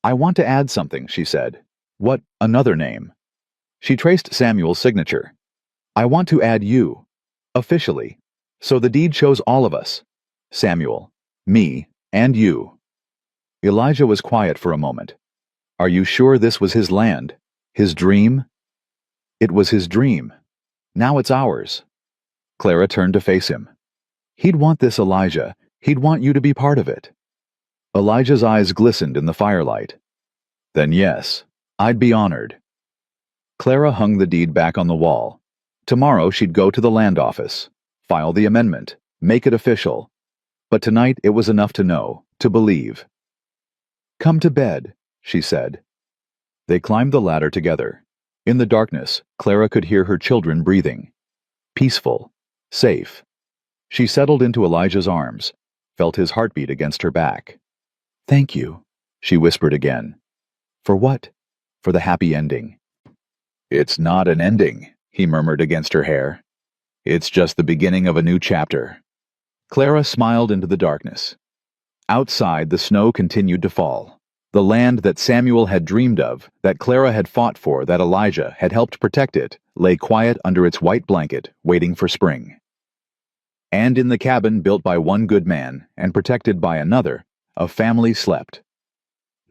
I want to add something, she said. What, another name? She traced Samuel's signature. I want to add you, officially, so the deed shows all of us. Samuel, me, and you. Elijah was quiet for a moment. Are you sure this was his land? His dream? It was his dream. Now it's ours. Clara turned to face him. He'd want this, Elijah. He'd want you to be part of it. Elijah's eyes glistened in the firelight. Then yes, I'd be honored. Clara hung the deed back on the wall. Tomorrow she'd go to the land office, file the amendment, make it official. But tonight it was enough to know, to believe. "Come to bed," she said. They climbed the ladder together. In the darkness, Clara could hear her children breathing. Peaceful, safe. She settled into Elijah's arms, felt his heartbeat against her back. "Thank you," she whispered again. "For what?" "For the happy ending." "It's not an ending," he murmured against her hair. "It's just the beginning of a new chapter." Clara smiled into the darkness. Outside, the snow continued to fall. The land that Samuel had dreamed of, that Clara had fought for, that Elijah had helped protect it, lay quiet under its white blanket, waiting for spring. And in the cabin built by one good man and protected by another, a family slept.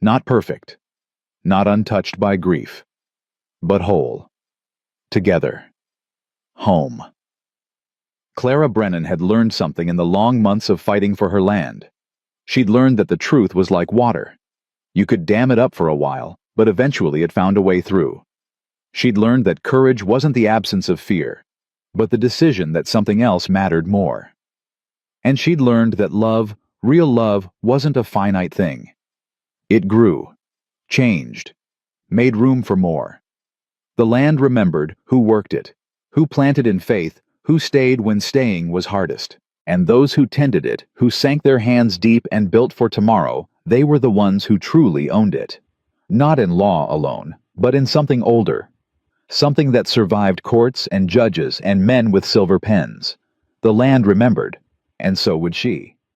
Not perfect, not untouched by grief, but whole. Together. Home. Clara Brennan had learned something in the long months of fighting for her land. She'd learned that the truth was like water. You could dam it up for a while, but eventually it found a way through. She'd learned that courage wasn't the absence of fear, but the decision that something else mattered more. And she'd learned that love, real love, wasn't a finite thing. It grew, changed, made room for more. The land remembered who worked it, who planted in faith, who stayed when staying was hardest. And those who tended it, who sank their hands deep and built for tomorrow, they were the ones who truly owned it. Not in law alone, but in something older. Something that survived courts and judges and men with silver pens. The land remembered, and so would she.